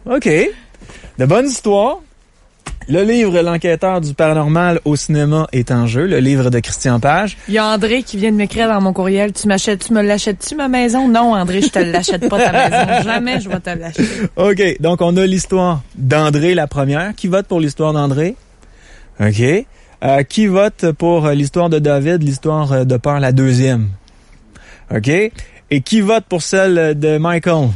OK. De bonnes histoires. Le livre L'enquêteur du paranormal au cinéma est en jeu, le livre de Christian Page. Il y a André qui vient de m'écrire dans mon courriel. Tu me l'achètes-tu, ma maison? Non, André, je te l'achète pas, ta maison. Jamais je vais te l'acheter. OK. Donc, on a l'histoire d'André, la première. Qui vote pour l'histoire d'André? OK. Qui vote pour l'histoire de David, l'histoire de peur, la deuxième? OK. Et qui vote pour celle de Michael?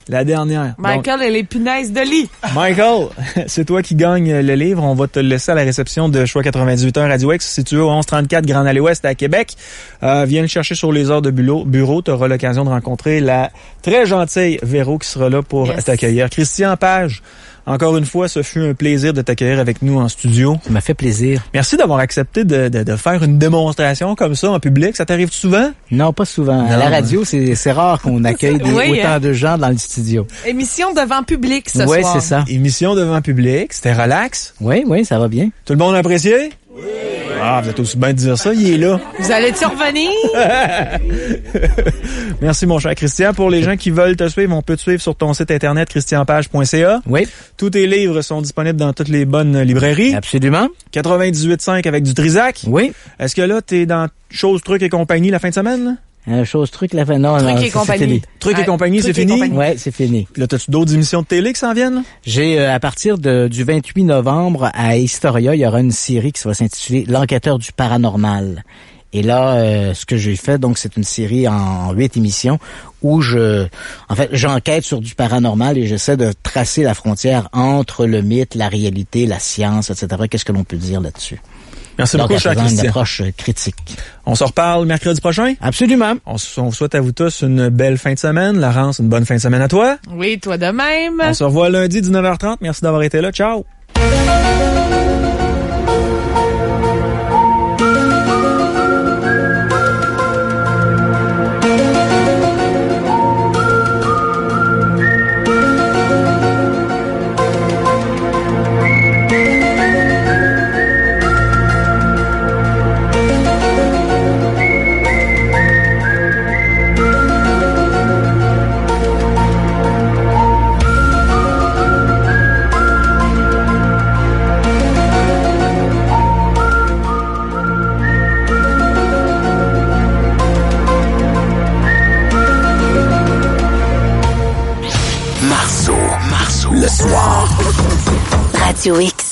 La dernière. Michael et les punaises de lit. Michael, c'est toi qui gagne le livre. On va te le laisser à la réception de Choix 98.1 Radio X, situé au 1134 Grande Allée Ouest à Québec. Viens le chercher sur les heures de bureau. Tu auras l'occasion de rencontrer la très gentille Véro qui sera là pour t'accueillir. Christian Page, encore une fois, ce fut un plaisir de t'accueillir avec nous en studio. Ça m'a fait plaisir. Merci d'avoir accepté de faire une démonstration comme ça en public. Ça t'arrive souvent? Non, pas souvent. Non. À la radio, c'est rare qu'on accueille autant de gens dans le studio. Émission devant public ce soir. Oui, c'est ça. Émission devant public. C'était relax? Oui, ça va bien. Tout le monde a apprécié? Oui. Ah, vous êtes aussi bien de dire ça, il est là. Vous allez-tu revenir? Merci, mon cher Christian. Pour les gens qui veulent te suivre, on peut te suivre sur ton site internet christianpage.ca. Oui. Tous tes livres sont disponibles dans toutes les bonnes librairies. Absolument. 98.5 avec du Trisac. Oui. Est-ce que là, t'es dans Chose, Truc et compagnie la fin de semaine, là? Chose, truc, la fin. Non, Truc non, et compagnie. c'est fini. Truc et compagnie, c'est fini? Ouais, c'est fini. Là, t'as-tu d'autres émissions de télé qui s'en viennent? J'ai, à partir du 28 novembre, à Historia, il y aura une série qui va s'intituler L'enquêteur du paranormal. Et là, ce que j'ai fait, donc, c'est une série en 8 émissions où j'enquête sur du paranormal et j'essaie de tracer la frontière entre le mythe, la réalité, la science, etc. Qu'est-ce que l'on peut dire là-dessus? Merci beaucoup, cher Christian. Une approche critique. On se reparle mercredi prochain? Absolument. On souhaite à vous tous une belle fin de semaine. Laurence, une bonne fin de semaine à toi. Oui, toi de même. On se revoit lundi, 19h30. Merci d'avoir été là. Ciao! Marceau, le soir. Radio X.